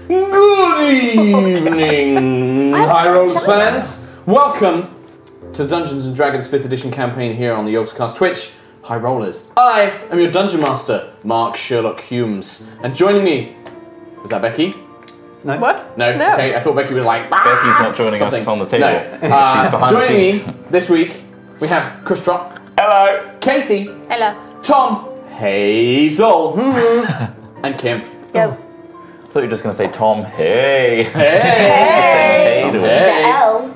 Good evening, HighRollers fans. Welcome to the Dungeons & Dragons 5th edition campaign here on the Yogscast Twitch. HighRollers. I am your Dungeon Master, Mark Sherlock Humes. And joining me, is that Becky? No. What? No? Okay, I thought Becky was like, Becky's not joining us on the table. No. She's behind the scenes. Joining me this week, we have Chris Trott. Hello. Katie. Hello. Tom. Hazel. And Kim. Yo. I thought you were just going to say Tom. Hey. Hey. Hey.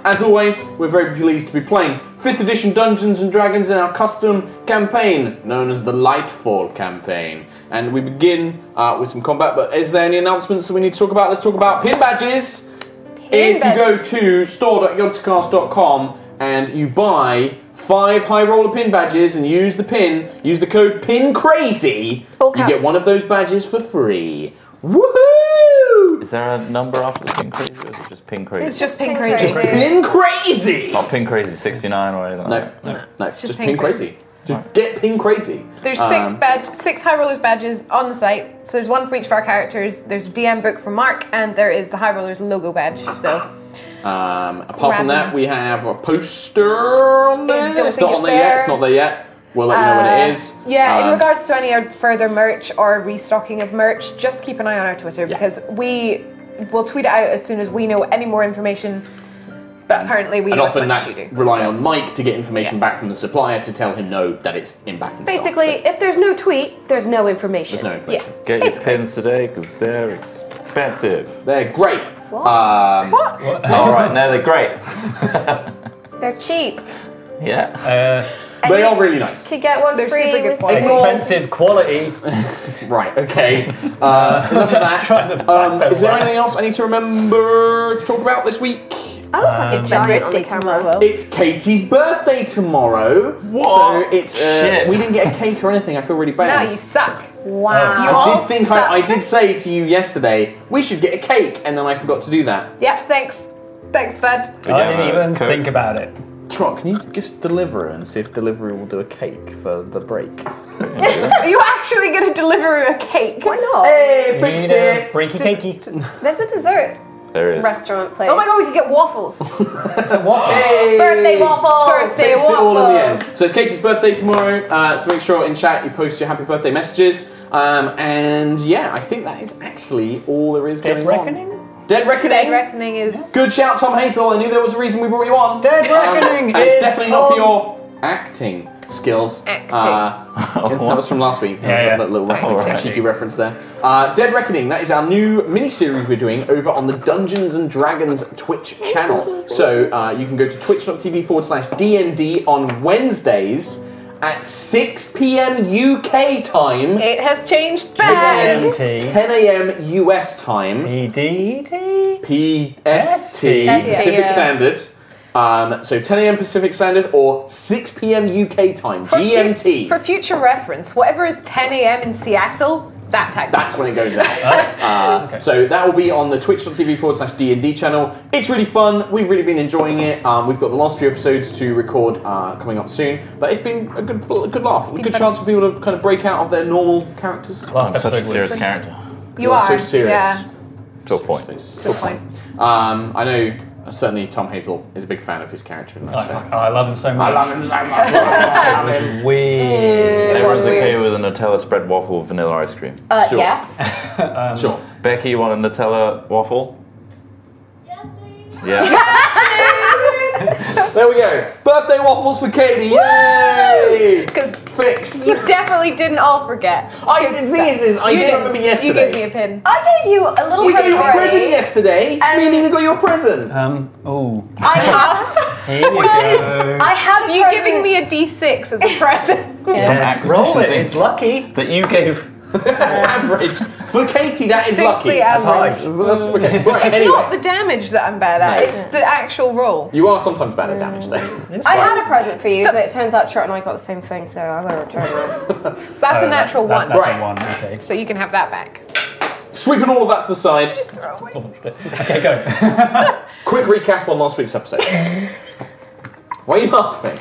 As always, we're very pleased to be playing 5th edition Dungeons & Dragons in our custom campaign, known as the Lightfall campaign. And we begin with some combat, but is there any announcements that we need to talk about? Let's talk about pin badges. If you go to store.yogscast.com and you buy 5 High Roller pin badges and use the code PINCRAZY, you get one of those badges for free. Woohoo! Is there a number after the Pin Crazy, or is it just Pin Crazy? It's just Pin Crazy. Just Pin Crazy! Not Pin Crazy 69 or anything like that? No, it's just Pin Crazy. Just get Pin Crazy. There's 6 High Rollers badges on the site. So there's one for each of our characters. There's a DM book from Mark, and there is the High Rollers logo badge. So apart from that, we have a poster on there. It's not on there yet. It's not there yet. We'll let you know when it is. Yeah, in regards to any further merch or restocking of merch, just keep an eye on our Twitter because we will tweet it out as soon as we know any more information. But currently we and know often that's do. relying on Mike to get information back from the supplier to tell him no, that it's in back in Basically, stock. if there's no tweet, there's no information. There's no information. Get your pins today, because they're expensive. They're great. What? Alright, no, they're great. They're cheap. Yeah. They are really nice. Could get one They're free super good with quality. Expensive quality. Right, okay. Enough of that. Is there anything else I need to remember to talk about this week? I look like it's giant on the camera. It's Katie's birthday tomorrow. What? So it's Shit. we didn't get a cake or anything. I feel really bad. Now you suck. Wow. I did say to you yesterday we should get a cake, and then I forgot to do that. Yeah, thanks. Thanks, bud. I didn't even think about it. Trot, can you just deliver and see if delivery will do a cake for the break? Are you actually going to deliver a cake? Why not? Hey, fixed it! Breaky cakey. There's a dessert There is. restaurant place. Oh my god, we could get waffles. Hey! Birthday waffles! Birthday Fixed it all in the end. waffles. So it's Katie's birthday tomorrow, so make sure in chat you post your happy birthday messages. And yeah, I think that is actually all there is going on. Dead Reckoning? Dead Reckoning is... Good shout, Tom Hazel. I knew there was a reason we brought you on. Dead Reckoning and it's is definitely not for your acting skills. Acting. That was from last week. Yeah. That little reference, cheeky reference there. Dead Reckoning, that is our new mini-series we're doing over on the Dungeons & Dragons Twitch channel. So you can go to twitch.tv/DND on Wednesdays at 6 p.m. UK time. It has changed back. PMT. 10 a.m. US time. PDT. PST, Pacific Standard. So 10 a.m. Pacific Standard or 6 p.m. UK time, GMT. For future reference, whatever is 10 a.m. in Seattle, that time. That's when it goes out. Okay. So that will be on the twitch.tv/DND channel. It's really fun. We've really been enjoying it. We've got the last few episodes to record coming up soon. But it's been a good laugh. A good chance for people to kind of break out of their normal characters. I'm such a serious character. You are so serious. Yeah. To a point. To a point. I know certainly Tom Hazel is a big fan of his character in that show. I love him so much. I love him so much. It was weird. Everyone's okay weird. with a Nutella spread waffle with vanilla ice cream. Sure. Yes. Sure. Becky, you want a Nutella waffle? Yes, please. Yeah. There we go. Birthday waffles for Katie. Yay! Because Fixed. you definitely didn't all forget. The thing is I didn't remember yesterday. You gave me a pin. I gave you a little We got you a present present already. yesterday. Me and Nina got you a present. Oh. I Here you go. had a You present. giving me a D6 as a present. Yes, roll it. It's lucky. That you gave. Average. For Katie, that is Simply lucky. That's average. high. That's for Katie. Right, It's anyway. not the damage that I'm bad at, No. it's the actual roll. You are sometimes bad at damage, though. I had a present for you, but it turns out Trot and I got the same thing, so I'm going to return it. That's a natural one. That's Right. a one. Okay. So you can have that back. Sweeping all of that to the side. Okay, go. Quick recap on last week's episode. Why are you laughing?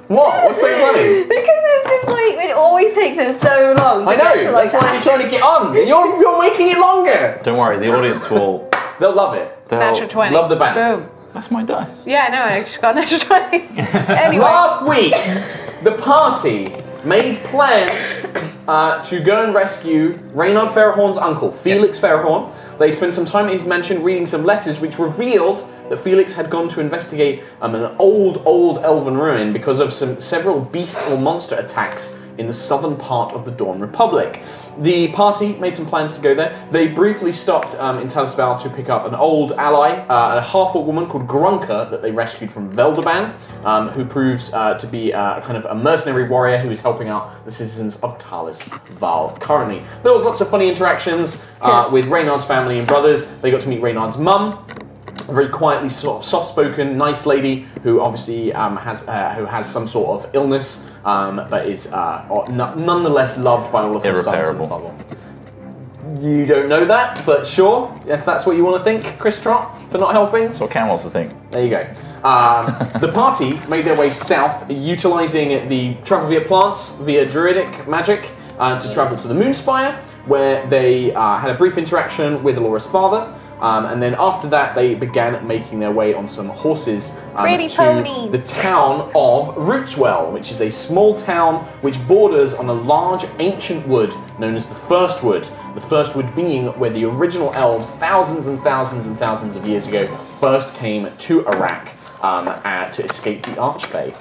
What? What's so funny? Because it's just like, it always takes us so long to I get to know, like that's why I'm trying to get on. You're making it longer. Don't worry, the audience will. They'll love it. Natural 20. Love the bounce. Boom. That's my dice. Yeah, no, I just got an extra 20. Anyway. Last week, the party made plans to go and rescue Reynard Fairhorn's uncle, Felix Fairhorn. They spent some time at his mansion reading some letters which revealed that Felix had gone to investigate an old elven ruin because of several beast or monster attacks in the southern part of the Dawn Republic. The party made some plans to go there. They briefly stopped in Talisval to pick up an old ally, a half-orc woman called Grunker that they rescued from Veldaban, who proves to be kind of a mercenary warrior who is helping out the citizens of Talisval currently. There was lots of funny interactions with Reynard's family and brothers. They got to meet Reynard's mum, a very quietly sort of soft-spoken, nice lady who obviously has some sort of illness, but is nonetheless loved by all of her sons and father. You don't know that, but sure, if that's what you want to think, Chris Trott, for not helping. That's what Cam wants to think. There you go. The party made their way south, utilising the travel via plants, via druidic magic, to travel to the Moonspire, where they had a brief interaction with Alora's father. And then after that, they began making their way on some horses to the town of Rootswell, which is a small town which borders on a large ancient wood known as the First Wood. The First Wood being where the original elves, thousands and thousands and thousands of years ago, first came to Iraq to escape the Archfey.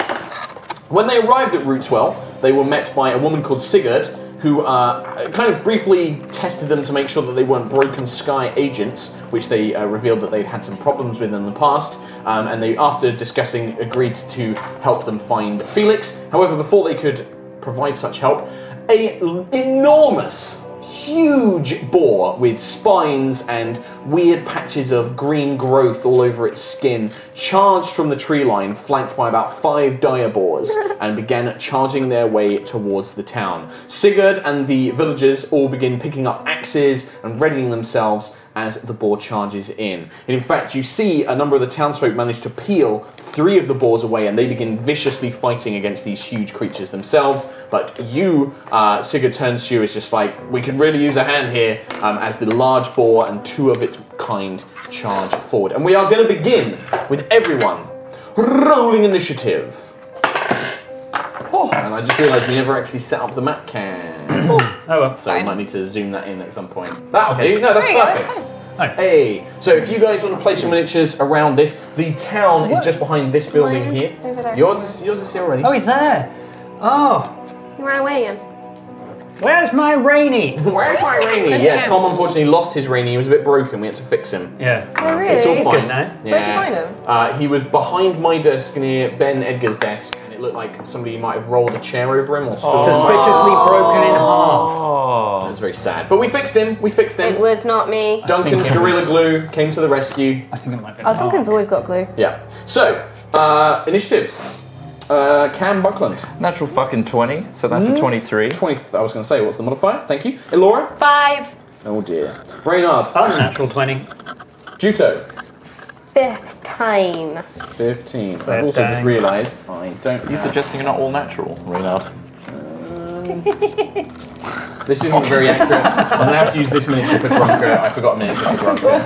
When they arrived at Rootswell, they were met by a woman called Sigurd, who kind of briefly tested them to make sure that they weren't Broken Sky agents, which they revealed that they'd had some problems with in the past, and they, after discussing, agreed to help them find Felix. However, before they could provide such help, an enormous, huge boar with spines and weird patches of green growth all over its skin charged from the tree line, flanked by about 5 dire boars, and began charging their way towards the town. Sigurd and the villagers all begin picking up axes and readying themselves as the boar charges in. And in fact, you see a number of the townsfolk manage to peel 3 of the boars away, and they begin viciously fighting against these huge creatures themselves. But you, Sigurd turns to you, is just like, we could really use a hand here, as the large boar and 2 of its kind charge forward. And we are going to begin with everyone rolling initiative. And I just realised we never actually set up the map cam. Oh well. So I might need to zoom that in at some point. That'll do. No, that's There you go, perfect. that's Hey, so if you guys want to place your miniatures around this, the town is just behind this building Mine's here. over there. Yours is here already. Oh, he's there. Oh, You ran away again. where's my Rainy? Where's my Rainy? There's Yeah, Cam. Tom unfortunately lost his Rainy. He was a bit broken. We had to fix him. Yeah. Oh, really? It's all He's fine. good now. Yeah. Where'd you find him? He was behind my desk near Ben Edgar's desk, and it looked like somebody might have rolled a chair over him or stood him. Suspiciously broken in half. Oh. That was very sad. But we fixed him. We fixed It him. was not me. Duncan's think it Gorilla was- Glue came to the rescue. I think it might be. Oh, Duncan's always got glue. Yeah. So, initiatives. Cam Buckland. Natural fucking 20, so that's a 23. 20, I was going to say, what's the modifier? Thank you. Elora? 5. Oh dear. Reynard? Unnatural 20. Juto? 15. 15. I've also just realised I don't He's have... suggesting you're not all natural, Reynard. This isn't very accurate. I'm going to have to use this miniature for Grunker. I forgot a miniature for Grunker.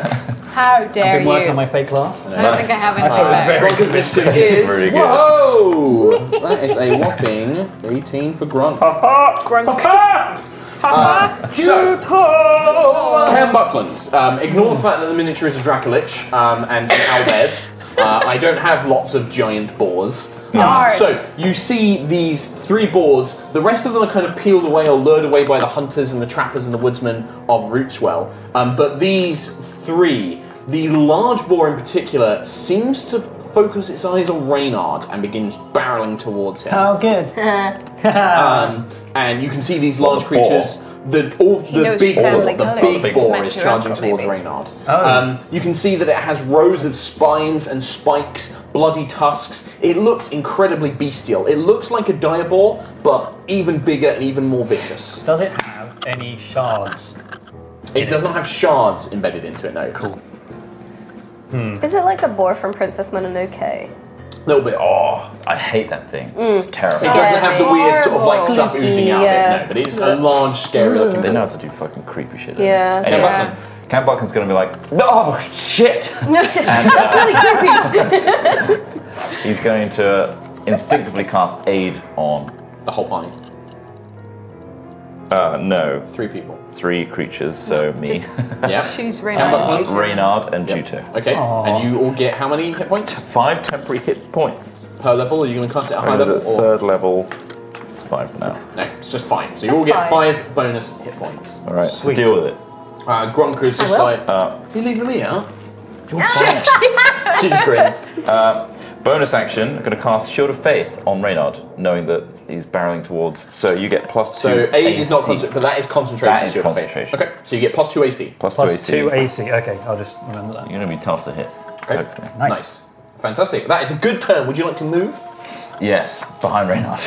How dare Been working you? on my fake laugh. I don't think I have anything better. Grunker's initiative is... Very good. Whoa! That is a whopping 18 for Grunk. So, Cam Buckland, ignore the fact that the miniature is a Dracolich and an Albez. I don't have lots of giant boars. Darn. So, you see these 3 boars. The rest of them are kind of peeled away or lured away by the hunters and the trappers and the woodsmen of Rootswell. But these 3, the large boar in particular, seems to focus its eyes on Reynard and begins barreling towards him. Oh, good. And you can see these large What boar? creatures. The knows big family boar, the colours. big It's boar meant is to charging uncle, towards maybe. Reynard. Oh. You can see that it has rows of spines and spikes, bloody tusks. It looks incredibly bestial. It looks like a dire boar, but even bigger and even more vicious. Does it have any shards? It does not have shards embedded into it, no. Cool. Is it like the boar from Princess Mononoke? little bit. Oh, I hate that thing. It's It terrifying. doesn't have the weird sort of like stuff Creepy, oozing out of yeah. it, no, but it's a large, scary looking They thing. know how to do fucking creepy shit. don't Yeah. they? Anyway, Yeah. Camp Buckland's gonna be like, oh shit! That's really creepy. He's going to instinctively cast Aid on. The whole party. No, 3 people. 3 creatures, so me, Just Yeah. choose Buckland, Reynard. Reynard, and Juto. Okay, Aw. and you all get how many hit points 5 temporary hit points. per level? Are you going to cast it at a high Or is level? it Or? 3rd level? It's 5 for now. No, it's just 5. So you all get 5 bonus hit points. All right, so Sweet. deal with it. Gronka's just will. like, you leaving me out? You're fine. She just grins. Bonus action, I'm going to cast Shield of Faith on Reynard, knowing that he's barreling towards. So you get +2. So aid is not AC. concentration, but that is concentration. That is shield of faith. concentration. Okay, so you get +2 AC. +2 Plus AC. 2 AC. Okay, I'll just remember that. You're going to be tough to hit. Okay. Hopefully. Nice. Fantastic. That is a good turn. Would you like to move? Yes, behind Reynard.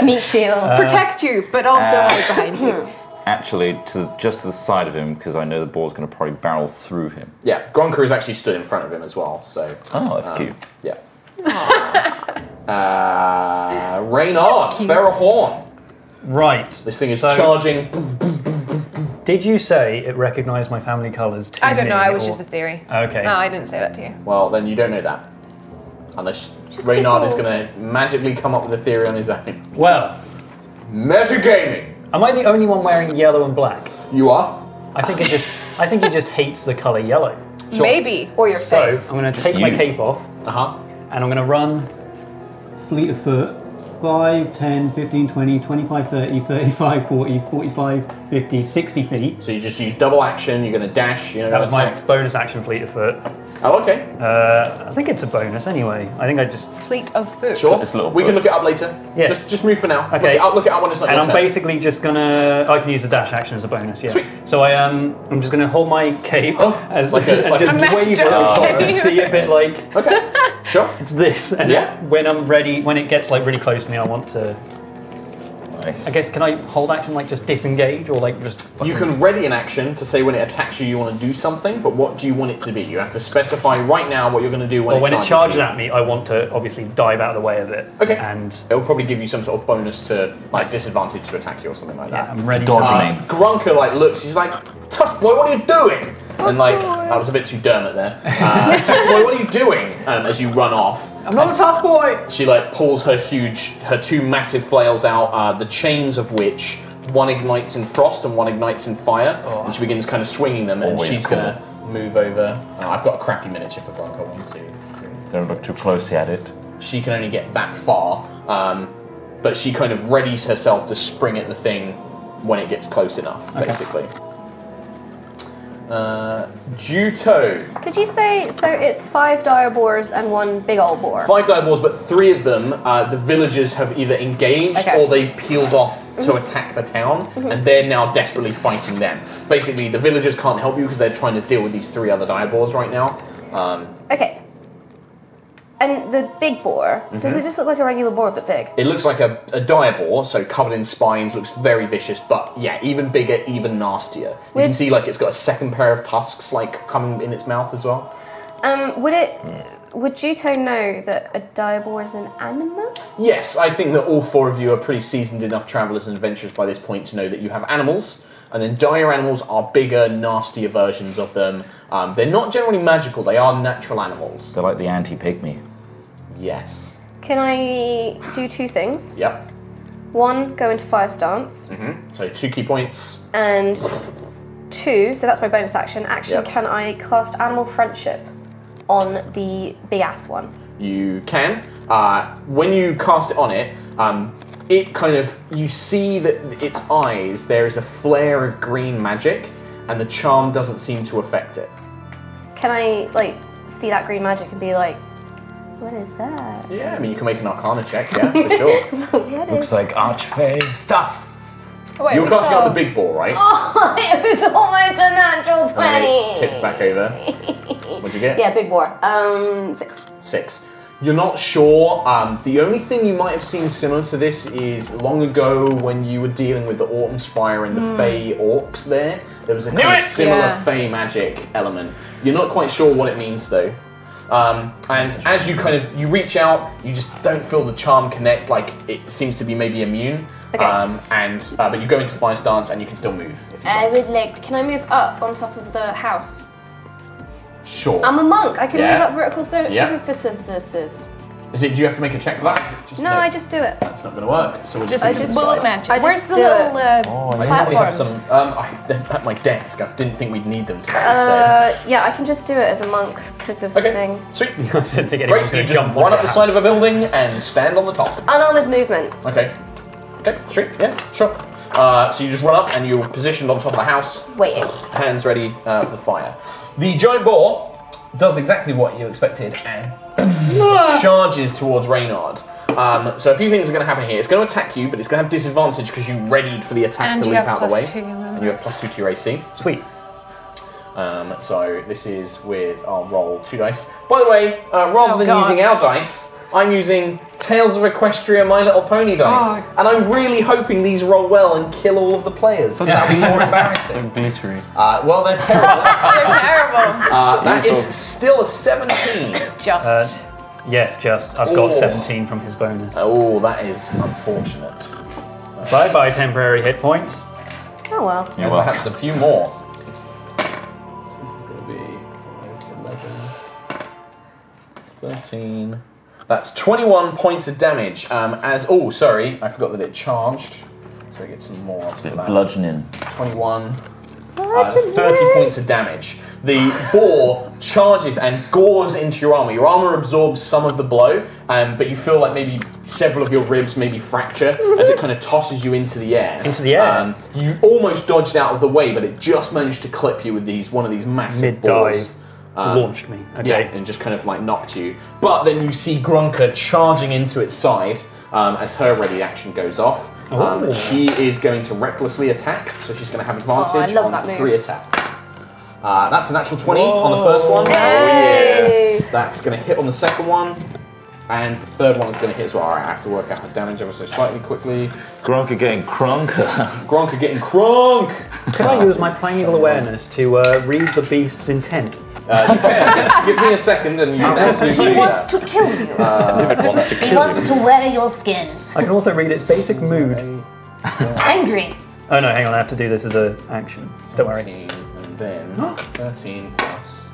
Meat shield. Protect you, but also hide behind you. Actually, just to the side of him, because I know the ball's going to probably barrel through him. Yeah, Gronka is actually stood in front of him as well, so. Oh, that's cute. Yeah. Reynard, Feral Horn. Right. This thing is So, charging. Did you say it recognised my family colours to I don't know, me, I was or- just a theory. Okay. No, I didn't say that to you. Well, then you don't know that. Unless Reynard is going to magically come up with a theory on his own. Well, Metagaming! am I the only one wearing yellow and black? You are? I think it just hates the colour yellow. Sure. Maybe. Or your So face. I'm going to take my you. cape off Uh-huh. and I'm going to run. Fleet of foot. 5, 10, 15, 20, 25, 30, 35, 40, 45, 50, 60 feet. So you just use double action, you're going to dash, you're That going was to my attack. bonus action fleet of foot. Oh, okay. I think it's a bonus anyway. I think I just. Fleet of foot. Sure. It's a little We can book. look it up later. Yes. Just move for now. Okay. Look it up when it's not And your I'm turn. basically just gonna. I can use the dash action as a bonus. Yeah. Sweet. So I'm just gonna hold my cape as like a- and like just a wave it magic on top cape. and see if it like Okay. Sure. it's this. And Yeah. when I'm ready, when it gets like really close to me, I want to. Nice. I guess can I hold action like just disengage or like just. You can ready an action to say when it attacks you, you want to do something, but what do you want it to be? You have to specify right now what you're going to do when Well, when it charges you. at me, I want to obviously dive out of the way of it. Okay. And It'll probably give you some sort of bonus to, like, disadvantage to attack you or something like yeah, that. I'm ready. dodging. To, Grunker, like, looks, he's like, Tusk Boy, what are you doing? And, like, that was a bit too Dermot there. Tusk Boy, what are you doing? As you run off. I'm not a task boy. She like pulls her 2 massive flails out, the chains of which one ignites in frost and one ignites in fire, and she begins kind of swinging them, and Always she's cool. gonna move over. I've got a crappy miniature for Bronco 1, 2, 3. Don't look too closely at it. She can only get that far, but she kind of readies herself to spring at the thing when it gets close enough, basically. Juto. Did you say, so it's 5 dire boars and 1 big old boar? 5 dire boars, but 3 of them, the villagers have either engaged Okay. or they've peeled off to attack the town, and they're now desperately fighting them. Basically, the villagers can't help you because they're trying to deal with these 3 other dire boars right now. Okay. And the big boar, does it just look like a regular boar but big? It looks like a dire boar, so covered in spines, looks very vicious, but yeah, even bigger, even nastier. You can see like it's got a second pair of tusks like coming in its mouth as well. Would Juto know that a dire boar is an animal? Yes, I think that all 4 of you are pretty seasoned enough travelers and adventurers by this point to know that you have animals, and then dire animals are bigger, nastier versions of them. They're not generally magical, they are natural animals. They're like the anti-pygmy. Yes. Can I do 2 things? Yep. 1, go into fire stance, So 2 key points. and 2, so that's my bonus action. Yep. Can I cast animal friendship on the big ass one? You can. When you cast it on it, it kind of, you see that its eyes, there is a flare of green magic, and the charm doesn't seem to affect it. Can I, like, see that green magic and be like, what is that? Yeah, I mean, you can make an Arcana check, yeah, for sure. What is Looks like archfey stuff. Oh, wait, You were we casting saw- out the big ball, right? It was almost a natural 20. And then it tipped back over. What'd you get? Yeah, big boar. 6. 6. You're not sure. The only thing you might have seen similar to this is long ago when you were dealing with the Autumn Spire and the Fey Orcs there was a kind of similar Yeah. Fey magic element. You're not quite sure what it means though. And as you you reach out, you just don't feel the charm connect. Like it seems to be maybe immune. Okay. But you go into fire stance and you can still move. If you I want. would like. Can I move up on top of the house? Sure. I'm a monk. I can Yeah. move up vertical Yeah. surfaces. Do you have to make a check for that? No, I just do it. That's not going to work. So we'll Just leave it bullet aside. magic. I Where's just the do little I normally have platforms? some at my desk. I didn't think we'd need them today. Yeah, I can just do it as a monk because of the Okay, thing. sweet. I didn't think anyone's Great, going you to just jump run onto up the side of a building and stand on the top. Unarmored movement. Okay. Okay, sweet, yeah, sure. So you just run up and you're positioned on top of the house. Waiting. Hands ready for the fire. The giant boar does exactly what you expected and charges towards Reynard. So a few things are going to happen here. It's going to attack you, but it's going to have disadvantage because you readied for the attack And to you leap have out of the way. +2, remember? And you have +2 to your AC. Sweet. So this is with, I'll roll 2 dice. By the way, rather than God. using our dice, I'm using Tales of Equestria My Little Pony dice. And I'm really hoping these roll well and kill all of the players, because that'll be more embarrassing. Glittery. Well, they're terrible. They're terrible. That is still a 17. Just. Yes, just. I've got 17 from his bonus. Oh, that is unfortunate. Bye-bye temporary hit points. Oh well. And perhaps a few more. So this is going to be 5, 11, 13. That's 21 points of damage. Oh, sorry, I forgot that it charged. So I get some more after that. Bludgeoning. 21. That's 30 points of damage. The boar charges and gores into your armor. Your armor absorbs some of the blow, but you feel like maybe several of your ribs maybe fracture as it kind of tosses you into the air. Into the air? You almost dodged out of the way, but it just managed to clip you with one of these massive boars. Mid-dive. Launched me. Okay. Yeah, and just kind of like knocked you. But then you see Grunker charging into its side as her ready action goes off. She is going to recklessly attack, so she's going to have advantage on 3 attacks. That's a natural 20 on the first one. Yay! Oh yes. That's going to hit on the second one. And the third one is going to hit as well. Alright, I have to work out the damage ever so slightly quickly. Grunker getting crunker. Grunker getting crunk! Can I use my primeval awareness to read the beast's intent? You can. Give me a second and you can absolutely He do wants that. to kill you. He wants to wear your skin. I can also read its basic mood. Angry. Oh no, hang on, I have to do this as an action. Don't worry. 13, and then 13 plus.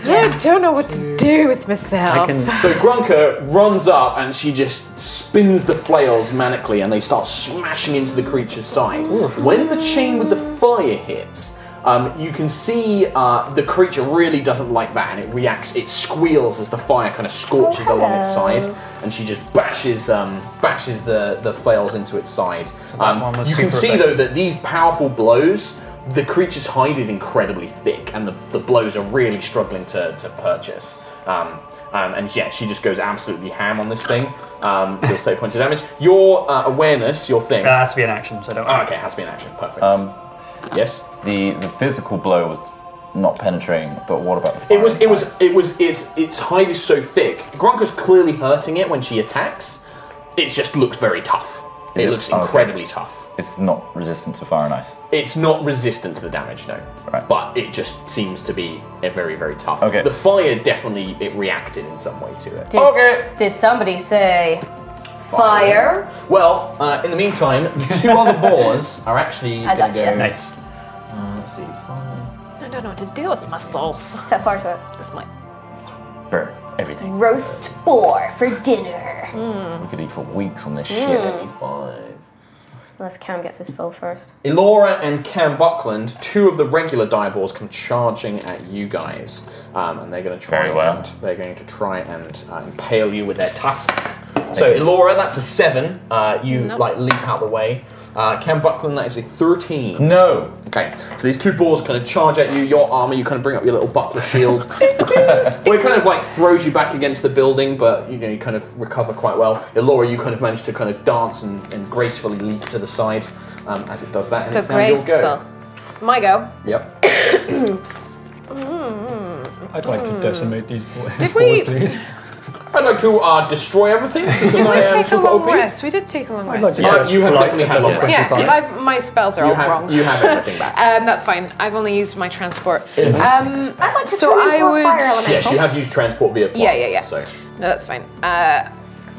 I don't know what to do with myself. I can. So Grunker runs up and she just spins the flails manically and they start smashing into the creature's side. When the chain with the fire hits, you can see the creature really doesn't like that and it reacts, it squeals as the fire kind of scorches along its side and she just bashes the flails into its side. You can see though that these powerful blows, the creature's hide is incredibly thick and the blows are really struggling to purchase. And yeah, she just goes absolutely ham on this thing. Deals 30 points of damage. Your awareness, your thing. That has to be an action, so don't worry. Oh, okay, it has to be an action. Perfect. Yes. The physical blow was not penetrating, but what about the fire? Its hide is so thick. Grunker's clearly hurting it when she attacks. It just looks very tough. It looks incredibly tough. It's not resistant to fire and ice. It's not resistant to the damage, no. Right. But it just seems to be very, very tough. Okay. The fire definitely, it reacted in some way to it. Did somebody say fire? Well, in the meantime, the 2 other boars are actually I going to gotcha. go... Nice. Let's see, fire... I don't know what to do with myself. Set fire to it. With my Burn everything. Roast boar for dinner. We could eat for weeks on this shit. 5. Unless Cam gets his fill first. Elora and Cam Buckland, 2 of the regular direballs come charging at you guys, and they're going to try Very well. and impale you with their tusks. So Elora, that's a 7. You like leap out the way. Cam Buckland, that is a 13. No. Okay, so these 2 boars kind of charge at you. Your armor, you kind of bring up your little buckler shield. Well, it kind of like throws you back against the building, but you know you kind of recover quite well. Elora, you kind of manage to kind of dance and gracefully leap to the side as it does that. And so it's now your graceful. go. My go. Yep. I'd like to decimate these boys, Did we- please. I I'd like to destroy everything. Did we take a long rest? We did take a long rest. You have definitely had a long rest. Yes, because my spells are all wrong. You have everything back. That's fine. I've only used my transport. I'd like to So turn into I a would- fire elemental. Yes, you have used transport via plots. Yeah. So. No, that's fine.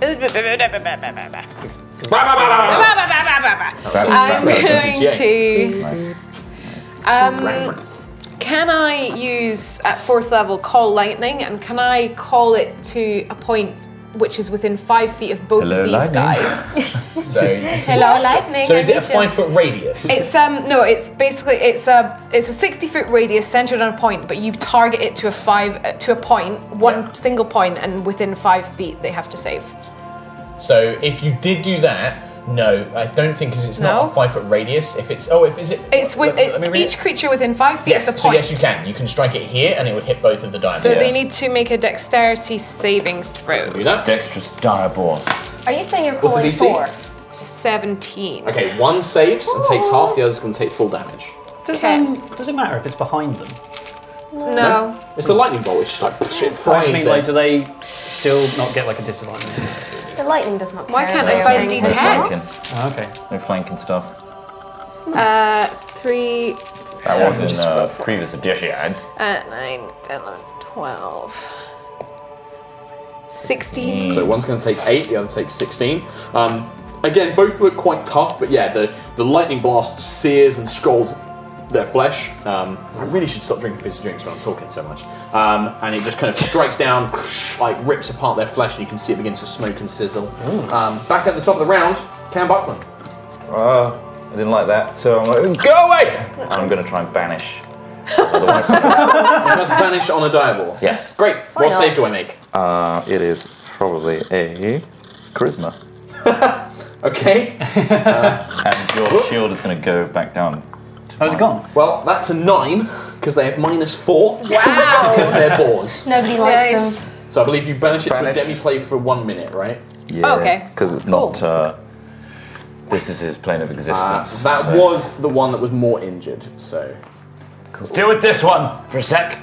I'm going to. Nice. Can I use at 4th level call lightning, and can I call it to a point which is within 5 feet of both Hello, of these lightning. guys? So, Hello, lightning. so is I it a need you. 5 foot radius? It's no, it's basically it's a 60-foot radius centered on a point, but you target it to a point, one single point, and within 5 feet they have to save. So if you did do that, no, I don't think because it's not No? a 5 foot radius. If it's It's with let me read each it. creature within 5 feet Yes, of the so point. yes, you can. You can strike it here, and it would hit both of the diamonds. So Yes. they need to make a dexterity saving throw. do that. Dexterous diaboles. Are you saying you're What's the calling DC? 4? 17. Okay, one saves and takes half. The other's going to take full damage. Does it matter if it's behind them? No. It's a lightning bolt. It's just like psh, it I flies mean, there. like, do they still not get like a disadvantage? The lightning does not care. Why can't I They're find going D10? to- Flanking. Oh, okay. No flanking stuff. 3, That was in previous editions. 9, 10, 11, 12. 16. So one's going to take 8, the other takes 16. Again, both look quite tough, but yeah, the lightning blast sears and scalds their flesh. I really should stop drinking fizzy drinks when I'm talking so much. And it just kind of strikes down, like rips apart their flesh, and you can see it begin to smoke and sizzle. Back at the top of the round, Cam Buckland. I didn't like that, so I'm like, go away! I'm going to try and banish. That's banish on a diaball. Yes. Great. Why What not? save do I make? It is probably a charisma. Okay. And your shield is going to go back down. How's it gone? Well, that's a 9 because they have -4. Wow. Because they're boars. Nobody likes Nice. them. So I believe you banish it to a Banished. demi-play for 1 minute, right? Yeah. Okay. Because it's Cool. not. This is his plane of existence. That so- was the one that was more injured. So Let's deal with this one for a sec.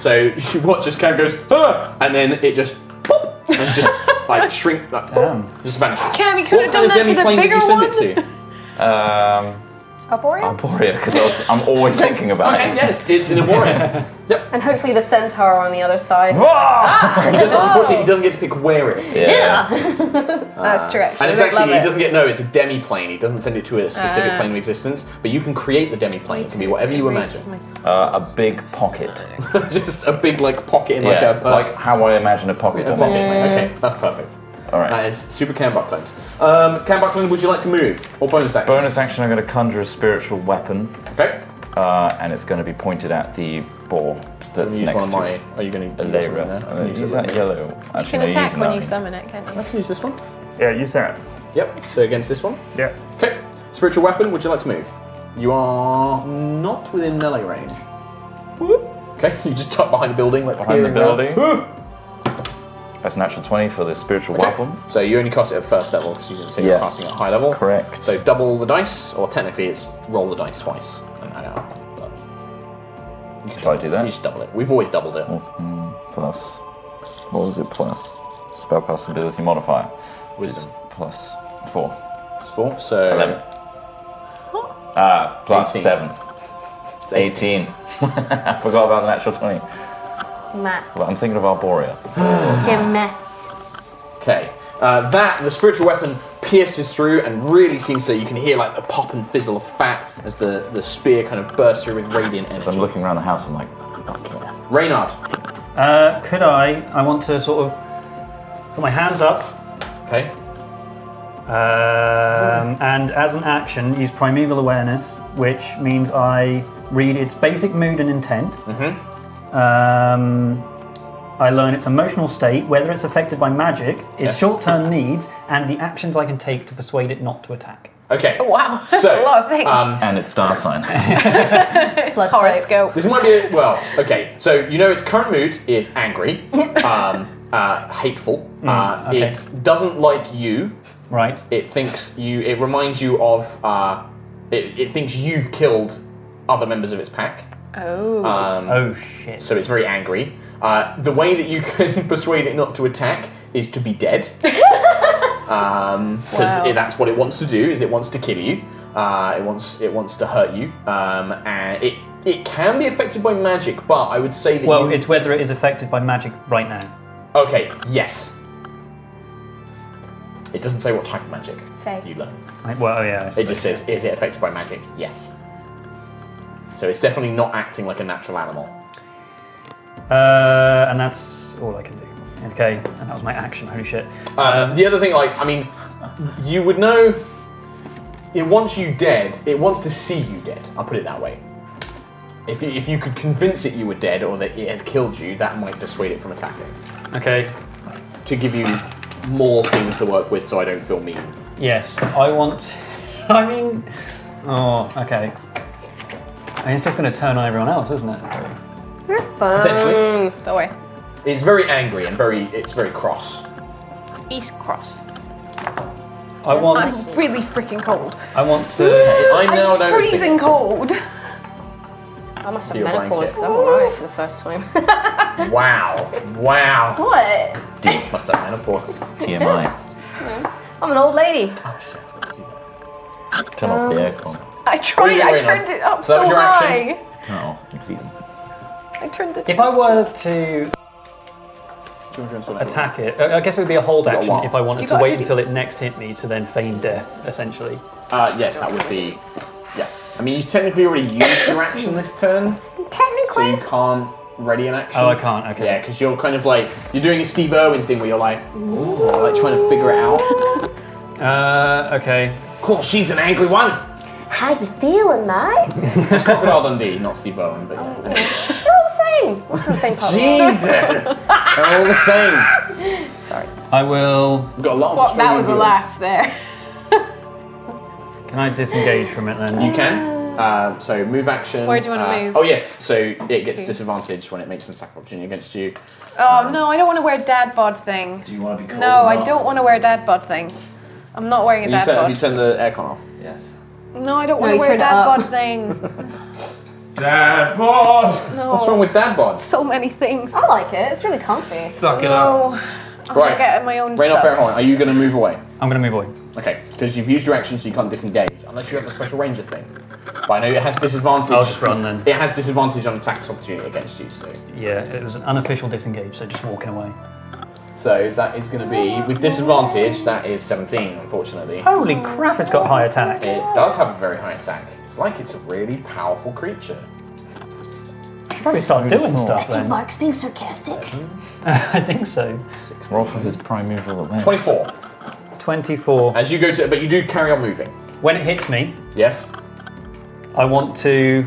you watch as Cam goes, "Huh!" and then it just pop, and just like shrink, like, Damn. just vanishes. Cam, you could have What done kind of that to the demi-plane did bigger you send one. it to? Arboreal? Arborea, because I'm always thinking about Okay, it. yes, it's an Arboreal. And hopefully the centaur on the other side. Unfortunately, he doesn't get to pick where it is. Yeah. That's true. Actually. And it's I actually, love he it. doesn't get, no, it's a demi-plane. He doesn't send it to a specific plane of existence, but you can create the demi-plane. It can be whatever you imagine. A big pocket. Just a big, like, pocket in, like, Yeah, a purse. like how I imagine a pocket. A pocket plane. Okay, that's perfect. All right. That is super Cam Buckland. Cam Buckland, would you like to move? Or bonus action? Bonus action, I'm going to conjure a spiritual weapon, Okay. and it's going to be pointed at the boar that's Use next one of to my. Are you going to a use something layer. there? Use it that right yellow. You Actually, can no, attack use when that. you summon it, can't you? I can use this one. Yeah, use that. Yep. So against this one. Yeah. Okay. Spiritual weapon. Would you like to move? You are not within melee range. Whoop. Okay. You just tuck behind a building, like Behind the peering around. building. That's a natural 20 for the spiritual Okay. weapon. So you only cast it at first level because you didn't say you're Yeah. casting at high level. Correct. So double the dice, or technically it's roll the dice twice and add it up. But you Shall I do that? You just double it. We've always doubled it. Plus, what was it? Plus spellcast ability modifier, which is Wisdom. plus 4. It's 4. So 11. Plus 18. 7. It's 18. I forgot about the natural 20. Matt. But I'm thinking of Arborea. Dear maths. Okay. The spiritual weapon pierces through and really seems so you can hear like the pop and fizzle of fat as the spear kind of bursts through with radiant So I'm energy. looking around the house, I'm like, fuck yeah. Reynard. Could I want to sort of put my hands up, Okay. and as an action, use primeval awareness, which means I read its basic mood and intent. I learn its emotional state, whether it's affected by magic, its Yes. short-term needs, and the actions I can take to persuade it not to attack. Okay. Wow, that's So, a lot of things. And its star sign. Blood type. Horoscope. This might be okay. So you know its current mood is angry, hateful. okay. It doesn't like you. Right. It thinks you. It reminds you of. It thinks you've killed other members of its pack. Oh. Oh shit. So it's very angry. The way that you can persuade it not to attack is to be dead. Because that's what it wants to do. Is it wants to kill you. It wants to hurt you. And it can be affected by magic, but I would say that. Well, it's whether it is affected by magic right now. Okay. Yes. It doesn't say what type of magic Fae. you learn. Well, yeah. It just says, is it affected by magic? Yes. So it's definitely not acting like a natural animal. And that's all I can do. Okay, and that was my action. Holy shit. The other thing, you would know. It wants you dead. It wants to see you dead. I'll put it that way. If you could convince it you were dead or that it had killed you, that might dissuade it from attacking. Okay. To give you more things to work with, so I don't feel mean. Yes, I want. I mean. Oh, okay. I mean, it's just going to turn on everyone else, isn't it? You're fine. Potentially. Don't worry. It's very angry and it's very cross. East Cross. I want. I'm really freaking cold. I want to. I'm now I'm freezing cold. I must have Your menopause blanket. because I'm alright for the first time. Wow. What? Deep must have menopause. TMI. I'm an old lady. Oh shit, I forgot to do that. Turn off the aircon. I tried. you I doing, turned it up So that so was your high. action? Turn it off completely. I turned the. If I were to attack it, I guess it would be a hold got a action while. if I wanted You to got a wait hoodie. until it next hit me to then feign death, essentially. Yes, that would be. Yeah. I mean, you technically already used your action this turn, so you Technically. can't ready an action. Oh, I can't. Okay. Yeah, because you're kind of you're doing a Steve Irwin thing where you're like trying to figure it out. Okay. Cool, she's an angry one. How you feeling, mate? It's Crocodile Dundee, not Steve Irwin, but yeah. They're all the same. We're from the same part of the world. Jesus! They're all the same. Sorry. I will. We've got a lot of What? That was a Australian laugh there. Can I disengage from it then? viewers. You can. So move action. Where do you wanna move? Oh yes, so it gets To. disadvantage when it makes an attack opportunity against you. Oh no, I don't want to wear a dad bod thing. Do you want to be cold? No, I don't want to wear a dad bod thing. I'm not wearing a dad Have you bod. turned the aircon off? Yes. No, I don't No, want to you wear a turn it dad up. bod thing. Dad bod! No. What's wrong with dad bod? So many things. I like it. It's really comfy. Suck it up. No. I'll Right. get my own Rain off stuff. Fairhorn, are you going to move away? I'm going to move away. Okay, because you've used your action so you can't disengage, unless you have a special ranger thing. But I know it has disadvantage. I'll just run then. It has disadvantage on attacks opportunity against you, so. Yeah, it was an unofficial disengage, so just walking away. So that is going to be, with disadvantage, that is 17, unfortunately. Holy crap, it's got high attack. It does have a very high attack. It's like it's a really powerful creature. Should probably start doing stuff I think then. Mark's being sarcastic. I think so. Roll for his primeval awareness. 24. 24. As you go to, but you do carry on moving. When it hits me, Yes? I want to,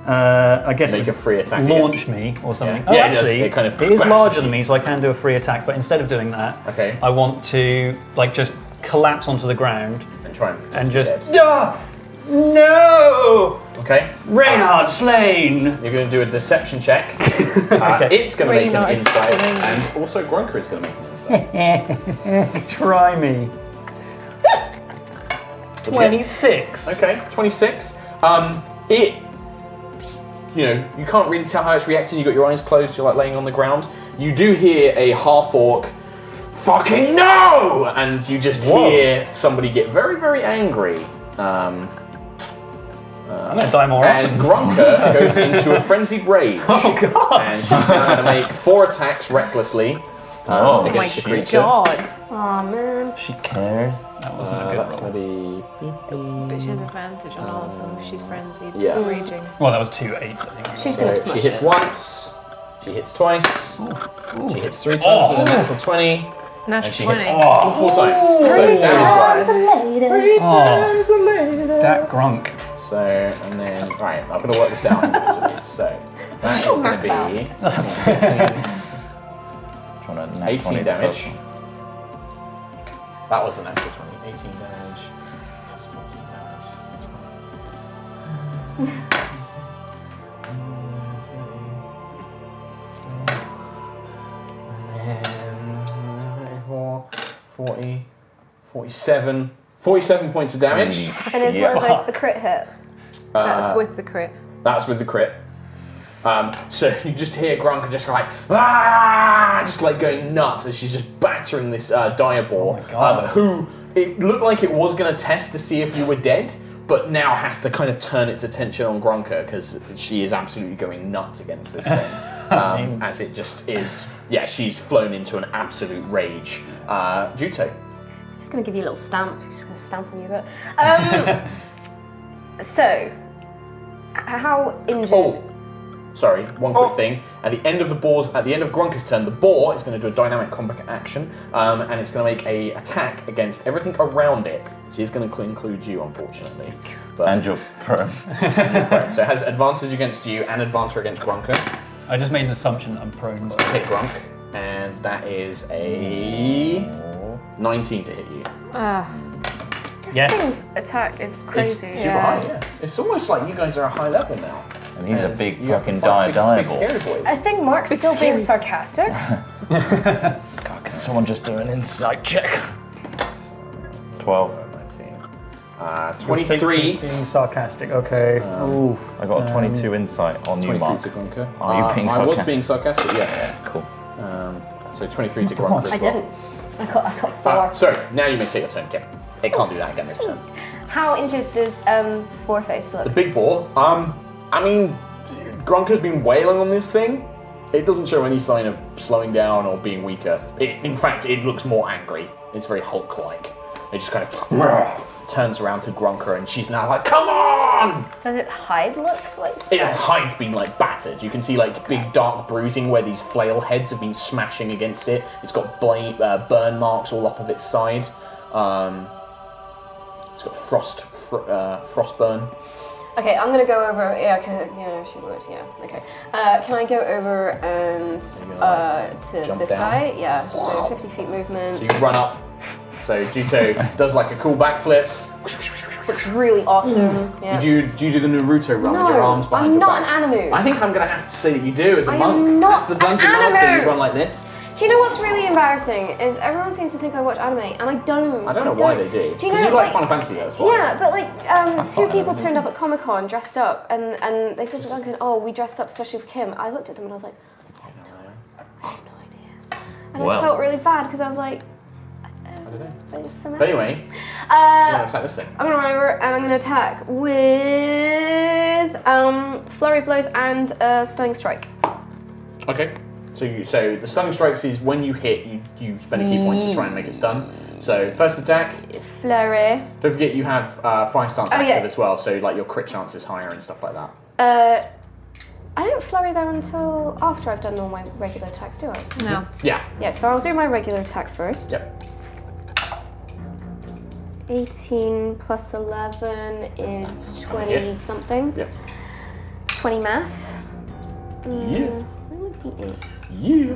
I guess, Make a free attack launch against- me or something. Yeah. Oh, Yeah, it does. actually, It kind of it is crashes larger you. than me, so I can do a free attack. But instead of doing that, Okay. I want to just collapse onto the ground And try and and just. dead. Ah! No! Okay. Reynard slain! You're going to do a deception check. It's going to make an Reynard insight, slain. and also Grunker is going to make an insight. Try me. 26. Okay, 26. You can't really tell how it's reacting. You got your eyes closed. You're like laying on the ground. You do hear a half orc. Fucking no! And you just hear somebody get very, very angry. I'm gonna die more As often. Grunker goes into a frenzied rage. Oh god! And she's now going to make 4 attacks recklessly against the creature. God. Aw, man. She cares. That wasn't a good That's roll. going to But she has advantage on all of them if she's frenzied. Yeah. Raging. Well, that was 2 8s, I think. She's be. gonna So smash she hits it. once. She hits twice. She hits 3 times with a natural 20. And Natural she 20. hits 4 times. So damage wise. That grunk. So, and then, right, I'm going to work this out individually. So, that is going to be Trying to nat 18 20 the damage. first one. That was the natural 20. 18 damage. Plus 14 damage. Is 40, 47. 47 points of damage. And is one of those the crit hit? That's with the crit. That's with the crit. So you just hear Grunker just like, ah, just like going nuts as she's just battering this dire boar, who it looked like it was going to test to see if you were dead, but now has to kind of turn its attention on Grunker because she is absolutely going nuts against this thing. As it just is, she's flown into an absolute rage. Juto. She's just going to give you a little stamp. She's going to stamp on you a bit. So, how injured? Oh, sorry, one quick thing. At the end of Grunker's turn, the boar is going to do a dynamic combat action, and it's going to make an attack against everything around it, which is going to include you, unfortunately. But And you're prone. so it has advantage against you and advantage against Grunker. I just made an assumption that I'm prone. So hit Grunk, and that is a 19 to hit you. Yes. This thing's attack is crazy. It's super high, yeah. It's almost like you guys are a high level now. And he's a big you have to fucking fight big diable. scary boys. I think Mark's still being sarcastic. God, can someone just do an insight check? 12. 23. Being sarcastic, okay. Oof. I got a 22 insight on you, 23 Mark. to Grunker. Are you being I was sarcastic? being sarcastic, yeah. Yeah, cool. So 23 to Grunker as well. I didn't. I got 4. Sorry, now you may take your turn, Kim. It can't do that again this turn. How injured does Boarface look? The big boar, I mean, Grunker's been wailing on this thing. It doesn't show any sign of slowing down or being weaker. In fact, it looks more angry. It's very Hulk-like. It just kind of turns around to Grunker, and she's now like, "Come on!" Does it hide look like? Its hide's been like battered. You can see like big dark bruising where these flail heads have been smashing against it. It's got burn marks all up of its side. It's got frostburn. Okay, I'm gonna go over. Yeah, she would. Yeah. Okay. Can I go over and to jump this down? guy? Yeah. So 50 feet movement. So you run up. So Juto does like a cool backflip. Looks really awesome. Yeah. Do you do the Naruto run No, with your arms behind I'm your not back? an Animu. I think I'm gonna have to say that you do as a I monk. am not As the dungeon an master, Animu. you run like this. Do you know what's really embarrassing is everyone seems to think I watch anime, and I don't. I don't know why they do. Do you Because know, you like Final Fantasy, that's why. Yeah, but like two fine, people isn't turned it? up at Comic-Con dressed up, and they said to Duncan, "Oh, we dressed up especially for Kim." I looked at them and I was like, I have no idea. And I felt really bad because I was like, I don't know. there's some. But anyway, you want to attack this thing. I'm gonna run over and I'm gonna attack with flurry of blows and stunning strike. Okay. So the stunning strikes is when you hit, you spend a key point to try and make it stun. So first attack. Flurry. Don't forget you have fire stance active yeah. as well, so like your crit chance is higher and stuff like that. I don't flurry though until after I've done all my regular attacks, do I? No. Yeah. Yeah, so I'll do my regular attack first. Yep. 18 plus 11 is 20 hit. something. Yep. 20 math. Yeah. Where would be it? Yeah.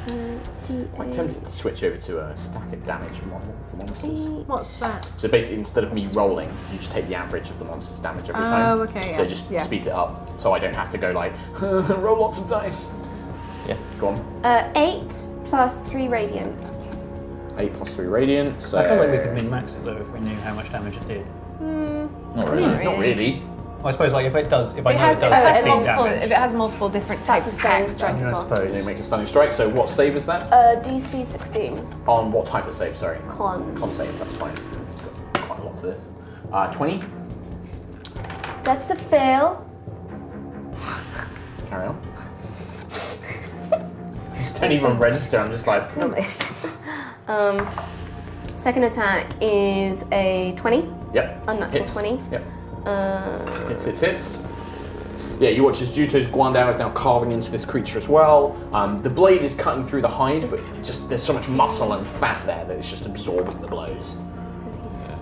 D8. Quite tempted to switch over to a static damage model for monsters. What's that? So basically, instead of me rolling, you just take the average of the monster's damage every time. Oh, okay, So yeah. it just Yeah. speeds it up, so I don't have to go like, roll lots of dice. Yeah. Go on. 8 plus 3 radiant. 8 plus 3 radiant, so... I feel like we could min-max it though if we knew how much damage it did. Not really. Not really. Well, I suppose like if it does, if I It know has, it does 16 multiple, damage. if it has multiple different That's types a of stunning attacks, strike as I well. suppose they make a stunning strike, so what save is that? DC 16. On what type of save, sorry? Con. Con save, that's fine. It's got quite a lot to this. 20. That's a fail. Carry on. Just don't even register, I'm just like... Nice. Second attack is a 20. Yep. Unnatural Hits. 20. Yep. Hits. Yeah, you watch as Juto's Guandao is now carving into this creature as well. The blade is cutting through the hide, but just there's so much muscle and fat there that it's just absorbing the blows.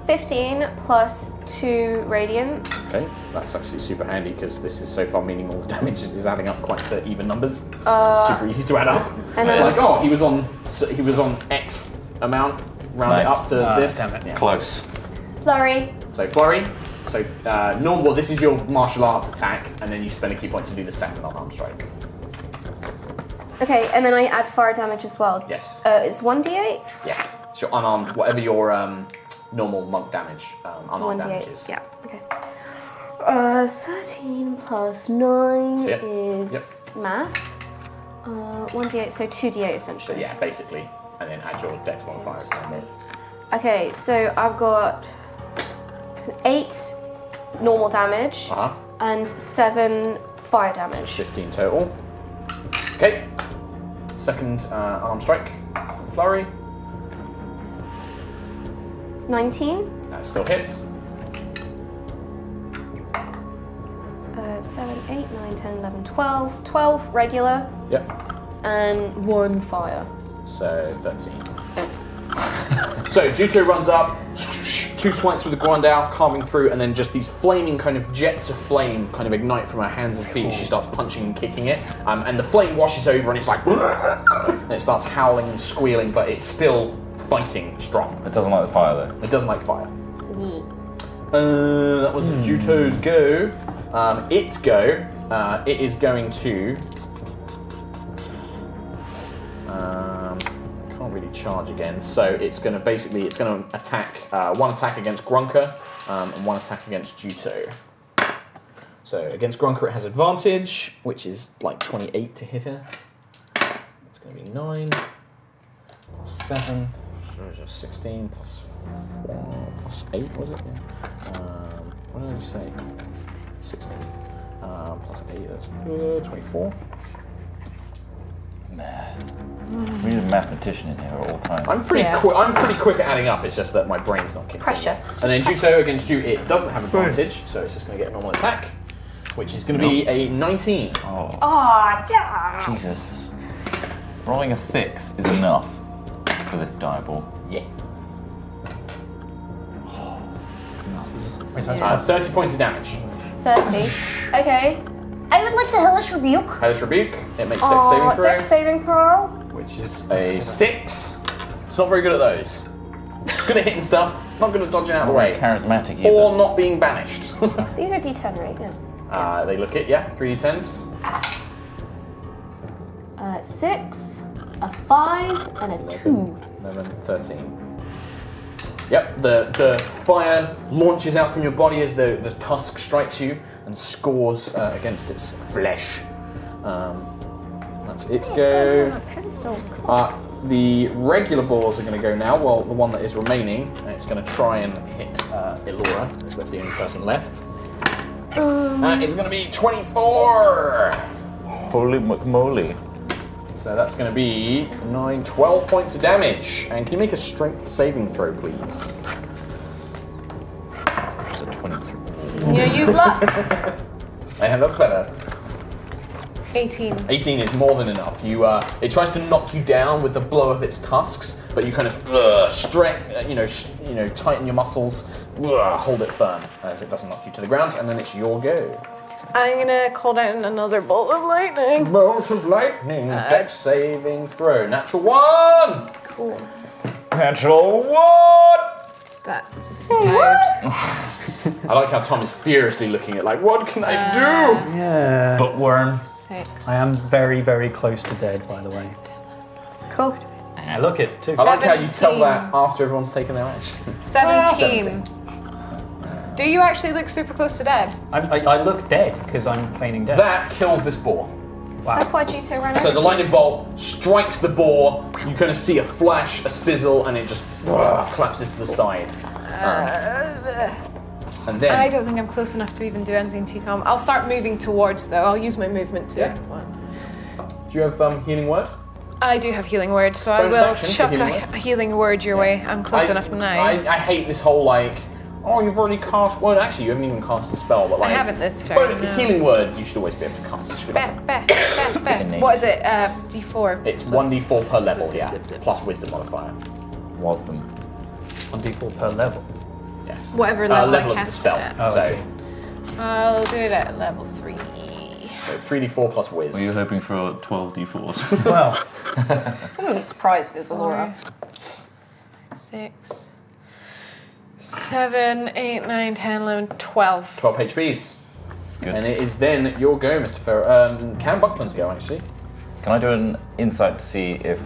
15 plus 2 radiant. Okay, that's actually super handy because this is so far meaning all the damage is adding up quite to even numbers. Super easy to add up. and It's then- like, oh, he was on X amount, round it up Nice. to this. Damn it. Yeah. Close. Flurry. So flurry. So normal. This is your martial arts attack, and then you spend a key point to do the second unarmed strike. Okay, and then I add fire damage as well. Yes. It's 1d8? Yes. So your unarmed, whatever your normal monk damage, unarmed 1d8. damage is. Yeah, okay. 13 plus 9 See it? is math. 1d8, so 2d8 essentially. So yeah, basically. And then add your dex modifiers down there. Okay, so I've got 8 normal damage and 7 fire damage. 15 total. Okay. Second arm strike. Flurry. 19. That still hits. 7, 8, 9, 10, 11, 12. 12 regular. Yep. And 1 fire. So 13. So Juto runs up, 2 swipes with the Guandao, carving through, and then just these flaming kind of jets of flame kind of ignite from her hands and feet as she starts punching and kicking it. And the flame washes over and it's like, and it starts howling and squealing, but it's still fighting strong. It doesn't like the fire though. It doesn't like fire. Yeah. That was Juto's go. Its go. It is going to. Can't really charge again, so it's going to attack. 1 attack against Grunker and 1 attack against Juto. So against Grunker it has advantage, which is like 28 to hit her. It's going to be 9 plus 7, 16 plus 4 plus 8 was it? Yeah. What did I just say? 16 plus 8, that's 24. Math. We need a mathematician in here at all times. I'm pretty quick at adding up. It's just that my brain's not kicked Pressure. in. And then Juto against you, it doesn't have advantage, so it's just going to get a normal attack, which is going to be a 19. Oh, Yeah. Jesus. Rolling a 6 is enough for this dieball. Yeah. It's nuts. 30 points of damage. 30. Okay. I would like the Hellish Rebuke. Hellish Rebuke. It makes dex saving throw, Dex saving throw. which is a 6. It's not very good at those. It's good at hitting stuff, not good at dodging out of the way. Charismatic either. Or not being banished. These are D10, right? Yeah. They look it, yeah, 3d10s. 6, a 5, and a 2. 11, 13. Yep, the fire launches out from your body as the tusk strikes you and scores against its flesh. That's its go. The regular balls are going to go now, well, the one that is remaining, it's going to try and hit Elora, because that's the only person left. It's going to be 24! Holy McMoly. So that's going to be 9, 12 points of damage. And can you make a strength saving throw, please? It's a 23. You use luck. Yeah, that's better. 18. 18 is more than enough. It tries to knock you down with the blow of its tusks, but you kind of tighten your muscles, hold it firm as it doesn't knock you to the ground, and then it's your go. I'm gonna call down another bolt of lightning. Bolt of lightning, dex saving throw, natural 1. Cool. Natural 1! That's good. I like how Tom is furiously looking at what can I do? Yeah. Bookworm. 6. I am very, very close to dead, by the way. Cool. I look it too. I like how you tell 17. that after everyone's taken their action. 17. Do you actually look super close to dead? I look dead because I'm feigning death. That kills this boar. Wow. That's why Juto ran So over. the lightning bolt strikes the boar, you kind of see a flash, a sizzle, and it just collapses to the side. And then... I don't think I'm close enough to even do anything to you, Tom. I'll start moving towards, though. I'll use my movement to... Yeah. Do you have healing word? I do have healing word, so I Bonus will action for chuck healing a healing word your way. I'm close enough now. I hate this whole oh, you've already cast... Well, actually, you haven't even cast a spell, but I haven't this turn, But no. healing word, you should always be able to cast. It should be like What is it? D4? It's 1d4 per level, yeah, plus wisdom modifier. Wasdom. 1d4 per level. Yeah. Whatever level, level I of the cast spell. it at. Oh, I see. I'll do it at level 3. So 3d4 plus whiz. Were you hoping for 12 d4s? Well, I wouldn't be surprised if it was Elora. 6, 7, 8, 9, 10, 11, 12. 12 HPs. It's good. And it is then your go, Mr. Ferrer. Can Buckland's go, actually? Can I do an insight to see if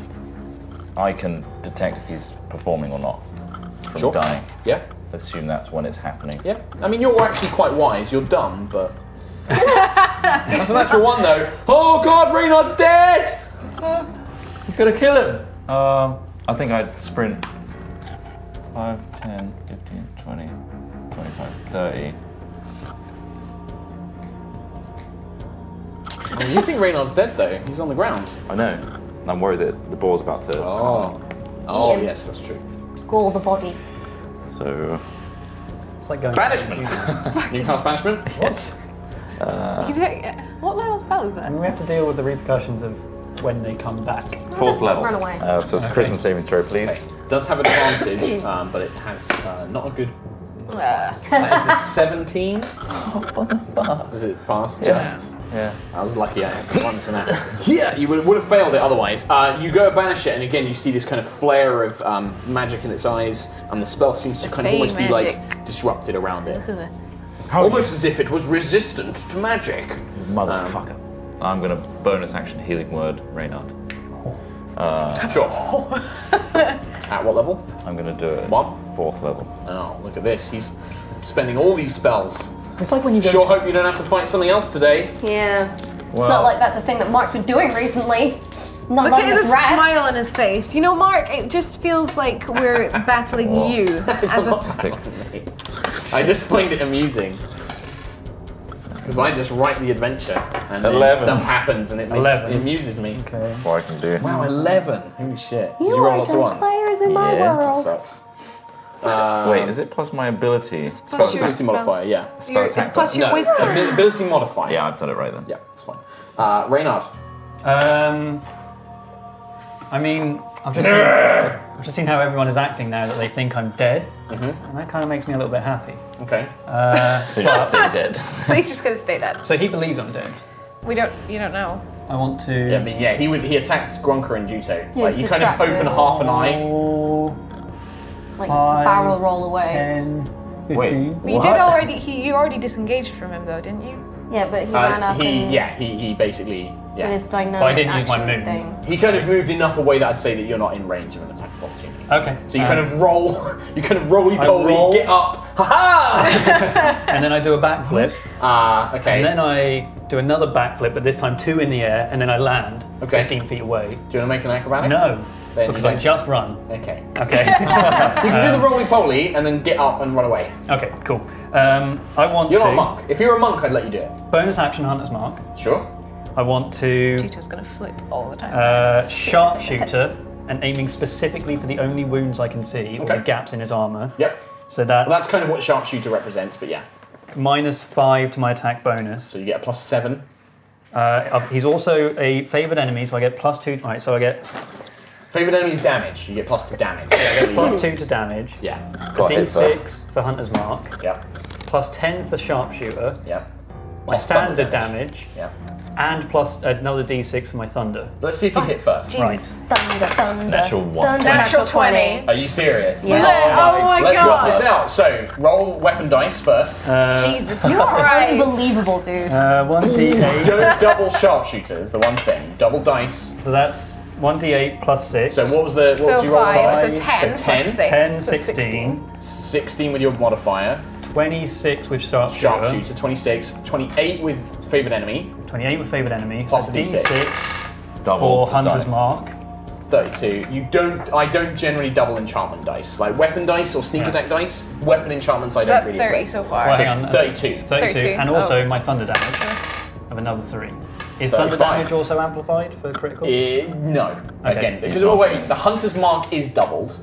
I can detect if he's performing or not from Sure. dying? Yeah. assume that's when it's happening. Yeah. I mean, you're actually quite wise. You're dumb, but that's a natural one though. Oh God, Reynard's dead. He's gonna kill him. I think I'd sprint 5, 10, 15, 20, 25, 30. Well, you think Reynard's dead though? He's on the ground. I know. I'm worried that the ball's about to. Oh, yes, that's true. Gall the body. So. It's like going. Banishment. You cast banishment. Yes. You can do what level spell is I that? mean, we have to deal with the repercussions of when they come back. 4th level. Run away. So it's a charisma saving throw, please. Does have advantage, but it has not a good. That is a 17. What the fuck? Does it pass just? Yeah. I was lucky I had once on that. Yeah, you would have failed it otherwise. You go to banish it, and again you see this kind of flare of magic in its eyes, and the spell seems to kind of almost be like disrupted around it. Almost as if it was resistant to magic. Motherfucker. I'm gonna bonus action healing word Reynard. Sure. At what level? I'm gonna do it. What? 4th level. Oh, look at this. He's spending all these spells. It's like when you go. Sure hope you don't have to fight something else today. Yeah. It's not like that's a thing that Mark's been doing recently. Not Look letting at us the rest. smile on his face. You know, Mark, it just feels like we're battling you as a. 6. I just find it amusing. Because I just write the adventure, and then 11. stuff happens, and it amuses me. Okay. That's what I can do. Wow, 11. Holy shit. Did you You roll are lots of just ones? players in my Yeah. That world. sucks. Wait, is it plus my ability? Plus Ability your spell. modifier, yeah. It's plus your No, wisdom. it's the ability modifier. Yeah, I've done it right then. Yeah, it's fine. Reynard. I mean, I've just seen how everyone is acting now that they think I'm dead, and that kind of makes me a little bit happy. Okay. So you just stay dead. So he's just gonna stay dead. So he believes I'm dead. You don't know. I want to. Yeah, I mean, he attacked Gronker and Juto. Yeah, Like, he's you kind of distracted. open half an eye. Like 5, barrel roll away. 10, 15. Wait. But you did already. You already disengaged from him though, didn't you? Yeah, but he ran up and he basically, with his dynamic But I didn't use my action move. thing. He kind of moved enough away that I'd say that you're not in range of an attack of opportunity. Okay. So you kind of roll, roly-poly, roll. get up, ha-ha! And then I do a backflip. Okay. And then I do another backflip, but this time 2 in the air, and then I land 15 feet away. Do you want to make an acrobatics? No, Then because you I don't. just run. Okay. Okay. You can do the roly-poly and then get up and run away. Okay, cool. I want You're to... not a monk. If you're a monk, I'd let you do it. Bonus action Hunter's Mark. Sure. I want to Juto's gonna flip all the time. sharpshooter and aiming specifically for the only wounds I can see, or the gaps in his armor. Yep. So that's, Well, that's kind of what sharpshooter represents, but yeah. -5 to my attack bonus. So you get a +7. He's also a favoured enemy, so I get +2. Alright, so I get Favorite enemy's damage. You get +2 damage. +2 to damage. Yeah. Got hit first. D6 for Hunter's Mark. Yep. +10 for sharpshooter. Yep. My Plus thunder standard damage. Yep. And plus another D6 for my thunder. Let's see if you hit first. Right. Thunder, thunder. Natural 1. Thunder, Natural 20. Are you serious? Yeah. Oh my Let's god. work this out. So, roll weapon dice first. Jesus Christ. Unbelievable, dude. 1d8. Don't double sharpshooter is the one thing. Double dice. So that's 1d8 plus 6. So what was the, what So did you roll? 5, so Five. 10 So plus 10, 6. 10, so 16. 16 with your modifier. 26 with sharpshooter. Sharpshooter, 26. 28 with favored enemy. 28 with favoured enemy. Plus a a D6. Double for the Hunter's dice. Mark. 32. I don't generally double enchantment dice. Like weapon dice or sneak attack dice. Weapon enchantments I So don't that's really 30 play. so far. Well, So hang it's on, 32. 32. And also Oh. my thunder damage of another 3. Is thunder 35. damage also amplified for critical? No. Okay. Again, because wait, the Hunter's Mark is doubled.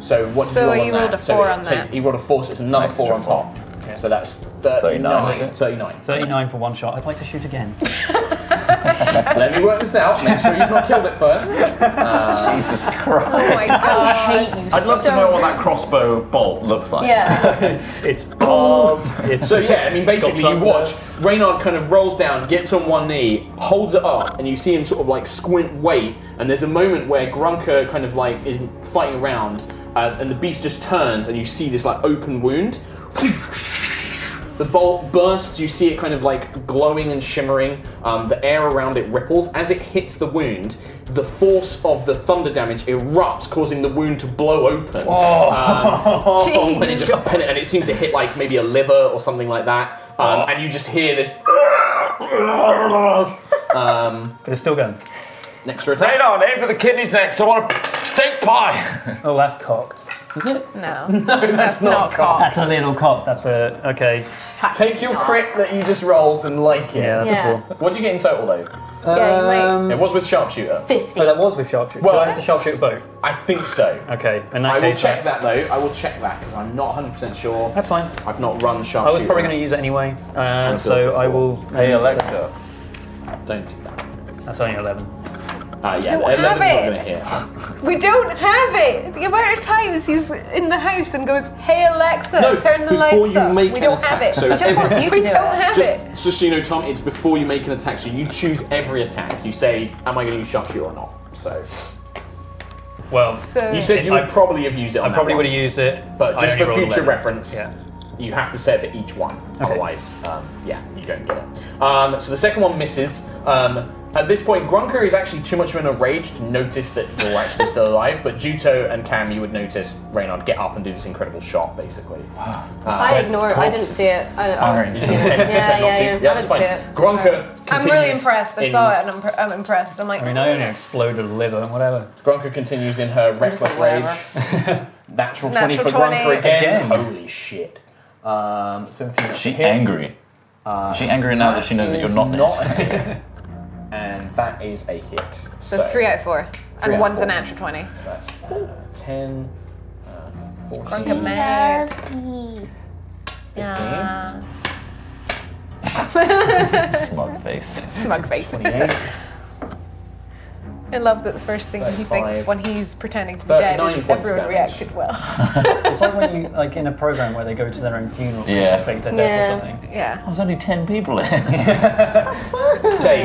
So what did So you roll you on rolled that? a 4 on take- that. He rolled a 4, so it's another Extra 4 on top. Okay. So that's 39, is it? 39. 39 for one shot. I'd like to shoot again. Let me work this out. Make sure you've not killed it first. Jesus Christ. Oh my god. hate you I'd love to know what that crossbow bolt looks like. Yeah. It's bombed. It's So yeah, I mean basically you thunder. watch Reynard kind of rolls down, gets on one knee, holds it up, and you see him sort of like squint wait, and there's a moment where Grunker kind of like is fighting around, and the beast just turns and you see this like open wound. The bolt bursts, you see it kind of like glowing and shimmering, the air around it ripples. As it hits the wound, the force of the thunder damage erupts, causing the wound to blow open. And it just and it seems to hit like maybe a liver or something like that. And you just hear this. But it's still going. Next attack. Right on, aim for the kidneys next. I want a steak pie. Oh, that's cocked. Is it? No, that's not cocked. That's a little cock. That's a okay. Take your crit that you just rolled and like it. Yeah, that's cool. What'd you get in total though? Yeah, you might. It was with sharpshooter. 50. Oh, that was with sharpshooter. Well, Do I have to sharpshooter both? I think so. Okay, in that I will case, check that though. I will check that because I'm not 100% sure. That's fine. I've not run I sharpshooter. was probably going to use it anyway, so I will. Hey Alexa. Don't do that. That's only 11. Yeah, don't 11's not have going it. to hit. we don't have it. The amount of times he's in the house and goes, "Hey Alexa, No, turn the before lights you up." make We an don't attack, have it. so we just want you to do don't it. have it. Just so you know, Tom, it's before you make an attack. So you choose every attack. You say, "Am I going to use sharpshooter or not?" So Well, So you said you would probably have used it. I On probably that would one, have used it, but I just only for rolled future 11. reference, Yeah. you have to set it for each one. Okay. Otherwise, yeah, you don't get it. So the second one misses. At this point, Grunker is actually too much of in a rage to notice that you're actually still alive, but Juto and Cam, you would notice Reynard get up and do this incredible shot, basically. I ignore it. I didn't see it. I was, You just pretend not to. yeah. I that's didn't fine. see it. Grunker I'm continues really impressed. I in- saw it and I'm impressed. I'm like, I mean, I only exploded a liver, whatever. Grunker continues in her reckless like, rage. Natural 20 for Natural 20. Grunker again. Again. Holy shit. 17 that's Is she a hit. angry? Is she angry now that she knows that you're is not a hit. And that is a hit. so 3 out of 4, out and of one's a 4. natural 20. So that's 10, 14, Grunker mad. 15. Yeah. Smug face. Smug face. 28. I love that the first thing he 35. thinks when he's pretending to be dead 39 is points everyone damage. reacted well. It's like when you, like in a program where they go to their own funeral Yeah. or fake their death Yeah. or something. Yeah. There's only 10 people in. Okay,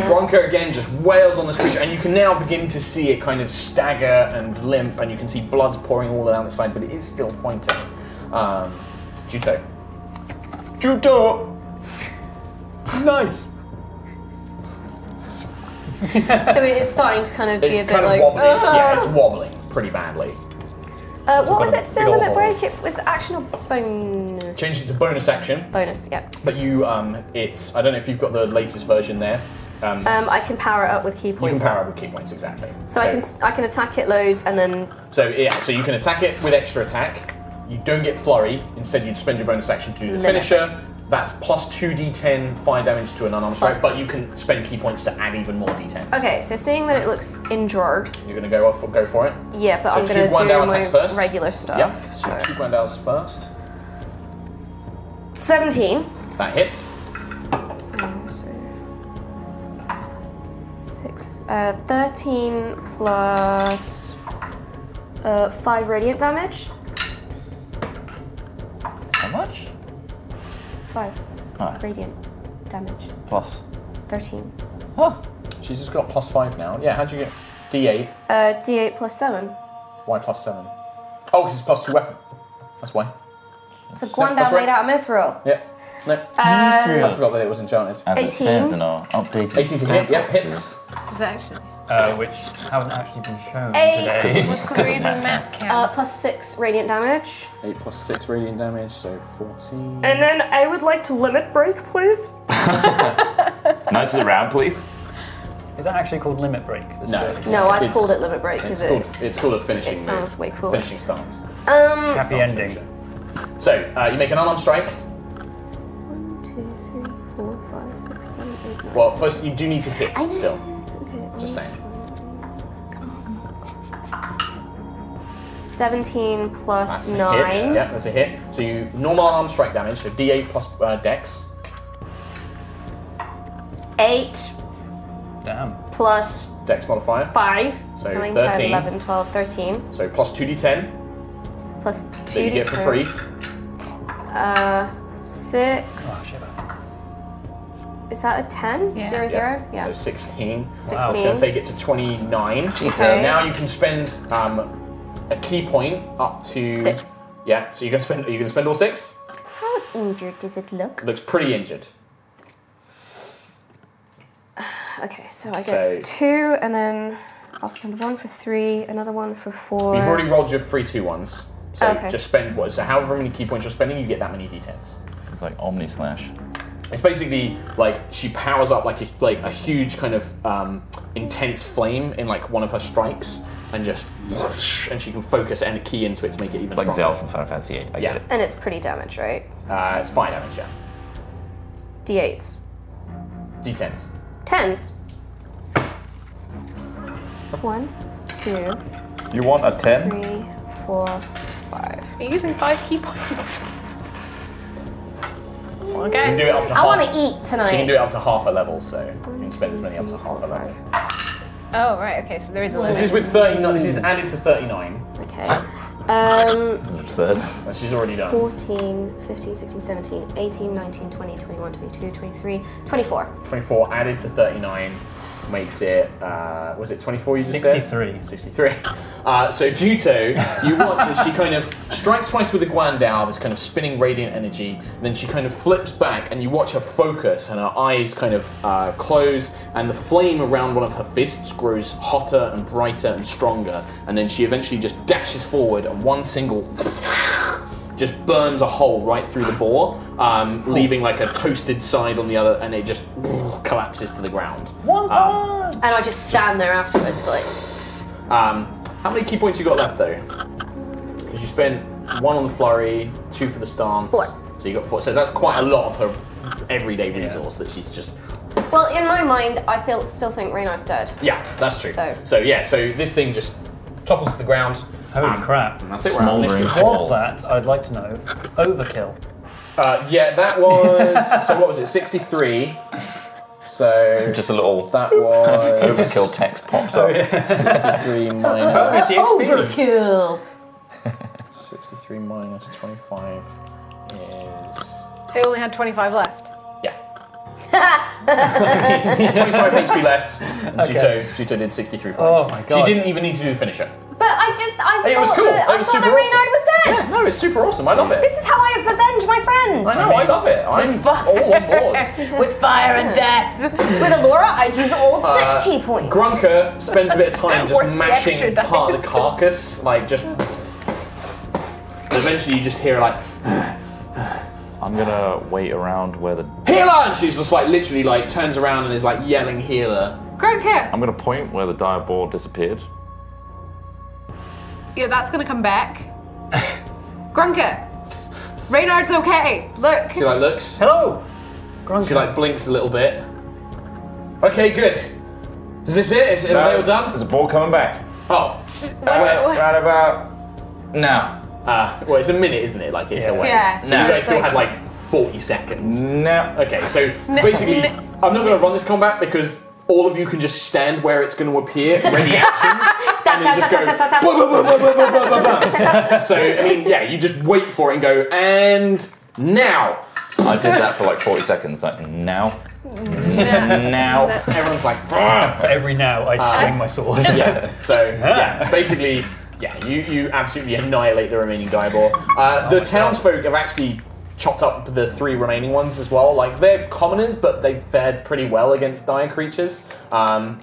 Grunker again just wails on this creature, and you can now begin to see it kind of stagger and limp, and you can see blood's pouring all down its side, but it is still fighting. Juto. Juto! Nice. So it's starting to kind of be It's a bit kind of like. wobbly. Yeah, it's wobbling pretty badly. What was got a it to do big a ol' limit hole. break? It was action or bonus? Changed it to bonus action, Bonus, yeah. but you, it's, I don't know if you've got the latest version there. I can power it up with key You points. can power up with key points, exactly. So I can attack it loads and then. So yeah, so you can attack it with extra attack. You don't get flurry. Instead, you'd spend your bonus action to do the Limit. finisher. That's plus 2d10 fire damage to an unarmed strike, Plus- but you can spend key points to add even more d10s. Okay, so seeing that it looks injured, You're gonna go for it. yeah, but So I'm two gonna Guandao do my attacks first. regular stuff. Yep. So 2 Guandaos first. 17. That hits. So 6, 13 plus 5 radiant damage. How much? 5 Ah. radiant damage. Plus. 13. Oh. She's just got +5 now. Yeah. How'd you get? D8. D8 plus 7. Why +7? Oh, because it's +2 weapon. That's why. It's a that's Guandao right. made out of mithril. Yeah. No. I forgot that it was enchanted. As 18. it says in our updated 18 to hit. Yep. Hits. stat Is it actually? Which haven't actually been shown 8. today. It's because we're using map cam. Plus 6 radiant damage. 8 plus 6 radiant damage, so 14. And then I would like to limit break, please. Nice of the round, please. Is that actually called limit break? This No. ability? No, I've It's- called it limit break because It's called a finishing it sounds move. way cooler. Finishing stance. Happy Stance ending. finisher. So, you make an unarmed strike. 1, 2, 3, 4, 5, 6, 7, 8, 9. Well, first you do need to hit still. Okay, Just saying. 17 plus That's a 9. hit. Yeah, that's a hit. So you normal unarmed strike damage, so D8 plus Dex. 8 Damn. plus Dex modifier. 5. So 9, 13. 10, 11, 12, 13. So plus 2d10 Plus 2 that you get for free. 6. Oh, shit. Is that a 10? Yeah. 0, 0? Yeah. So 16. Wow. It's going 16. to take it to 29. Okay. Now you can spend a key point up to 6. Yeah. So you can spend all 6. How injured does it look? Looks pretty injured. Okay, so I So- get 2 and then I'll spend one for 3, another one for 4. You've already rolled your 3 2-1s. So Okay. just spend what? So however many key points you're spending, you get that many d10s. This is like Omni Slash. It's basically like she powers up like a huge kind of intense flame in like one of her strikes, and just and she can focus and key into it to make it even It's like stronger. Zell from Final Fantasy VIII. I Yeah. get it. And it's pretty damage, right? It's fire damage, yeah. D8s. D10s. 10s. 1, 2, You want a 10? 3, 4, 5. Are you using 5 key points? You can Okay. do it up to half. I want to eat tonight. She can do it up to half a level, so you can spend as many up to half a level. Oh, right, okay, so there is a So limit. this is with 39. This is added to 39. Okay. This is absurd. That she's already done. 14, 15, 16, 17, 18, 19, 20, 21, 22, 23, 24. 24 added to 39 makes it, was it 24 you just 63. said? 63. So Juto, you watch as she kind of strikes twice with the Guandao, this kind of spinning radiant energy, and then she kind of flips back and you watch her focus and her eyes kind of close, and the flame around one of her fists grows hotter and brighter and stronger, and then she eventually just dashes forward and one single just burns a hole right through the bore, leaving like a toasted side on the other, and it just collapses to the ground. And I just stand there afterwards, like. How many key points you got left though? Because you spent 1 on the flurry, 2 for the stance. 4. So you got 4. So that's quite a lot of her everyday resource that she's just. Well, in my mind, I still think Reynard's dead. Yeah, that's true. So yeah, so this thing just topples to the ground. Holy crap. And that's it. We're out of Smouldering. initiative. Was that, I'd like to know, overkill? Yeah, that was. So what was it? 63. So Just a little that was overkill text pops up. 63 minus. overkill. 63 minus 25 is. They only had 25 left. Yeah. 25 HP left. And Okay. Juto did 63 points. Oh my God. She didn't even need to do the finisher. But I Hey, it was thought cool. that, It was super Reynard awesome. was dead. Yeah, no, it's super awesome. I love it. This is how I revenge my friends. I know, I love it. I'm all on board. With fire and death. With Alora, I'd use all 6 key points. Grunker spends a bit of time just Worth the mashing extra part of the dice. carcass, like just. And eventually you just hear like, I'm gonna wait around where the. healer! And she's just like literally like turns around and is like yelling healer. Grunker! I'm gonna point where the dire boar disappeared. Yeah, that's gonna come back. Grunker! Reynard's okay. Look. She like looks. Hello! She like blinks a little bit. Okay, good. Is this it? Is it all done? There's a boar coming back. Oh. Right about now. Well, it's a minute, isn't it? Like it's away. Yeah. So No. you guys still It's had like 40 seconds. No. Okay, so basically, I'm not going to run this combat because all of you can just stand where it's going to appear, ready actions, and then just go. Stop. So I mean, yeah, you just wait for it and go, and now. I did that for like 40 seconds. Like now. Now. Everyone's like, Every now I swing my sword. yeah. So yeah, basically, yeah, you absolutely annihilate the remaining Diabor. The townsfolk have actually chopped up the 3 remaining ones as well. Like they're commoners, but they've fared pretty well against dire creatures.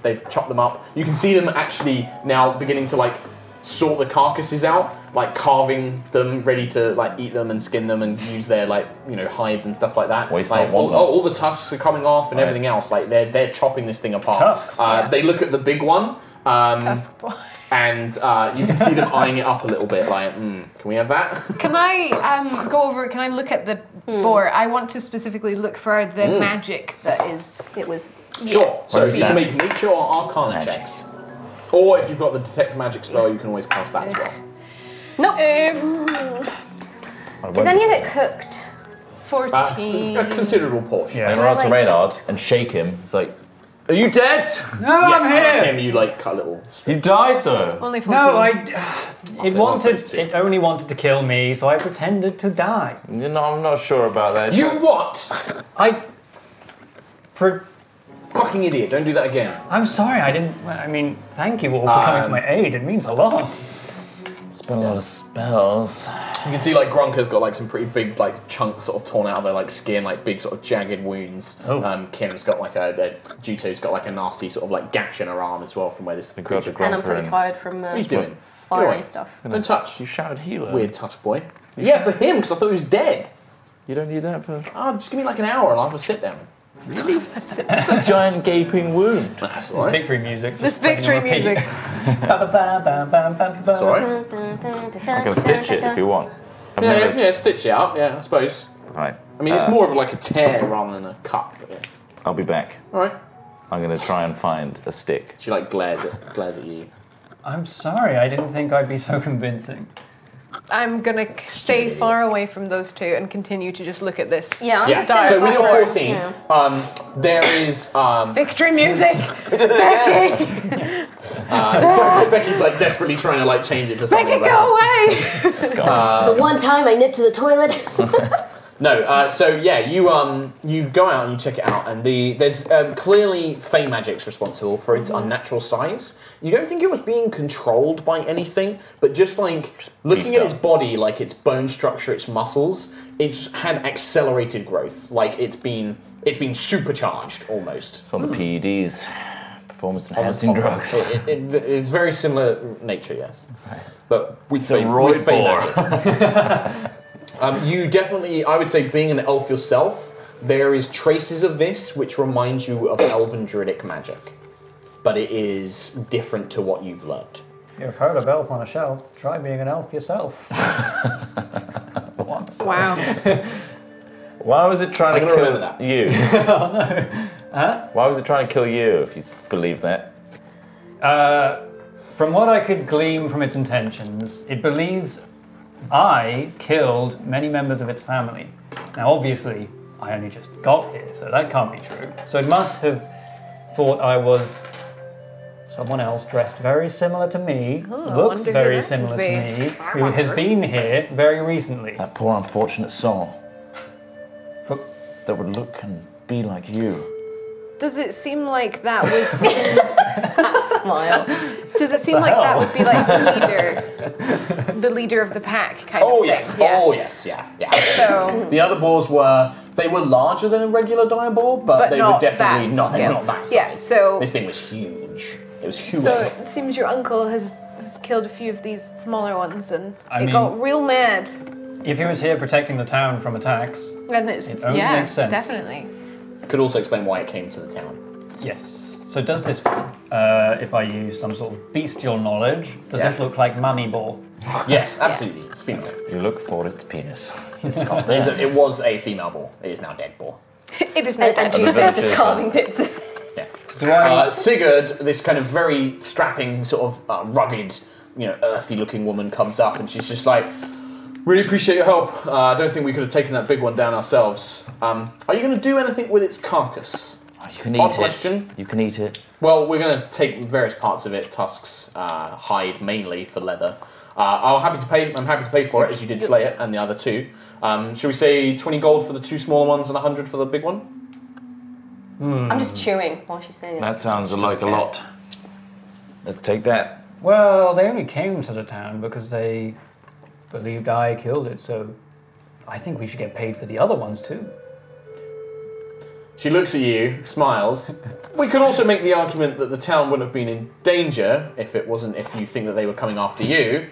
They've chopped them up. You can see them actually now beginning to like sort the carcasses out, like carving them, ready to like eat them and skin them and use their like hides and stuff like that. Waste like not, want not. all the tusks are coming off and Nice. everything else. Like they're chopping this thing apart. Tusks? They look at the big one. Tusk boy. And you can see them eyeing it up a little bit, like, can we have that? Can I go over? Can I look at the boar? I want to specifically look for the magic that is. It was. Sure. So Where is you can that? make nature or arcana checks. Or if you've got the detect magic spell, you can always cast that as well. Nope. Is any of it cooked? 14. It's a considerable portion. Yeah. I run to Reynard and shake him. It's like, are you dead? No, Yes, I'm here! Him, you like cut a little strip. You died though. Only 14. No, say it only wanted to kill me, so I pretended to die. You know, I'm not sure about that. You what? Fucking idiot, don't do that again. I'm sorry, I mean, thank you all for coming to my aid, it means a lot. Spell a lot of spells. You can see like Grunker's got like some pretty big like chunks sort of torn out of their like skin, like big sort of jagged wounds. Kim's got like Juto's got like a nasty sort of like gash in her arm as well from where this creature. And I'm pretty tired from What are you doing? fire and stuff. Don't touch. You shouted healer. Weird tusk boy. Yeah, for him because I thought he was dead. You don't need that for... Oh, just give me like an hour and I'll have a sit down. Really? That's a giant gaping wound. That's all right. Victory music. This victory music. Sorry. I can stitch it if you want. Yeah, stitch it up. Yeah, I suppose. Right. I mean, it's more of like a tear rather than a cut. But yeah. I'll be back. All right. I'm going to try and find a stick. She like glares at you. I'm sorry, I didn't think I'd be so convincing. I'm gonna stay far away from those two and continue to just look at this. Yeah, I'm just So with your 14, yeah. there is victory music. Becky, sorry, Becky's like desperately trying to like change it to something. Becky, go away. The one time I nipped to the toilet. No, so yeah, you go out and you check it out, and there's clearly Fey Magic's responsible for its unnatural size. You don't think it was being controlled by anything, but just like looking at its body, like its bone structure, its muscles, it's had accelerated growth. Like it's been supercharged almost. It's on the PEDs, performance enhancing drugs. It's very similar nature, yes, but with Fey Magic. You definitely, I would say, being an elf yourself, there is traces of this which remind you of elven druidic magic, but it is different to what you've learnt. You've heard of elf on a shelf. Try being an elf yourself. Wow. Why was it trying to kill you? Oh no. Huh? Why was it trying to kill you, if you believe that? From what I could glean from its intentions, it believes I killed many members of its family. Now, obviously, I only just got here, so that can't be true. So it must have thought I was someone else dressed very similar to me, looks very similar to me, who has been here very recently. That poor unfortunate soul. That would look and be like you. Does it seem like that was That smile. Does it seem like that would be like the leader of the pack kind of thing? Yes. Yeah. Oh yes, yeah. So The other boars were larger than a regular dire boar, but they were not definitely that not scale. that size. Yeah, so This thing was huge. It was huge. So it seems your uncle has killed a few of these smaller ones, and I it mean- got real mad. If he was here protecting the town from attacks, And it's it only makes sense. definitely. Could also explain why it came to the town. Yes. So does this, if I use some sort of bestial knowledge, does Yes. this look like Moneyball? Yes, absolutely. It's female. You look for its penis. It was a female boar. It is now dead boar. It is not And a Jesus just carving bits of Yeah. Do I? Sigurd, this kind of very strapping, sort of rugged, earthy-looking woman comes up, and she's just like, "Really appreciate your help. I don't think we could have taken that big one down ourselves. Are you going to do anything with its carcass?" You can eat Odd it. question. You can eat it. Well, we're going to take various parts of it, tusks, hide mainly for leather. I'm happy to pay for it, as you did slay it, and the other two. Shall we say 20 gold for the two smaller ones and 100 for the big one? I'm just chewing while she's saying it. That sounds like a lot. Let's take that. Well, they only came to the town because they believed I killed it, so I think we should get paid for the other ones too. She looks at you, smiles. We could also make the argument that the town wouldn't have been in danger if you think that they were coming after you.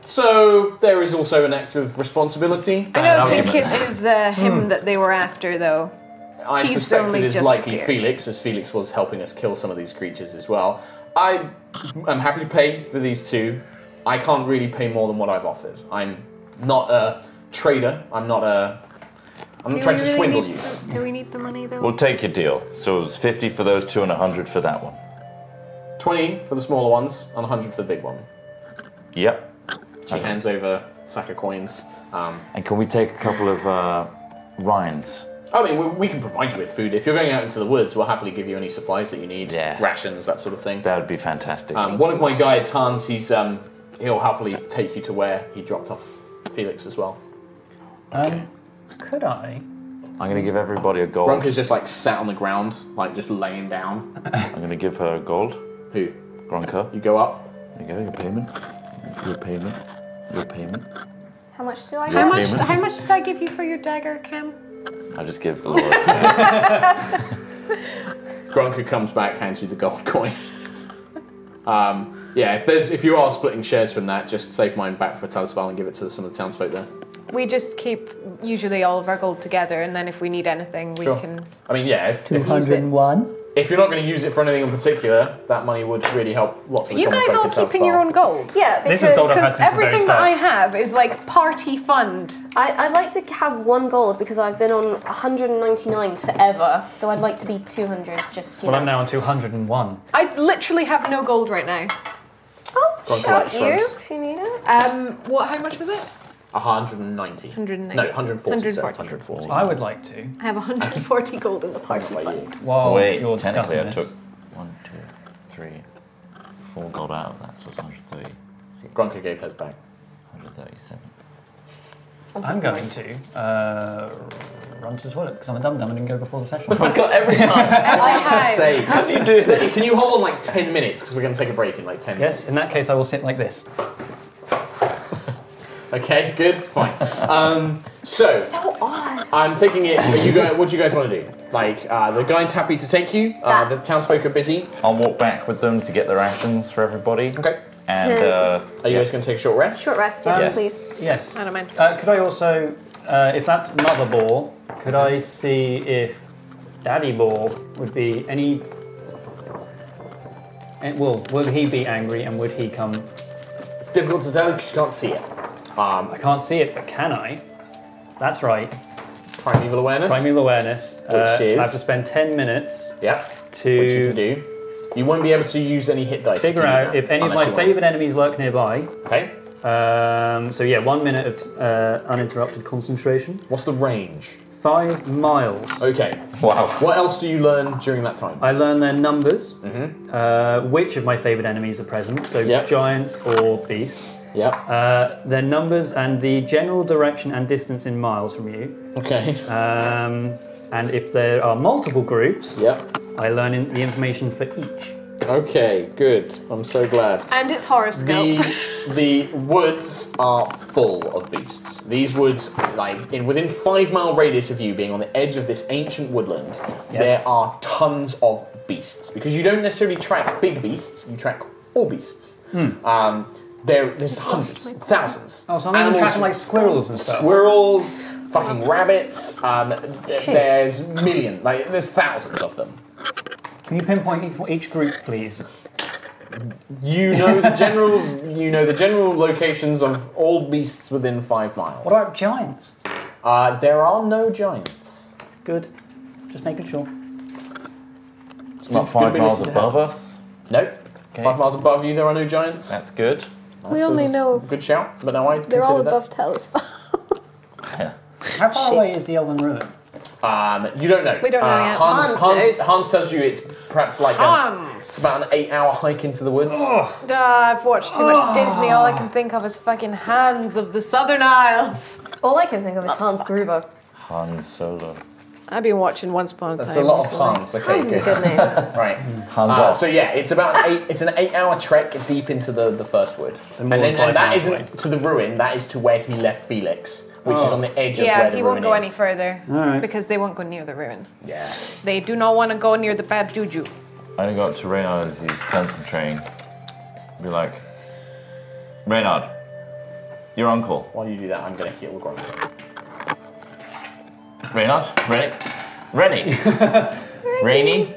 So there is also an act of responsibility. I don't think it is him that they were after, though. I He's suspect only it is just likely appeared. Felix, as Felix was helping us kill some of these creatures as well. I am happy to pay for these two. I can't really pay more than what I've offered. I'm not a trader. I'm not trying to swindle you. Do we need the money, though? We'll take your deal. So it's 50 for those two and 100 for that one. 20 for the smaller ones and 100 for the big one. Yep. She hands over a sack of coins. And can we take a couple of rinds? I mean, we can provide you with food. If you're going out into the woods, we'll happily give you any supplies that you need. Yeah. Rations, that sort of thing. That would be fantastic. One of my guides, Hans, he'll happily take you to where he dropped off Felix as well. Could I? I'm going to give everybody a gold. Grunker's just like sat on the ground, like just laying down. I'm going to give her a gold. Who? Grunker. You go up. There you go, your payment. Your payment. Your payment. How much do I How get? much did I give you for your dagger, Cam? I just give Laura. Grunker comes back, hands you the gold coin. Yeah, if you are splitting shares from that, just save mine back for Talisval and give it to some of the townsfolk there. We just keep usually all of our gold together, and then if we need anything, we can. I mean, yeah, if 201. If you're not going to use it for anything in particular, that money would really help lots of the You common guys folk all in keeping Townsville. your own gold? Yeah, This is gold I've had Because since the very everything that start. I have is like party fund. I'd like to have 1 gold because I've been on 199 forever, so I'd like to be 200. Just you Well, know. I'm now on 201. I literally have no gold right now. I'll Grunker shout like you shrugs. if you need it. How much was it? 190. 190. No, 140. Sorry, 140. 140. I would like to. I have 140 gold in the party Like fund. you. While Wait, you're technically I discussing took 1, 2, 3, 4 gold out of that, so it's 136. Grunker gave hers back. 137. this, I'm going to run to the toilet because I'm a dum-dum and didn't go before the session. I got every time. I have. Sake. How do you do this? Can you hold on like 10 minutes? Because we're going to take a break in like 10 Yes, minutes. in that case I will sit like this. Okay, good, fine. So, So odd. I'm taking it. Are you going? What do you guys want to do? Like, the guide's happy to take you. The townsfolk are busy. I'll walk back with them to get the rations for everybody. Okay. And Are you guys going to take a short rest? Short rest, yes, Yes. please. Yes. I don't mind. Could I also, if that's Mother Boar, could I see if Daddy Boar would be any... Well, would he be angry and would he come... It's difficult to tell because you can't see it. I can't see it, but can I? That's right. Primeval awareness. Primeval awareness. Which is? I have to spend 10 minutes Yeah. to Which you can do. You won't be able to use any hit dice. figure to do out that, if any of unless my you want. favourite enemies lurk nearby. Okay. So yeah, 1 minute of uninterrupted concentration. What's the range? 5 miles. Okay. wow. What else do you learn during that time? I learn their numbers, which of my favourite enemies are present, so Yep. giants or beasts. Yeah. Their numbers and the general direction and distance in miles from you. Okay. And if there are multiple groups, Yep. I learn the information for each. Okay. Good. I'm so glad. And it's horoscope. The woods are full of beasts. These woods, like within 5 mile radius of you, being on the edge of this ancient woodland, there are tons of beasts because you don't necessarily track big beasts. You track all beasts. There's hundreds, thousands. Oh, so I'm even tracking like squirrels and stuff. Squirrels, fucking rabbits. There's there's thousands of them. Can you pinpoint each group, please? You know the general locations of all beasts within 5 miles. What about giants? There are no giants. Good. Just making sure. It's not 5 miles above us. Nope. Okay. 5 miles above you, there are no giants. That's good. We only That's know a good shout, but no, I they're all consider above Talisval. Yeah. How far away is the Elven Ruin? You don't know. We don't know yet. Hans tells you it's perhaps like it's about an 8-hour hike into the woods. I've watched too much Disney. All I can think of is fucking Hands of the Southern Isles. All I can think of is Hans Gruber. Han Solo. I've been watching Once Upon a Time. That's a lot of recently. Hans. Okay, Hans is a good name. Right. Hands up. So yeah, it's about an 8-hour trek deep into the first wood, and more than 5 that miles isn't away. to the ruin. That is to where he left Felix, which is on the edge of where Yeah, the he ruin won't go is. any further Alright. because they won't go near the ruin. Yeah. They do not want to go near the bad juju. I'm gonna go up to Reynard as he's concentrating. Be like, Reynard, your uncle. While you do that, I'm gonna heal Grunker. Reynard? Rennie? Rainy?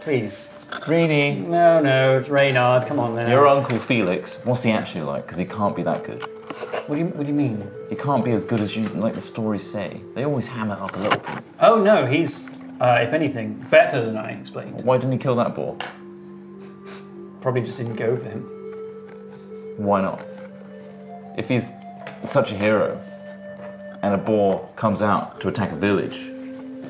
Please. Rainy. No, it's Reynard. Come on now. Your uncle Felix, what's he actually like? Because he can't be that good. What do you mean? He can't be as good as you like the stories say. They always ham it up a little bit. Oh no, he's, if anything, better than I explained. Why didn't he kill that boar? Probably just didn't go for him. Why not? If he's such a hero, and a boar comes out to attack a village,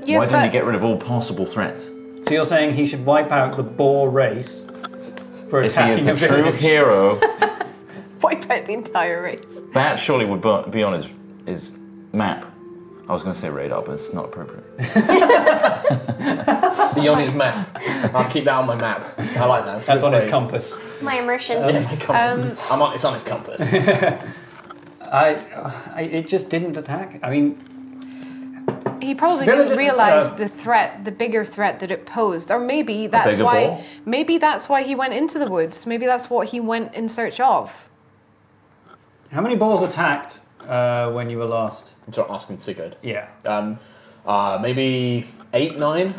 Yeah, why didn't he but- get rid of all possible threats? So you're saying he should wipe out the boar race for If he attacking is a a true village? hero, Wipe out the entire race. that surely would be on his map. I was going to say radar, but it's not appropriate. Be on his map. I'll keep that on my map. I like that. That's on his compass. My immersion. Yeah, my compass. It's on his compass. It just didn't attack. I mean, he probably didn't realize the bigger threat that it posed, or maybe that's why. ball? Maybe that's why he went into the woods. Maybe that's what he went in search of. how many balls attacked when you were last? I'm sort of asking Sigurd. Yeah. Maybe 8, 9.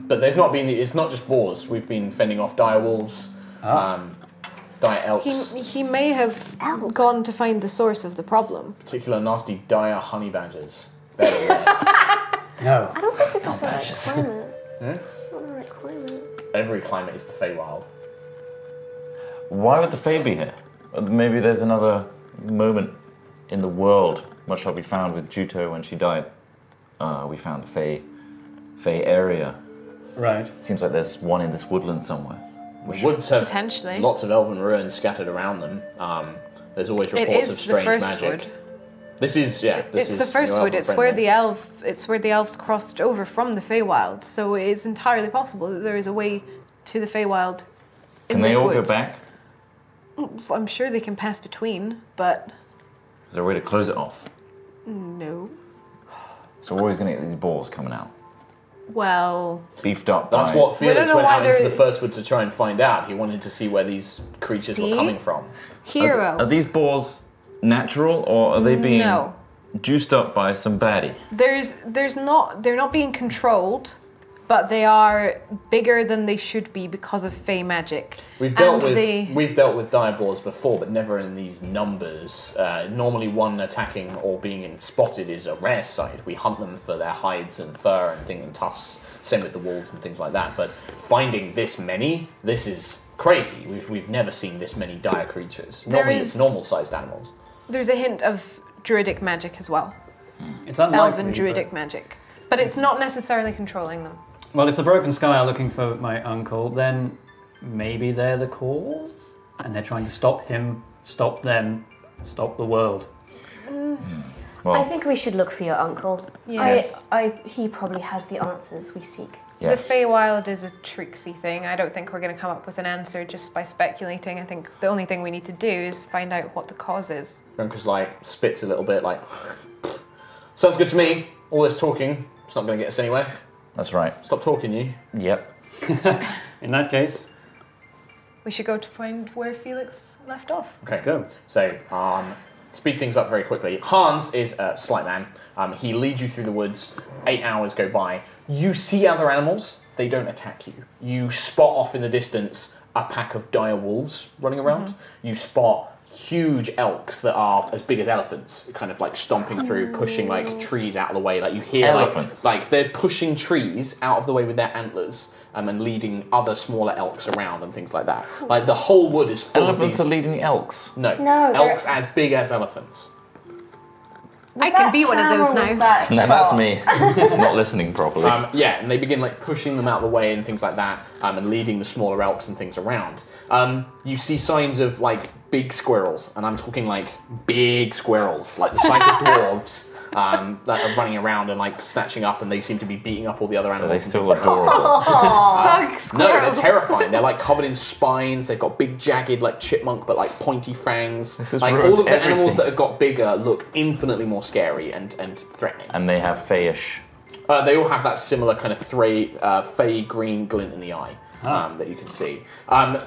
But they've not been. It's not just boars. We've been fending off dire wolves, dire elks. He may have gone to find the source of the problem. Particular nasty dire honey badgers. They're the worst. No. I don't think this is the right climate. It's not the right climate. Every climate is the Feywild. Why would the Fae be here? Maybe there's another moment in the world, much like we found with Juto when she died. We found the Fae area. Right. Seems like there's one in this woodland somewhere. The woods have Potentially. lots of elven ruins scattered around them. There's always It reports of is the strange first magic. wood. This is It's the first wood. It's where the elves crossed over from the Feywild. So it is entirely possible that there is a way to the Feywild in Can they this all wood. go back? I'm sure they can pass between, but Is there a way to close it off? no. So we're always going to get these balls coming out. Well, Beefed up That's by... what We don't Felix know went why out into they're- the first wood to try and find out. He wanted to see where these creatures were See? coming from. hero. Are these balls natural, or are they being No. juiced up by some baddie? They're not being controlled, but they are bigger than they should be because of Fey magic. We've dealt And with dire boars before, but never in these numbers. Normally, one attacking or being spotted is a rare sight. We hunt them for their hides and fur and tusks. Same with the wolves and things like that. But finding this many, this is crazy. We've never seen this many dire creatures. Normally, it's normal-sized animals. There's a hint of druidic magic as well. It's unlikely. Elven druidic magic. But it's not necessarily controlling them. Well, if the Broken Sky are looking for my uncle, then maybe they're the cause? And they're trying to stop him, stop them, stop the world. Well, I think we should look for your uncle. Yes. He probably has the answers we seek. yes. The Feywild is a tricksy thing. I don't think we're going to come up with an answer just by speculating. I think the only thing we need to do is find out what the cause is. Uncle's spits a little bit sounds good to me. All this talking, it's not going to get us anywhere. That's right. Stop talking, you. Yep. In that case, We should go to find where Felix left off. Okay. let's go. So, speed things up very quickly. Hans is a slight man. He leads you through the woods. 8 hours go by. You see other animals. They don't attack you. You spot off in the distance a pack of dire wolves running around. You spot huge elks that are as big as elephants, kind of stomping through, pushing trees out of the way. You hear Elephants. they're pushing trees out of the way with their antlers, and then leading other smaller elks around and things like that. The whole wood is full Elephants of are these. leading elks. No, No, they're- elks as big as elephants. I can be one of those now. No, that's me. Not listening properly. And they begin pushing them out of the way and things like that, and leading the smaller elks and things around. You see signs of big squirrels, and I'm talking big squirrels, the size of dwarves, that are running around and snatching up, and they seem to be beating up all the other Are animals. they and still things like that. adorable? Fuck No, they're squirrels. terrifying. They're covered in spines. They've got big, jagged, chipmunk, but pointy fangs. This has All ruined of the animals everything. that have got bigger look infinitely more scary and threatening. And they have fayish. They all have that similar kind of fey green glint in the eye that you can see.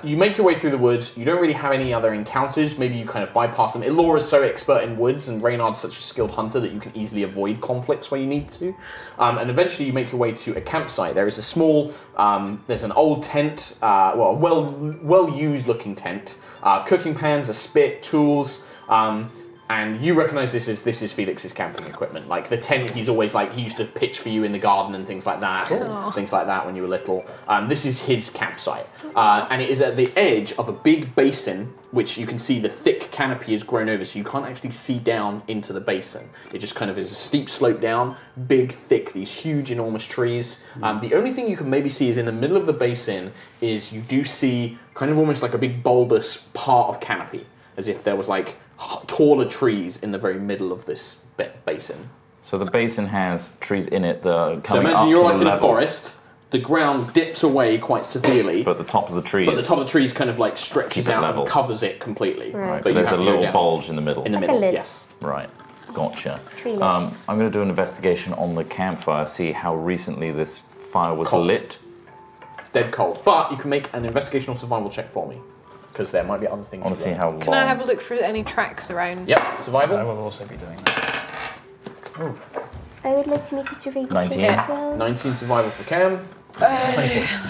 You make your way through the woods. You don't really have any other encounters. Maybe you kind of bypass them. Ilora is so expert in woods, and Reynard's such a skilled hunter that you can easily avoid conflicts where you need to. And eventually you make your way to a campsite. There is a small, there's an old tent, a well-used looking tent. Cooking pans, a spit, tools. And you recognise this is Felix's camping equipment. The tent, he's always he used to pitch for you in the garden and things like that. Things like that when you were little. This is his campsite. And it is at the edge of a big basin, which you can see the thick canopy has grown over, so you can't actually see down into the basin. It just kind of is a steep slope down, big, thick, these huge, enormous trees. The only thing you can maybe see is in the middle of the basin is you do see kind of almost a big bulbous part of canopy, as if there was taller trees in the very middle of this basin. So the basin has trees in it that are So coming imagine up you're to the in a level. forest. the ground dips away quite severely. But the top of the trees. But the top of the trees kind of like stretches Keep it out level. and covers it completely. Right. But you there's have a to go little down. bulge in the middle. In the Like a middle, lid. yes. Right. Gotcha. Tree lid. I'm going to do an investigation on the campfire, see how recently this fire was Cold. lit. Dead cold. But you can make an investigation or survival check for me. Because there might be other things I want to you see learn. how long. Can I have a look through any tracks around? Yep, survival. I will also be doing that. I would like to make a survival 19. check as well. 19 survival for Cam.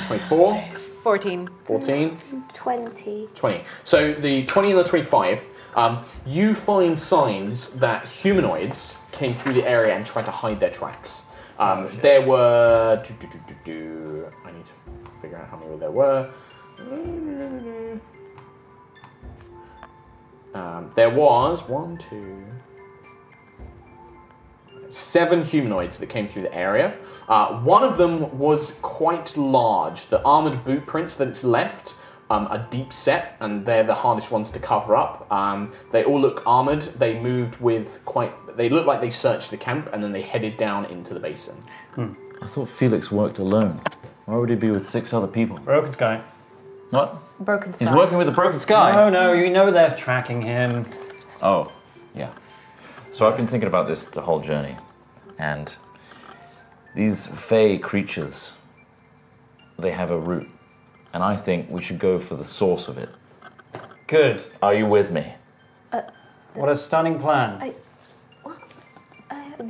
24. 14. 14. 20. 20. So the 20 and the 25, you find signs that humanoids came through the area and tried to hide their tracks. There were... I need to figure out how many there were. There was 7 humanoids that came through the area. One of them was quite large. The armoured boot prints that it's left are deep set, and they're the hardest ones to cover up. They all look armoured. They moved with quite... They look like they searched the camp, and then they headed down into the basin. I thought Felix worked alone. Why would he be with 6 other people? Broken Sky. What? Broken He's Sky. working with the Broken Sky. No, you know they're tracking him. Oh, yeah. So I've been thinking about this the whole journey, and these fey creatures, they have a root, and I think we should go for the source of it. Good. Are you with me? What a stunning plan.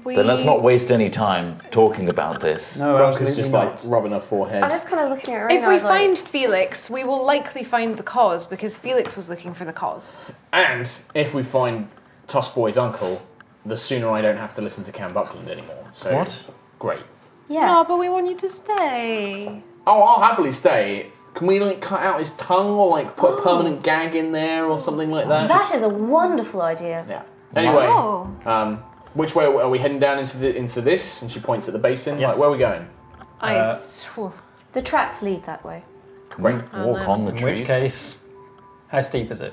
We... Then let's not waste any time talking about this. No, Gronk is absolutely just not. like rubbing her forehead. I'm just kind of looking at it right If now. we like, find Felix, we will likely find the cause, because Felix was looking for the cause. And if we find Toss Boy's uncle, the sooner I don't have to listen to Cam Buckland anymore. So What? Great. Yes. No, but we want you to stay. Oh, I'll happily stay. Can we like cut out his tongue or like put a permanent gag in there or something like that? That is a wonderful idea. Yeah. Anyway, Oh. which way are we heading down into this? And she points at the basin. Yes. Like, where are we going? The tracks lead that way. Can we walk on the In trees? which case, how steep is it?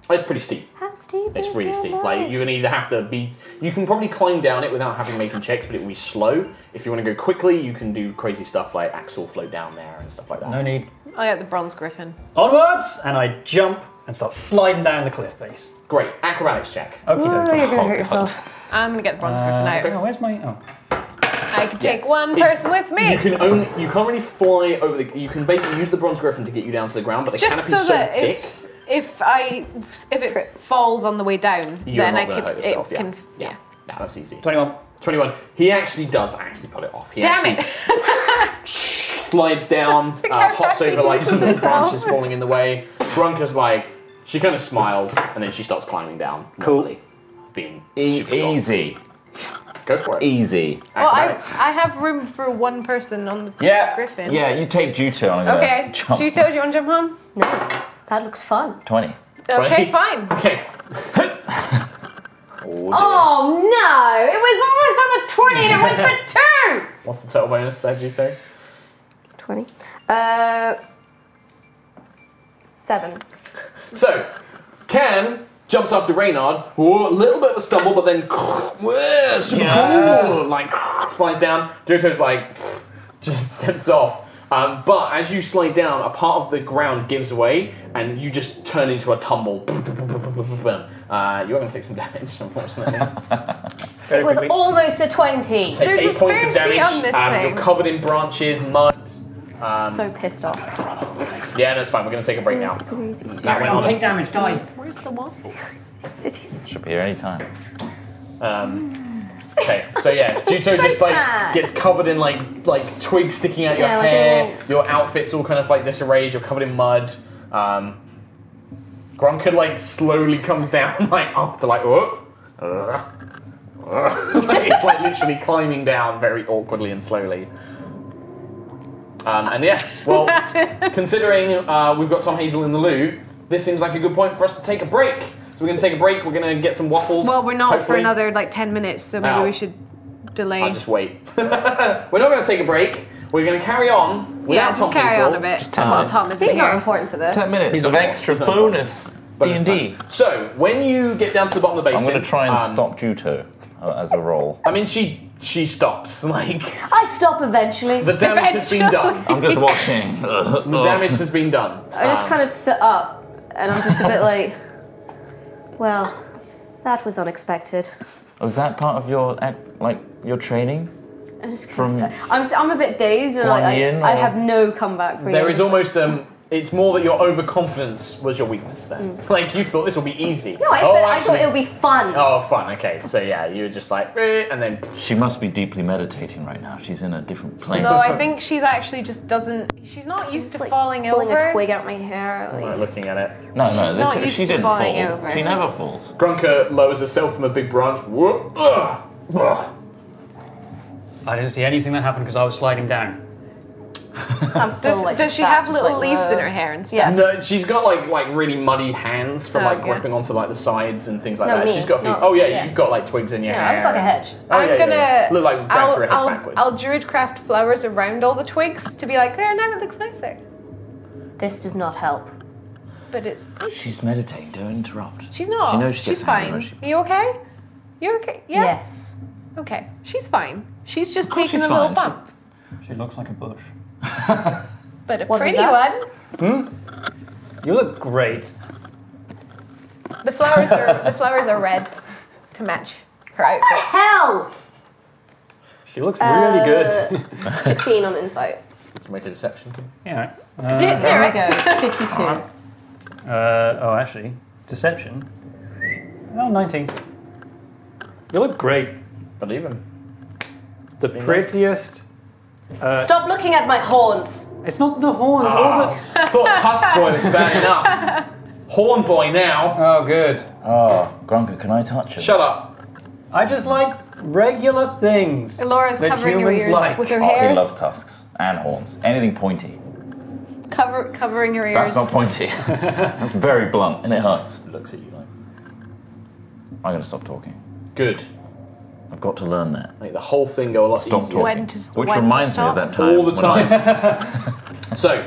It's pretty steep. How steep It's is really your steep. life? Like you're gonna either have to be. You can probably climb down it without having making checks, but it will be slow. If you want to go quickly, you can do crazy stuff like Axel float down there and stuff like that. No need. I got the bronze griffin. Onwards! And I jump and start sliding down the cliff face. Great. Acrobatics check. Okie Oh, dokie. you're gonna hurt God. yourself. I'm gonna get the bronze griffin out. Oh, where's my... Oh. I can take one It's- person with me. You can't really fly over the. You can basically use the bronze griffin to get you down to the ground, but the Just canopy's so so that thick. if it falls on the way down, You're then not I gonna can. hurt yourself, It yeah. can. Yeah. Nah, that's easy. 21. 21. He actually does pull it off. He Damn actually it! slides down, hops over like some little branches falling in the way. Bronca's like, she kind of smiles, and then she starts climbing down. Cool. normally, being super strong. Easy. Go for it. Easy. Well, Acrobatics. I have room for one person on the Yeah. griffin. Yeah, you take Juto. I'm gonna Okay. jump. Juto, do you want to jump on? No, that looks fun. 20. Okay, 20? fine. Okay. Oh no! It was almost on the 20 and it went to a 2! What's the total bonus there, Juto? 20. 7. So, Cam jumps after Reynard. Whoa, a little bit of a stumble, but then whoa, super cool, like flies down. Joto's like just steps off. But as you slide down, a part of the ground gives away, and you just turn into a tumble. You're going to take some damage, unfortunately. It was almost a 20. Take There's 8 a points of spare seat damage. on this thing. You're covered in branches, mud. So pissed off. Yeah, that's fine. We're going to take a break now. That went on. Take damage, die. Where's the waffles? Should be here any time. Okay, so yeah, Juto just like gets covered in like twigs sticking out your Yeah, like hair. Your outfit's all kind of like disarrayed. You're covered in mud. Gronka like slowly comes down like after like like, it's like literally climbing down very awkwardly and slowly. And yeah, well, considering we've got Tom Hazel in the loo, this seems like a good point for us to take a break. So we're going to take a break. We're going to get some waffles. Well, we're not hopefully. for another like 10 minutes, so maybe we should delay. I'll just wait. We're not going to take a break. We're going to carry on without Yeah, just Tom carry Hazel. on a bit. Just 10 Well, minutes. Tom isn't He's not here. important to this. 10 minutes He's of not- extra he's not bonus Bonus D&D. time. So when you get down to the bottom of the I'm basin, going to try and stop Juto as a roll. I mean, she she stops. Like I stop eventually. the damage has been done. I'm just watching. The damage has been done. I just kind of sit up, and I'm just a bit like, well, that was unexpected. Was that part of your your training? I'm just From I'm a bit dazed, and I have no comeback. There is almost it's more that your overconfidence was your weakness there. Like you thought this would be easy. No, I thought it would be fun. Oh, fun. Okay, so yeah, you were just like, and then. She must be deeply meditating right now. She's in a different plane. No, I think she's actually just doesn't. She's not used to falling pulling over. a twig out my hair. I'm not looking at it. No, not used she to didn't falling fall. over. She never falls. Grunker lowers herself from a big branch. Whoop, I didn't see anything that happened because I was sliding down. I'm still Does she have little leaves in her hair and stuff? Yeah. No, she's got like really muddy hands from like Okay. gripping onto like the sides and things like No, that. me, She's got a few. not- Oh yeah, yeah. you've got like twigs in your Yeah, I hair. look like a hedge. Oh, I'm yeah, gonna. yeah. Look like drag through a hedge I'll backwards. druidcraft flowers around all the twigs to be like, there, now it looks nicer. This does not help. But it's. She's meditating. Don't interrupt. She's not. She knows she She's gets angry fine. when she- Are you okay? You're okay? Yeah? Yes. Okay. She's fine. She's just course taking she's a little fine. bump. She looks like a bush. But a What was pretty that? one. You look great. The flowers are red to match her outfit. Hell! She looks really good. 16 on insight. Make a deception thing. Yeah. There we go. 52. Actually, deception. Oh, 19. You look great. Believe him. The prettiest. Stop looking at my horns. It's not the horns. All the. I thought Tusk Boy was bad enough. Horn Boy now. Oh, good. Oh, Grunker, can I touch her? Shut up. I just like regular things. Laura's that covering her humans ears like. with her Oh, hair. he loves tusks and horns. Anything pointy. Covering her ears. That's not pointy. That's very blunt and it hurts. Looks at you like. I'm going to stop talking. Good. I've got to learn that. Make the whole thing go a lot Stop easier. talking. Which reminds me of that time. All the when I time. So,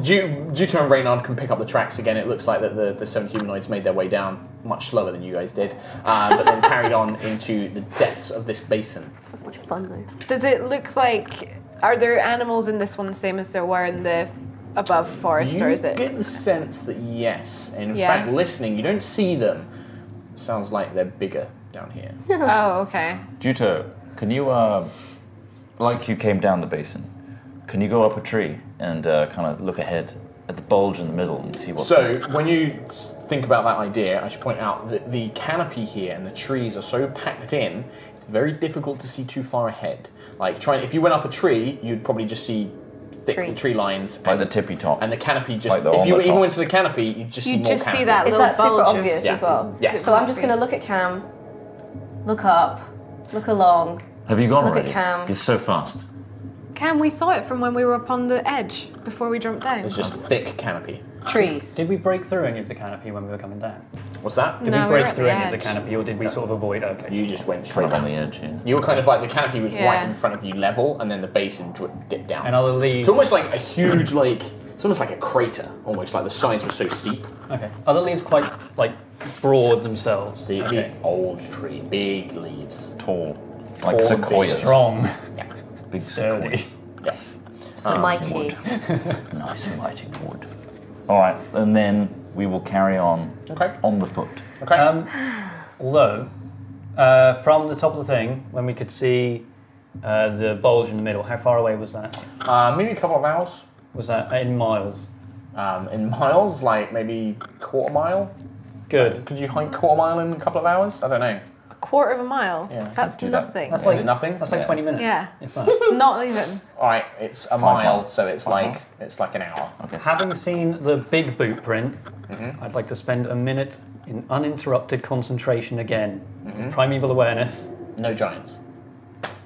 Juto and Reynard can pick up the tracks again. It looks like that the 7 humanoids made their way down much slower than you guys did, but then carried on into the depths of this basin. That's much fun though. Does it look like? Are there animals in this one the same as there were in the above forest, or is You it? get the sense that yes. In Yeah. fact, listening, you don't see them. It sounds like they're bigger down here. Oh, okay. Juto, can you, like you came down the basin, can you go up a tree and kind of look ahead at the bulge in the middle and see what's So, when you think about that idea, I should point out that the canopy here and the trees are so packed in, it's very difficult to see too far ahead. Like, if you went up a tree, you'd probably just see thick tree lines. like the tippy top? And the canopy just, Like the if you on the even top. went to the canopy, you'd just see You'd more just see canopy. that Is little that super bulge of- obvious Yeah. as well? Yes. So I'm just going to look at Cam, look up, look along. Have you gone Look at already? Cam. He's so fast. Cam, we saw it from when we were up on the edge before we jumped down. It's just thick canopy. Trees. Did we break through any of the canopy when we were coming down? What's that? Did No, we we were break at through the any of the edge. canopy, or did we sort of avoid? Okay. You just went Kind straight of on the down. edge, yeah. You were kind of like the canopy was right Yeah. in front of you level, and then the basin dipped down. And other leaves. It's almost like a huge, it's almost like a crater, almost like the sides were so steep. Okay. Are the leaves quite like broad themselves? The old tree, big leaves. Tall. Like Tall, sequoias. Strong. Yeah. Big Sturdy. sequoia. Yeah. Mighty. Wood. Nice mighty wood. Alright, and then we will carry on Okay. on the foot. Okay. Although, from the top of the thing, when we could see the bulge in the middle, how far away was that? Maybe a couple of hours. Was that in miles? In miles, like maybe quarter mile. Good. Could you hike quarter mile in a couple of hours? I don't know. A quarter of a mile? Yeah. That's do that. nothing. That's Is like it nothing? That's like 20 minutes. Yeah. If that. Not even. All right, it's a 5 mile, miles. so it's 5 like miles. it's like an hour. Having seen the big boot print, I'd like to spend a minute in uninterrupted concentration again. Primeval awareness. No giants.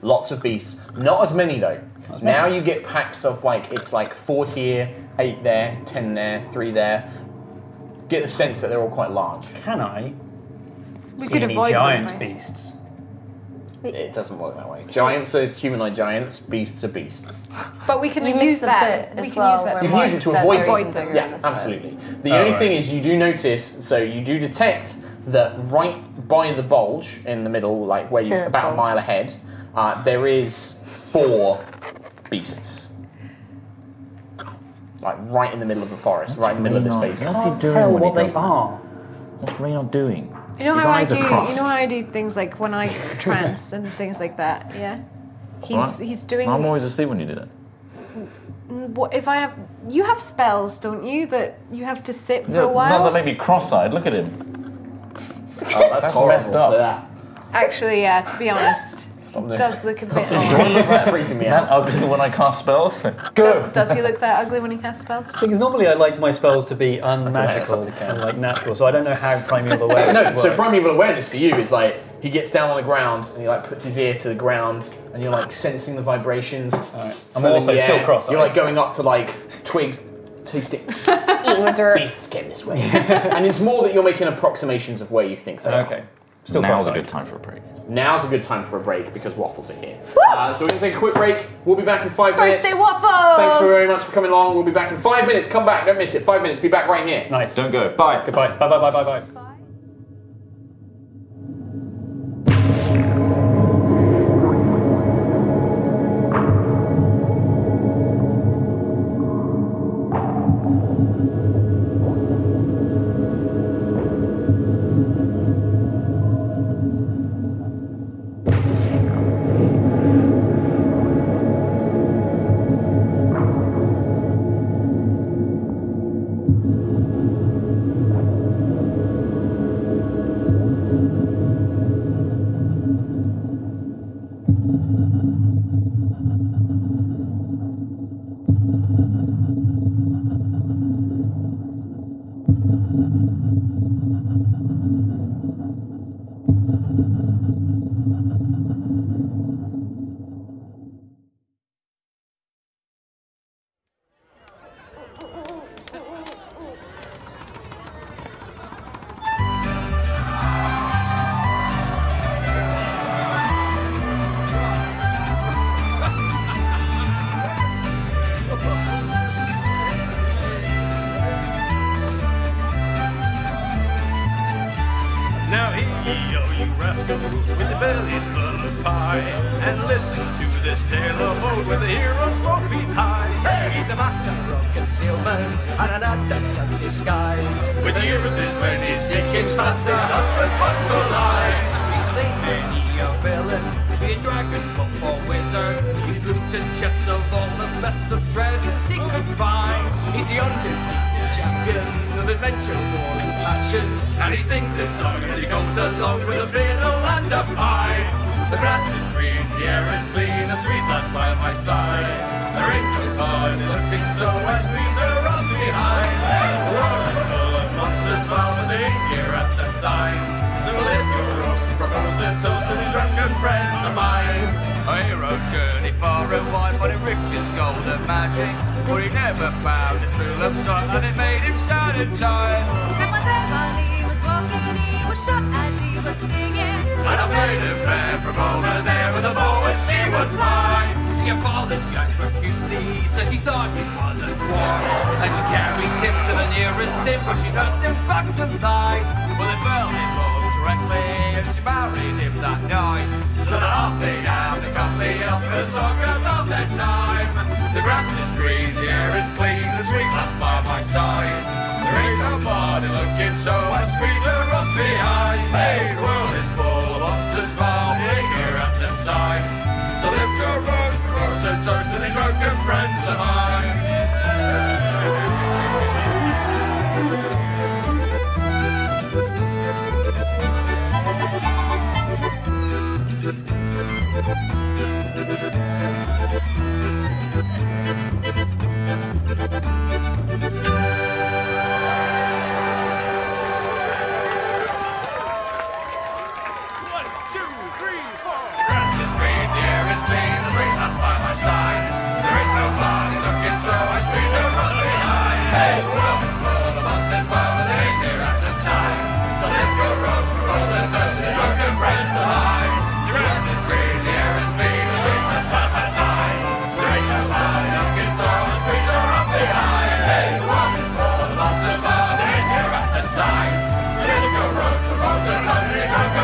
Lots of beasts. Not as many though. Now you get packs of it's like 4 here, 8 there, 10 there, 3 there. Get the sense that they're all quite large. Can I We see could any avoid giant them. Right? beasts? It doesn't work that way. Giants are humanoid giants, beasts are beasts. But we can We use missed the that. bit We as can well use that. where You can use Mike it to said avoid they're them. even bigger in Yeah, this bit. absolutely. The Oh, only right. thing is you do notice, so you do detect that right by the bulge in the middle, like where you're about a mile ahead, there is 4 beasts. Like right in the middle of the forest, right in the middle of this basin. What's he doing Tell when what he they does that? are. What's Rayon doing? You know His how I eyes do. are crossed. You know how I do things like when I trance and things like that. Yeah, he's doing. I'm always asleep when you do that. What if I have? You have spells, don't you? That you have to sit for a Not while. that maybe cross-eyed. Look at him. Oh, that's horrible. messed up. Yeah. Actually, yeah. To be honest, it does look a bit. That's freaking me That out. ugly when I cast spells. Does he look that ugly when he casts spells? Because normally I like my spells to be it's up unmagical to Cam. and like natural, so I don't know how primeval awareness No, works. so primeval awareness for you is like he gets down on the ground and he like puts his ear to the ground and you're like sensing the vibrations. I'm smelling also the still air. cross-eyed. You're like going up to like twigs, tasting. Eating the dirt. Beasts came this way, and it's more that you're making approximations of where you think they are. Okay. Still Now's a cross-eyed. good time for a break. Now's a good time for a break because waffles are here. So we're going to take a quick break. We'll be back in 5 minutes. Birthday waffles! Thanks very much for coming along. We'll be back in 5 minutes. Come back. Don't miss it. 5 minutes. Be back right here. Nice. Don't go. Bye. Goodbye. Bye bye bye bye bye. Now hear you rascals with the bellies full of pie, and listen to this tale of old where the heroes won't be high. He's the master of concealment and an adept at disguise. With years is when he's seeking faster, husband wants to lie. He's slain many a villain, be a dragon, buff or wizard. He's looted chests of all the best of treasures he could find. He's the undefeated champion of adventure, war and passion. And he sings his song as he goes along with a fiddle and a pipe. The grass is green, the air is clean, a sweet lass by my side. There ain't no fun in looking so as trees are on behind. The world is full of monsters, while they ain't here at the time. So let your roast propose a toast to these drunken friends of mine. A hero journeyed far and wide, but it riches, gold and magic. But he never found his true love song, and it made him sad and tired. He was walking, he was shot as he was singing. And I played it fair from over there with a bow and she was mine. She apologized profusely, said she thought he was a quarrel. And she carried him to the nearest inn where she nursed him back to life. Well, they fell in love directly and she married him that night. So they're happy now, they can't be up a song about their time. The grass is green, the air is clean, the sweet lass by my side. There ain't nobody looking so I squeeze her up behind. Hey, the world is full of monsters, while we ain't here at the side. So lift your rose and toast to the drunken friends of mine. Grass is green, the air is clean, the sweet lass by my side. There ain't nobody looking so I squeeze her from behind. Hey, the world is full of monsters, well, they ain't here at the time. So lift your rose for all the toast to the drunken friends of mine. The grass is green, the air is clean, the sweet lass by my side. There ain't nobody looking so I squeeze her from behind. Hey, the world is full of monsters, well, they ain't here at the time. So lift your rose for all the toast to the drunken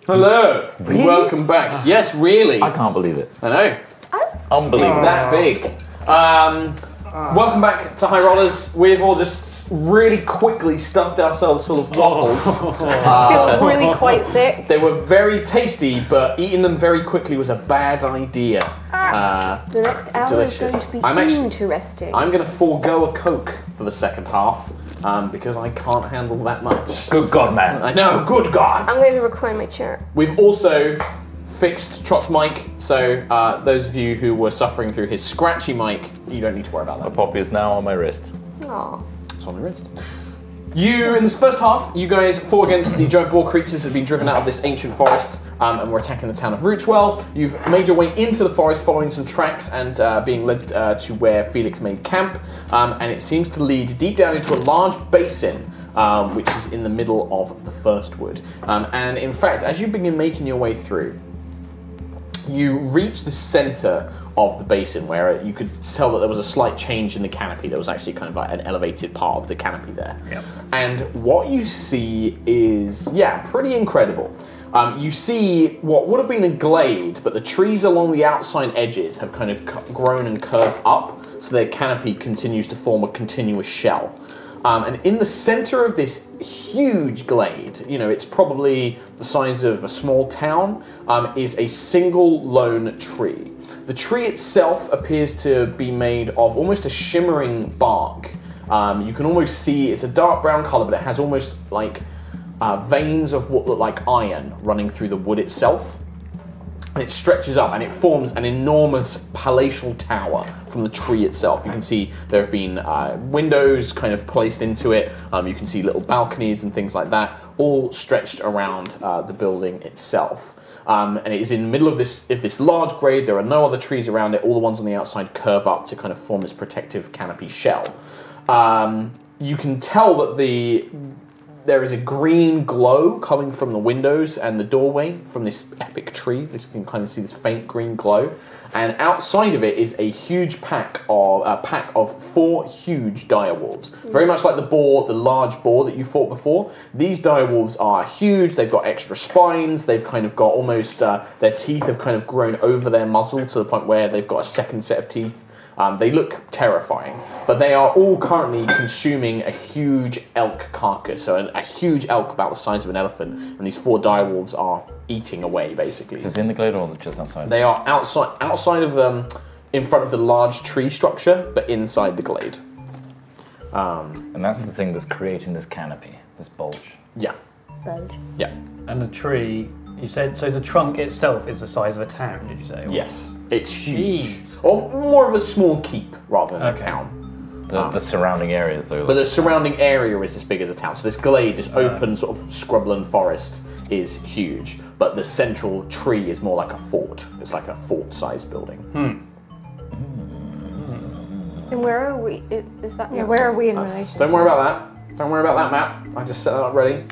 Hello. Really? Welcome back. Yes, really. I can't believe it. I know. Unbelievable. It's that big. Welcome back to HighRollers. We've all just really quickly stuffed ourselves full of waffles. I feel really quite sick. They were very tasty, but eating them very quickly was a bad idea. The next hour delicious. is going to be interesting. I'm going to forego a Coke for the second half because I can't handle that much. Good God, man. I know, good God. I'm going to recline my chair. We've also fixed Trot's mic, so those of you who were suffering through his scratchy mic, you don't need to worry about A that. poppy is now on my wrist. Aww. It's on the wrist. You, in this first half, you guys fought against the giant boar creatures that have been driven out of this ancient forest and were attacking the town of Rootswell. You've made your way into the forest following some tracks and being led to where Felix made camp, and it seems to lead deep down into a large basin which is in the middle of the first wood. And in fact, as you begin making your way through, you reach the center of the basin where you could tell that there was a slight change in the canopy. There was actually kind of like an elevated part of the canopy there. Yep. And what you see is, pretty incredible. You see what would have been a glade, but the trees along the outside edges have kind of grown and curved up, so their canopy continues to form a continuous shell. And in the center of this huge glade, it's probably the size of a small town, is a single lone tree. The tree itself appears to be made of almost a shimmering bark. You can almost see it's a dark brown color, but it has almost like veins of what look like iron running through the wood itself. And it stretches up and it forms an enormous palatial tower from the tree itself. You can see there have been windows kind of placed into it. You can see little balconies and things like that, all stretched around the building itself. And it is in the middle of this large glade. There are no other trees around it. All the ones on the outside curve up to kind of form this protective canopy shell. You can tell that there is a green glow coming from the windows and the doorway from this epic tree. You can kind of see this faint green glow. And outside of it is a huge pack of 4 huge direwolves. Very much like the large boar that you fought before. These direwolves are huge. They've got extra spines. They've kind of got almost, their teeth have kind of grown over their muzzle to the point where they've got a second set of teeth. They look terrifying, but they are all currently consuming a huge elk carcass, so a huge elk about the size of an elephant, and these 4 direwolves are eating away, basically. Is this in the glade or just outside? They are outside of them, in front of the large tree structure, but inside the glade. And that's the thing that's creating this canopy, this bulge. Yeah. Bulge. Yeah. And the tree, you said, so the trunk itself is the size of a town, did you say? Yes. It's huge. Jeez. Or more of a small keep rather than a town. The surrounding areas, though. But the surrounding area is as big as a town. So this glade, this open sort of scrubland forest is huge. But the central tree is more like a fort. It's like a fort-sized building. And where are we? Is that? Yeah, where are we in relation? Don't worry about that. Don't worry about that map. I just set that up ready.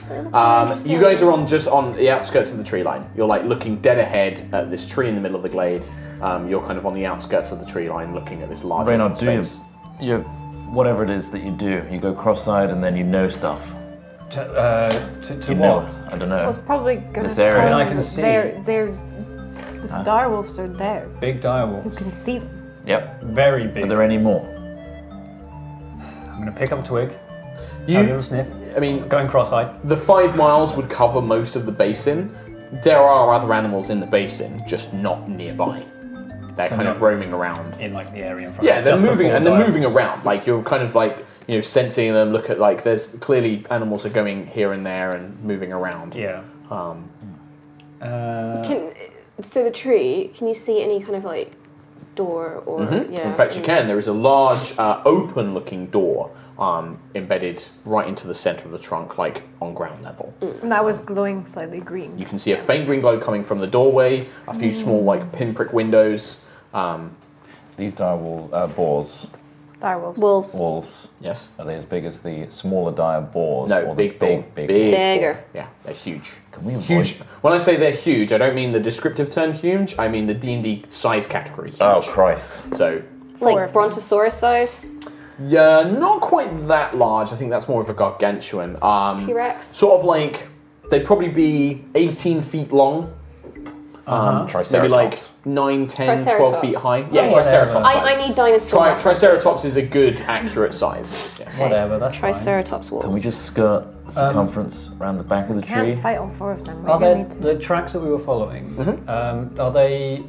You guys are just on the outskirts of the tree line. You're like looking dead ahead at this tree in the middle of the glade. You're kind of on the outskirts of the tree line looking at this large open space. Whatever it is that you do, you go cross-eyed and then you know stuff. To You what? know, I don't I was know. probably going This to area. I mean, I can see. The direwolves are there. Big You direwolves. can see them. Yep. Very Are big. there any more? I'm going to pick up a twig, have a little sniff, I mean, going cross-eyed. the 5 miles would cover most of the basin. There are other animals in the basin, just not nearby. They're kind of roaming around. In like the area in front Yeah, of they're just moving, before and they're direwolves. moving around. Like you're kind of like sensing them. Look at like there's clearly animals are going here and there and moving around. Yeah. So the tree, can you see any kind of like door or In fact, you can. There is a large, open-looking door embedded right into the center of the trunk, like on ground level. And that was glowing slightly green. You can see a faint green glow coming from the doorway. A few small, like pinprick windows. These dire boars, Direwolves. wolves? Yes. are they as big as the smaller dire boars? No, or the big. Bigger. Yeah, they're huge. Can we avoid- Huge. When I say they're huge, I don't mean the descriptive term huge. I mean the D&D size category. Huge. Oh, Christ. So, Like brontosaurus size? yeah, not quite that large. I think that's more of a gargantuan. T-Rex? Sort of like they'd probably be 18 feet long. Maybe like 9, 10, 12 feet high. Yeah, Triceratops. I need dinosaur. Triceratops is a good, accurate size. Yes. Whatever, that's Triceratops walls. Can we just skirt circumference around the back of the tree? Can't fight all 4 of them. Are there the tracks that we were following? Are they?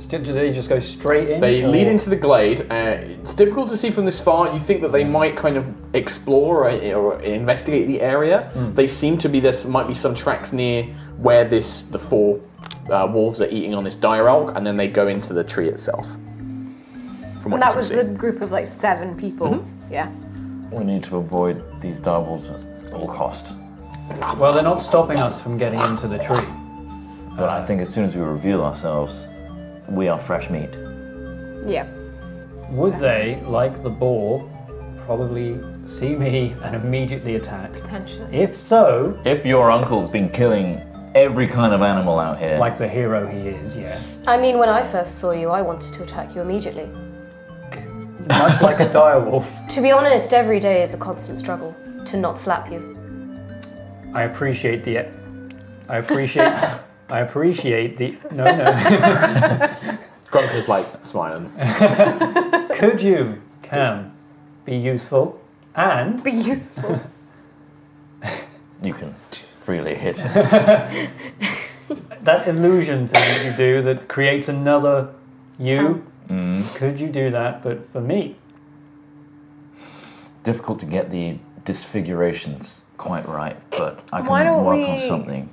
Do they just go straight in? They lead into the glade. It's difficult to see from this far. You think that they might kind of explore or investigate the area. They seem to be. There might be some tracks near where the 4 wolves are eating on this dire elk, and then they go into the tree itself. From what And that you was can the see. group of like 7 people. Yeah. We need to avoid these dire wolves at all cost. Well, they're not stopping us from getting into the tree. But I think as soon as we reveal ourselves, we are fresh meat. Yeah. Would they, like the boar, probably see me and immediately attack? Potentially. If so, If your uncle's been killing every kind of animal out here, like the hero he is, yes. I mean, when I first saw you, I wanted to attack you immediately. Much like a direwolf. To be honest, every day is a constant struggle to not slap you. I appreciate the. No. Grunker's like smiling. Could you, Cam, be useful and Be useful. you can freely hit. that illusion thing that you do that creates another you? Could you do that, but for me? Difficult to get the disfigurations quite right, but I Why can don't work we- on something.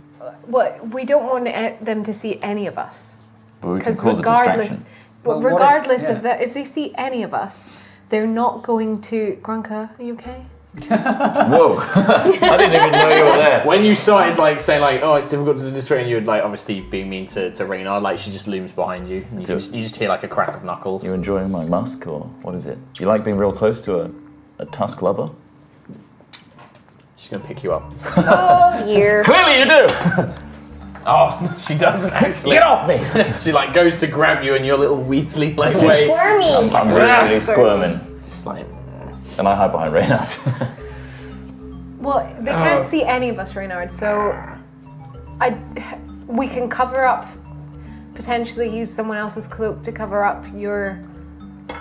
Well, we don't want them to see any of us. But we can Because cause regardless, a Well, what if- regardless yeah. of that, if they see any of us, they're not going to. Grunker, are you okay? distraction. Whoa! I didn't even know you were there. When you started like saying like, oh, it's difficult to distract, you would like obviously being mean to Reynard, like she just looms behind you, and you just hear like a crack of knuckles. You enjoying my musk, or what is it? You like being real close to a tusk lover? She's gonna pick you up. Oh, year. Clearly you do! Oh, she doesn't actually. Get off me! She like goes to grab you, and your little Weasley like way. Squirmy. I'm really squirming. She's like, And I hide behind Reynard. Well, they can't see any of us, Reynard. So, we can cover up. Potentially use someone else's cloak to cover up your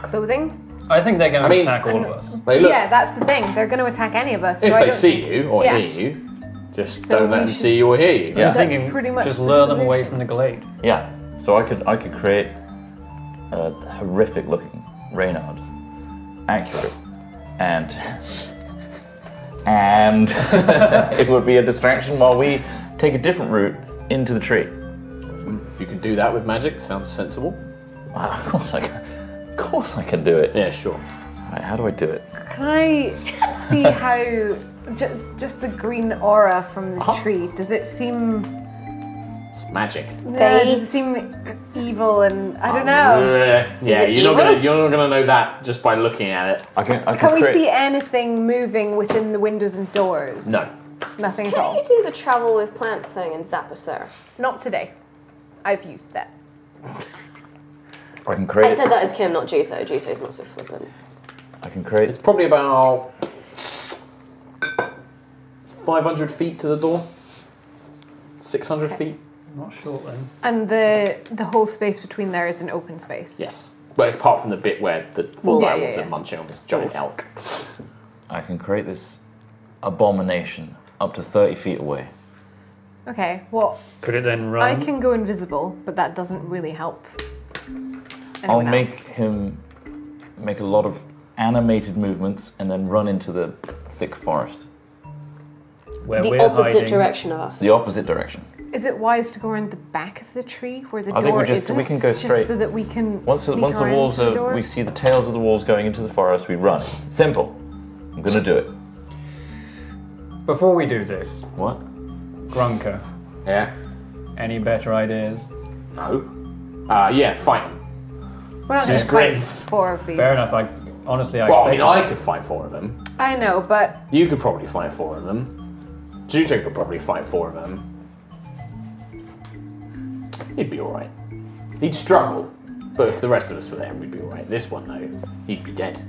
clothing. I think they're going to mean- attack all of us. they look. Yeah, that's the thing. They're going to attack any of us. If so I they don't see think- you or Yeah. hear you, just So don't let we them should- see you or hear you. Yeah. I'm That's thinking pretty much just the lure them away solution. from the glade. Yeah. So I could create a horrific looking Reynard. Accurate. And it would be a distraction while we take a different route into the tree. If you can do that with magic, sounds sensible. Of course I can. Of course I can do it. Yeah, sure. Right, how do I do it? Can I see how just the green aura from the tree? Does it seem? It's magic. Does it seem evil? And I don't know. Yeah, it you're not evil? gonna know that just by looking at it. I can Can we create- see anything moving within the windows and doors? No. Nothing at Can all. you do the travel with plants thing and zap us there? Not today. I've used that. I can create. I said that as Kim, not Juto. Juto's not so flippant. I can create. It's probably about 500 feet to the door. 600 feet. Not sure then. And the whole space between there is an open space. Yes. But apart from the bit where the full Yeah, animals yeah, are yeah. munching on this giant elk. I can create this abomination up to 30 feet away. Okay. Well, Could it then run? I can go invisible, but that doesn't really help. I'll anyone make else. him make a lot of animated movements and then run into the thick forest. Where The we're opposite hiding. direction of us. The opposite direction. Is it wise to go around the back of the tree where the I think door we isn't? can go straight. Just so that we can Once the sneak once the around wolves to the are, door? we see the tails of the wolves going into the forest, we run. Simple. I'm gonna do it. Before we do this, What? Grunker, Yeah. any better ideas? No. Yeah, fight him. We're not She going just to fight grins. 4 of these. Fair enough. Honestly, I Well, I mean, expected I could fight 4 of them. I know, but You could probably fight 4 of them. Juto could probably fight 4 of them. He'd be alright. He'd struggle, but if the rest of us were there, we'd be alright. This one, though, he'd be dead.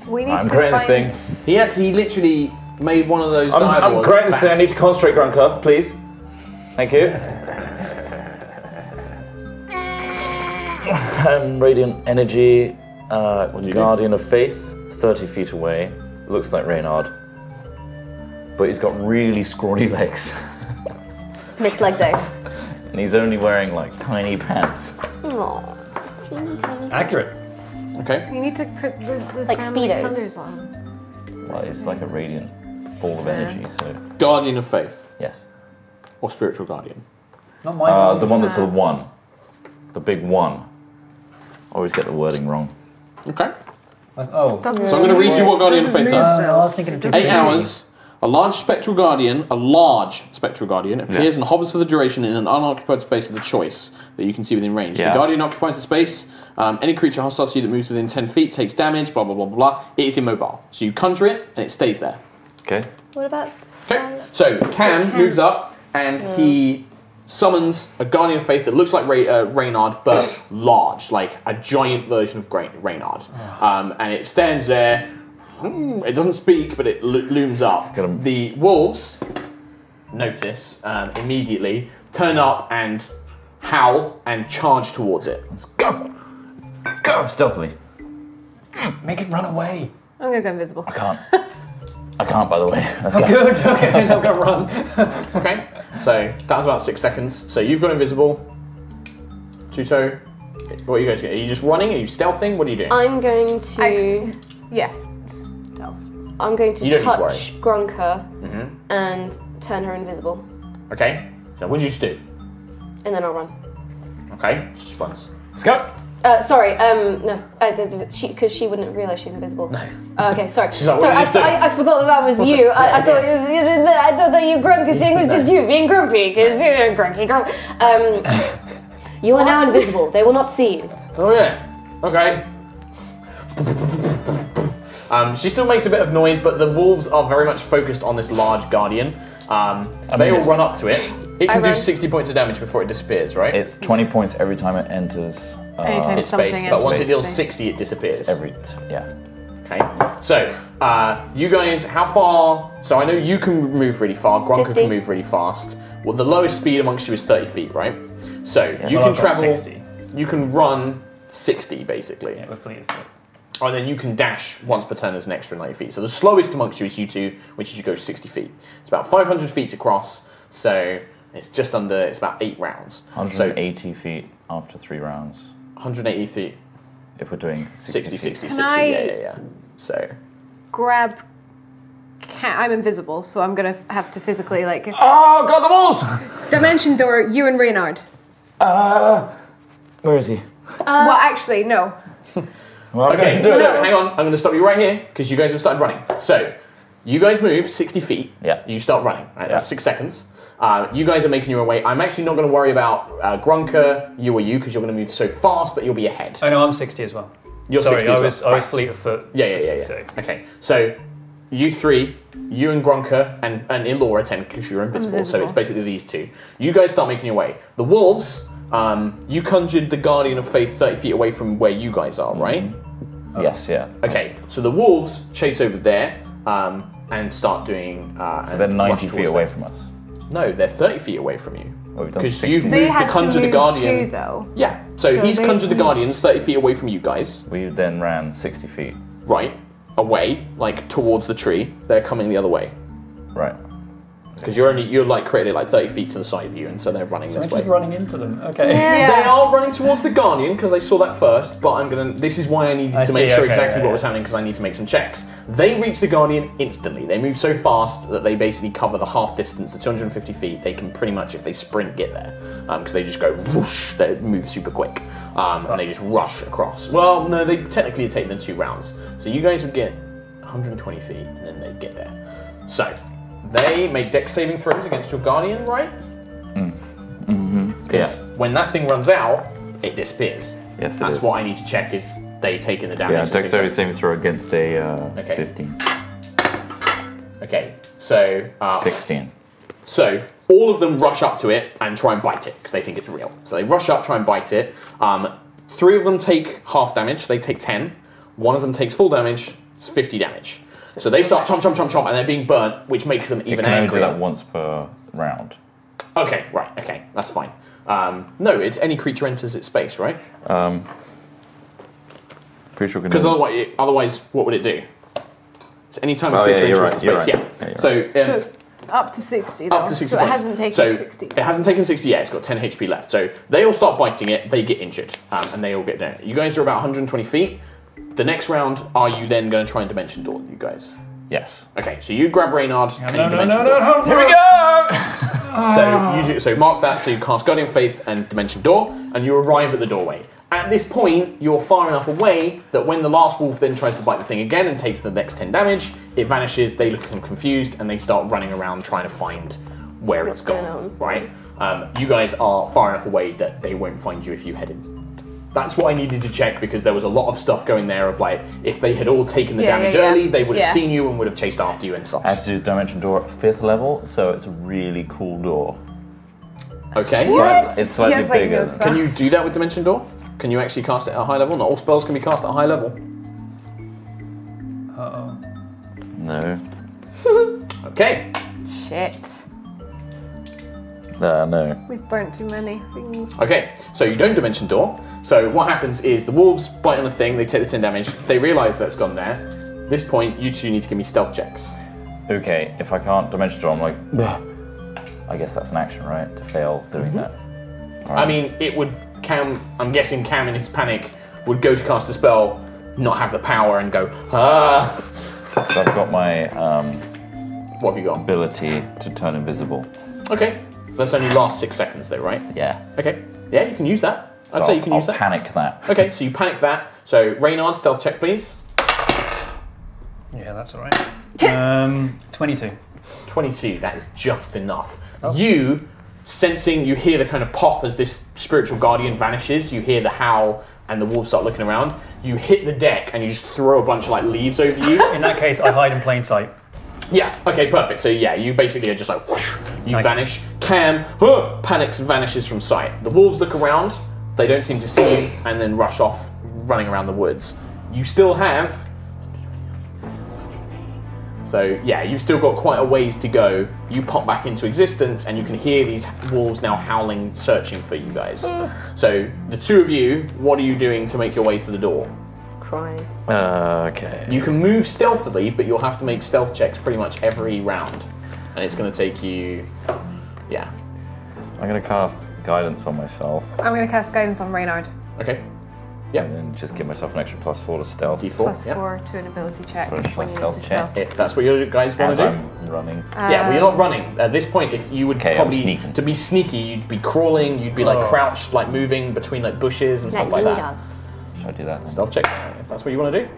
we need I'm to creating find... this thing. He literally, made one of those I'm diaboards. correct to say I need to concentrate, Grunker, please. Thank you. Radiant Energy, Guardian of Faith, 30 feet away. Looks like Reynard. But he's got really scrawny legs. Miss leg day. And he's only wearing like tiny pants. Aww. Accurate. Okay. You need to put the Like family Speedos. colours on. Well, it's like a radiant ball of energy, so. Guardian of Faith. Yes. Or Spiritual Guardian. Not mine. The one that's a 1. The big 1. I always get the wording wrong. Okay. Oh. So I'm going to read you what Guardian of Faith does. I was thinking of 8 hours. A large spectral guardian appears and hovers for the duration in an unoccupied space of the choice that you can see within range. Yeah. The guardian occupies the space. Any creature hostile to you that moves within 10 feet takes damage, blah, blah, blah, blah, blah. It is immobile. So you conjure it, and it stays there. Okay. What about... Okay. So Cam moves up, and he summons a Guardian of Faith that looks like Reynard, but large, like a giant version of Reynard. And it stands there. It doesn't speak, but it looms up. The wolves notice immediately, turn up and howl and charge towards it. Let's go! Go! Stealthily. Make it run away. I'm going to go invisible. I can't, by the way. Let's go. Good, okay, I'm gonna run. Okay, so that was about 6 seconds. So you've got invisible. Juto, what are you guys doing? Are you just running? Are you stealthing? What are you doing? I'm going to... Yes. Stealth. I'm going You to don't need to touch Grunker and turn her invisible. Okay, so what did you just do? And then I'll run. Okay, just runs. Let's go! Sorry, no, because she wouldn't realise she's invisible. No. Okay, sorry. She's like, sorry, what did you I forgot that was you. I thought it was. I thought that your grunky thing was just you being grumpy because you're grunky. You are now invisible. They will not see you. Oh yeah. Okay. She still makes a bit of noise, but the wolves are very much focused on this large guardian. They all run up to it. It can do 60 points of damage before it disappears, right? It's 20 points every time it enters its space, but once it deals 60, it disappears. Yeah. Okay. So, you guys, how far? So I know you can move really far. Grunker 50. can move really fast. Well, the lowest speed amongst you is 30 feet, right? So you Well, can I've got travel. 60. You can run 60 basically. Yeah, with fleet of foot. And then you can dash once per turn as an extra 90 feet. So the slowest amongst you is you two, which is you go 60 feet. It's about 500 feet to cross, so it's just under, it's about 8 rounds. 180 feet after 3 rounds. 180 feet. If we're doing 60, 60, Can 60, I- yeah. So. Grab... I'm invisible, so I'm going to have to physically, like... Oh, God, the wolves! Dimension door, you and Reynard. Where is he? Well, actually, no. Well, Okay, so hang on, I'm going to stop you right here, because you guys have started running. So, you guys move 60 feet, Yeah. you start running, right? That's 6 seconds. You guys are making your way. I'm actually not going to worry about Grunker, you, because you're going to move so fast that you'll be ahead. I know I'm 60 as well. You're Sorry, 60 as well. I was fleet of foot. Yeah. So. Okay, so you three, you and Grunker, and Elora 10 because you're invisible, so it's basically these two. You guys start making your way. The wolves, you conjured the Guardian of Faith 30 feet away from where you guys are, right? Yes, yeah. Okay, so the wolves chase over there and start doing. So they're 90 feet away from us. No, they're 30 feet away from you. Well, we've done Because 60. you've They moved had to to conjure the move Guardian. too, though. Yeah, so So he's they've conjured the moved- Guardians 30 feet away from you guys. We then ran 60 feet. Right, away, like towards the tree. They're coming the other way. Right. Because you're like created like 30 feet to the side of you, and so they're running So I'm this way. just running into them. Okay. They are running towards the Guardian because they saw that first, but this is why I needed to make sure exactly what was happening because I need to make some checks. They reach the Guardian instantly. They move so fast that they basically cover the half distance, the 250 feet. They can pretty much, if they sprint, get there because they just go whoosh, they move super quick and they just rush across. Well, no, they technically take them 2 rounds. So you guys would get 120 feet and then they'd get there. So they make dex saving throws against your Guardian, right? Because when that thing runs out, it disappears. Yes, That's what I need to check is they taking the damage. Yeah, and things dexterity like- saving throw against a Okay. 15. Okay, so 16. So all of them rush up to it and try and bite it because they think it's real. So they rush up, try and bite it. 3 of them take half damage. They take 10. 1 of them takes full damage. It's 50 damage. So they start chomp, chomp, chomp, chomp, and they're being burnt, which makes them even It can only do angrier. that once per round. Okay, right, okay, that's fine. No, it's any creature enters its space, right? Pretty sure we can Because do otherwise, what would it do? So any time a Oh, creature yeah, you're enters its right, space, you're yeah. right. Yeah, you're So, So it's up to 60 though. up to 60 so points. it hasn't taken So 60. it hasn't taken 60 yet, it's got 10 HP left. So they all start biting it, they get injured, and they all get down. You guys are about 120 feet. The next round, are you then going to try and Dimension Door, you guys? Yes. Okay, so you grab Reynard and you Dimension no, Door. Here we go! So you do, so mark that, so you cast Guardian Faith and Dimension Door, and you arrive at the doorway. At this point, you're far enough away that when the last wolf then tries to bite the thing again and takes the next 10 damage, it vanishes, they look confused, and they start running around trying to find where it's gone, going on? right? You guys are far enough away that they won't find you if you head in. That's what I needed to check, because there was a lot of stuff going there of like, if they had all taken the damage early, they would have seen you and would have chased after you and such. I have to do Dimension Door at 5th level, so it's a really cool door. Okay. It's slightly Yes, like bigger. those Can you do that with Dimension Door? Can you actually cast it at a high level? Not all spells can be cast at a high level. Uh-oh. No. Okay. Shit. No. We've burnt too many things. Okay, so you don't Dimension Door. So what happens is the wolves bite on the thing, they take the 10 damage, they realise that's gone there. At this point, you two need to give me stealth checks. Okay, if I can't Dimension Door, I'm like, "Bleh." I guess that's an action, right? To fail doing that. All right. I mean, it would, I'm guessing Cam in his panic would go to cast a spell, not have the power and go, ah. So I've got my What have you got? ability to turn invisible. Okay, that's only last 6 seconds though, right? Yeah. Okay, yeah, you can use that. I'd So say you can I'll use that. panic that. Okay, so you panic that. So Reynard, stealth check please. Yeah, that's alright. 22. 22, that is just enough. You, sensing, you hear the kind of pop as this spiritual guardian vanishes, you hear the howl and the wolves start looking around, you hit the deck and you just throw a bunch of like leaves over you. In that case, I hide in plain sight. Yeah, okay, perfect. So yeah, you basically are just like, whoosh, you Nice. vanish. Cam panics and vanishes from sight. The wolves look around, they don't seem to see you, and then rush off, running around the woods. You still have... So yeah, you've still got quite a ways to go. You pop back into existence and you can hear these wolves now howling, searching for you guys. So the two of you, what are you doing to make your way to the door? Crying. Okay. You can move stealthily, but you'll have to make stealth checks pretty much every round. And it's going to take you, yeah. I'm going to cast Guidance on myself. I'm going to cast Guidance on Reynard. Okay. Yeah. And then just give myself an extra +4 to stealth. D4. Plus yeah. 4 to an ability check So it's when a you need to stealth check. stealth. If that's what you guys want As to do. I'm running. Yeah, well, you're not running. At this point, if you would Okay, I'm probably, sneaking. to be sneaky, you'd be crawling, you'd be like crouched, like moving between like bushes and Like stuff like that. ninjas. Should I do that? then? Stealth check, if that's what you want to do.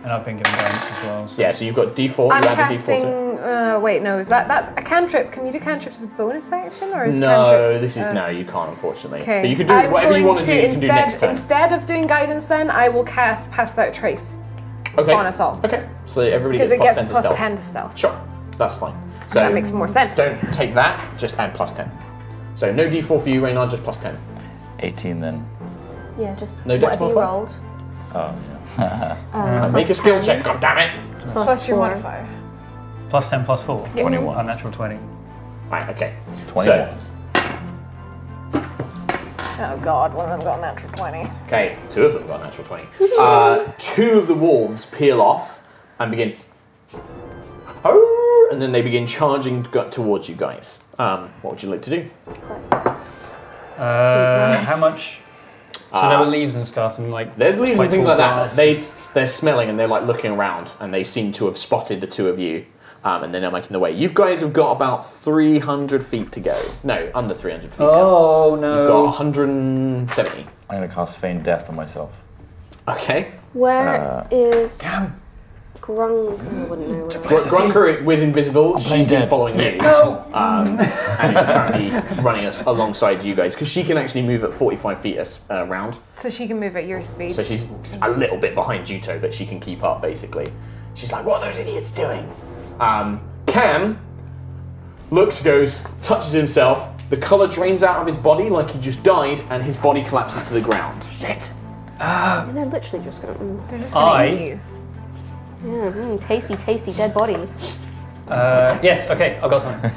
And I've been given guidance as well. So. Yeah, so you've got D4, I'm you add a casting. D4 Wait, no, that's a cantrip. Can you do cantrips as a bonus action, or is to it. cantrip? No, this is, no, you can't, unfortunately. Okay. But you can do I'm whatever you going want to do, you can do next turn. Instead of doing guidance, then I will cast Pass Without Trace Okay. on us all. Okay, so everybody Because gets it gets +10 to plus stealth. 10 to stealth. Sure, that's fine. So That makes more sense. Don't take that, just add +10. So no D4 for you, Reynard, just +10. 18 then. Yeah, just No dex whatever you modifier? rolled. Oh, yeah. Make a skill check, god damn it! Plus your 4. modifier. Plus 10, plus 4. 21. Unnatural 20. Right, okay. 21. Oh god, one of them got a natural 20. Okay, two of them got a natural 20. Two of the wolves peel off and begin... And then they begin charging towards you guys. What would you like to do? How much? So there were leaves and stuff, and like. There's leaves quite and things tall like that. grass. They're smelling and they're like looking around and they seem to have spotted the two of you. And then they're making the way. You guys have got about 300 feet to go. No, under 300 feet now. Oh no. You've got 170. I'm going to cast Feign Death on myself. Okay. Where is Grunk? I wouldn't know. Grunker with Invisible, she's been dead. following you. No. And is currently running us alongside you guys because she can actually move at 45 feet a round. So she can move at your speed. So she's a little bit behind Juto, but she can keep up basically. She's like, what are those idiots doing? Cam looks, goes, touches himself. The colour drains out of his body like he just died, and his body collapses to the ground. And they're literally just going. They're just gonna eat you. Tasty, tasty dead body. Yes, okay, I've got something.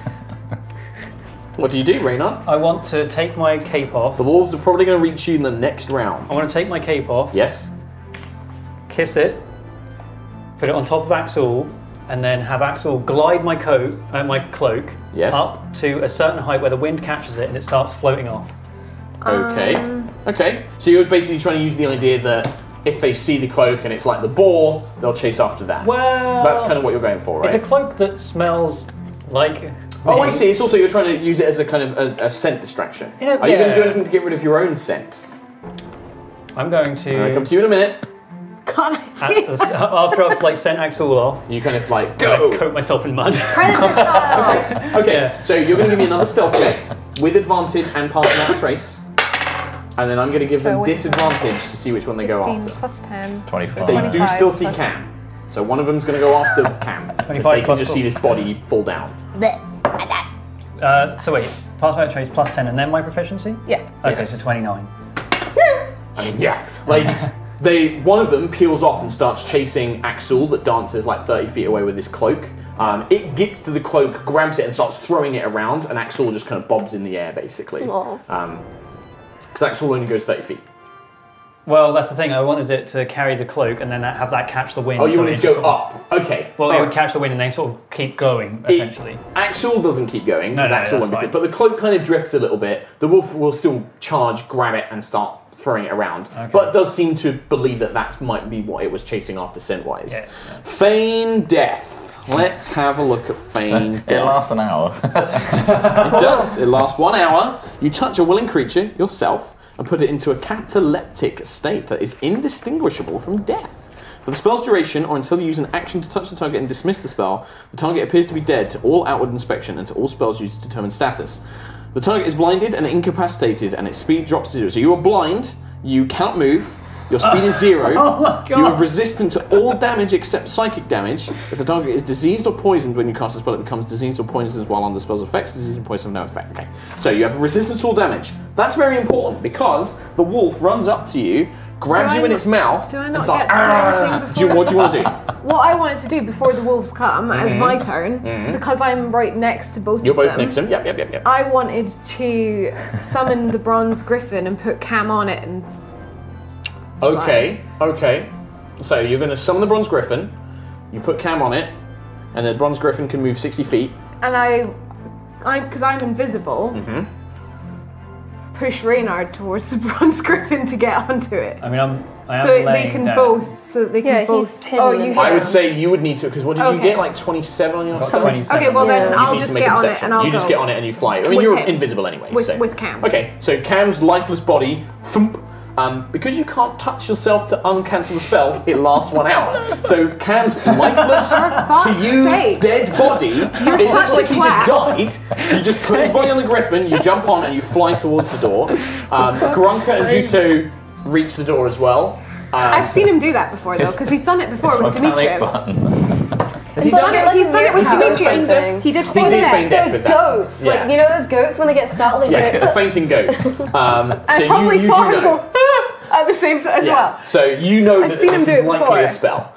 What do you do, Reynard? I want to take my cape off. The wolves are probably going to reach you in the next round. I want to take my cape off. Yes. Kiss it. Put it on top of Axel, and then have Axel glide my cloak Yes. up to a certain height where the wind catches it and it starts floating off. Okay. Okay. So you're basically trying to use the idea that if they see the cloak and it's like the boar, they'll chase after that. Well, That's kind of what you're going for, right? It's a cloak that smells like... Oh, I see. It's also you're trying to use it as a kind of a scent distraction. Yeah, Are you going to do anything to get rid of your own scent? I'm going to... I'll come to you in a minute. Can't I do that? After I've like sent Axel off, You kind of like go. coat myself in mud. Predator style! Okay. Yeah. So you're going to give me another stealth check with advantage and pass without trace, and then I'm going to give So them with disadvantage to see which one they go 15 after. plus 10. 25. They do 25 still see plus- Cam. So one of them's going to go after Cam. Because 25 they can plus just see this body fall down. So wait, pass without trace plus 10 and then my proficiency? Yeah. Okay, Yes. so 29. I mean, yeah. Like, one of them peels off and starts chasing Axel that dances like 30 feet away with his cloak. It gets to the cloak, grabs it and starts throwing it around, and Axel just kind of bobs in the air, basically. Because Axel only goes 30 feet. Well, that's the thing, I wanted it to carry the cloak and then have that catch the wind. Oh, you so wanted it to just go sort of- up. Okay. Well, it Alright. would catch the wind and then sort of keep going, essentially. Axel doesn't keep going, because No, Axel that's won't be fine. but the cloak kind of drifts a little bit. The wolf will still charge, grab it, and start throwing it around. Okay. But does seem to believe that might be what it was chasing after scent-wise. Yeah. Feign death. Let's have a look at feign It death. lasts an hour. It does. It lasts 1 hour. You touch a willing creature, yourself, and put it into a cataleptic state that is indistinguishable from death. For the spell's duration, or until you use an action to touch the target and dismiss the spell, the target appears to be dead to all outward inspection and to all spells used to determine status. The target is blinded and incapacitated, and its speed drops to 0. So you are blind, you cannot move, your speed is 0. Oh my god! You are resistant to all damage except psychic damage. If the target is diseased or poisoned when you cast a spell, it becomes diseased or poisoned while under the spell's effects. Disease and poison have no effect. Okay. So you have resistance to all damage. That's very important because the wolf runs up to you, grabs you in its mouth, Do I and not starts. get to do anything before? What do you want to do? What I wanted to do before the wolves come, as my turn, because I'm right next to both You're of them. both next to him. Yep. I wanted to summon the bronze griffin and put Cam on it and. Okay. So you're going to summon the bronze griffin. You put Cam on it, and the bronze griffin can move 60 feet. And because I'm invisible, push Reynard towards the bronze griffin to get onto it. I mean, I am So they laying can down. both. So they can Yeah, both. he's hidden Oh, in you the- hit I would him. say you would need to, because what did you Okay. get? Like 27 on your Got stealth? 27. Okay, well then Yeah. I'll You need just to make get a on it perception. and I'll You just go. get on it and you fly. I mean, With you're him. invisible anyway. With- so. with Cam. Okay, so Cam's lifeless body, thump. Because you can't touch yourself to uncancel the spell, it lasts 1 hour. So Cam's lifeless fuck's to you, sake. dead body. You're it looks such a like he just twat. died. You just put his body on the griffin, you jump on and you fly towards the door. Grunka and Juto reach the door as well. I've seen him do that before though, because he's done it before with Dimitriv. He's done it. He's done it with Dimitriv. He did He feign did death. feign death Those with that. goats, Yeah. like, you know those goats when they get startled, they Yeah, just the go, fainting goat. I probably you saw do him know. go at the same time as Yeah. well. So you know that seen this him is do it likely before. a spell.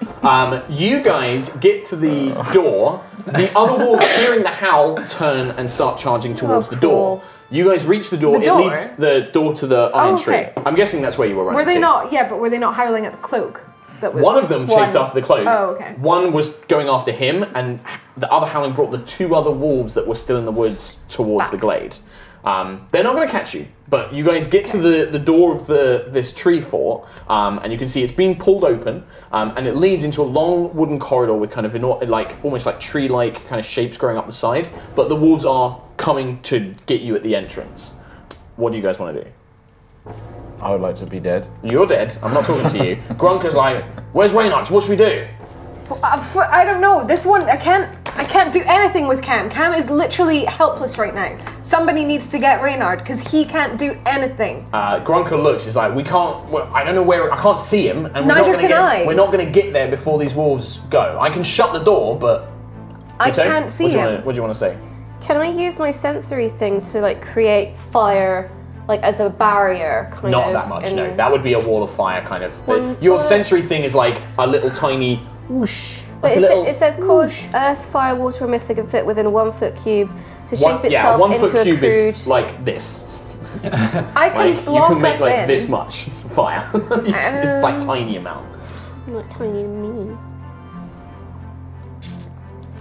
You guys get to the door. The other wolves, hearing the howl, turn and start charging towards the door. cool. You guys reach the door. The door? It leads the door to the entry. okay. I'm guessing that's where you were running Were they to. not? Yeah, but were they not howling at the cloak? That was One of them chased after the cloak. Oh, okay. One was going after him, and the other howling brought the 2 other wolves that were still in the woods towards the glade. They're not going to catch you, but you guys get to the door of this tree fort, and you can see it's been pulled open, and it leads into a long wooden corridor with kind of almost like tree-like kind of shapes growing up the side. But the wolves are coming to get you at the entrance. What do you guys want to do? I would like to be dead. You're dead. I'm not talking to you. Grunker's like, "Where's Reynard? What should we do?" I don't know. This one, I can't do anything with Cam. Cam is literally helpless right now. Somebody needs to get Reynard because he can't do anything. Grunker looks. He's like, "We can't. Well, I don't know where. I can't see him, and Neither can I. We're not going to get there before these wolves go. I can shut the door, but I Juto, can't see him. What do you want to say? can I use my sensory thing to like create fire, like as a barrier, kind Not of? that much. in- No, that would be a wall of fire kind of. One Your foot. sensory thing is like a little tiny whoosh. But Like it says cause earth, fire, water, or mist that can fit within a 1 foot cube to shape itself 1 into foot a cube crude. is like this. I can Like, block you can make us like in. this much fire. It's like tiny amount. Not tiny and mean.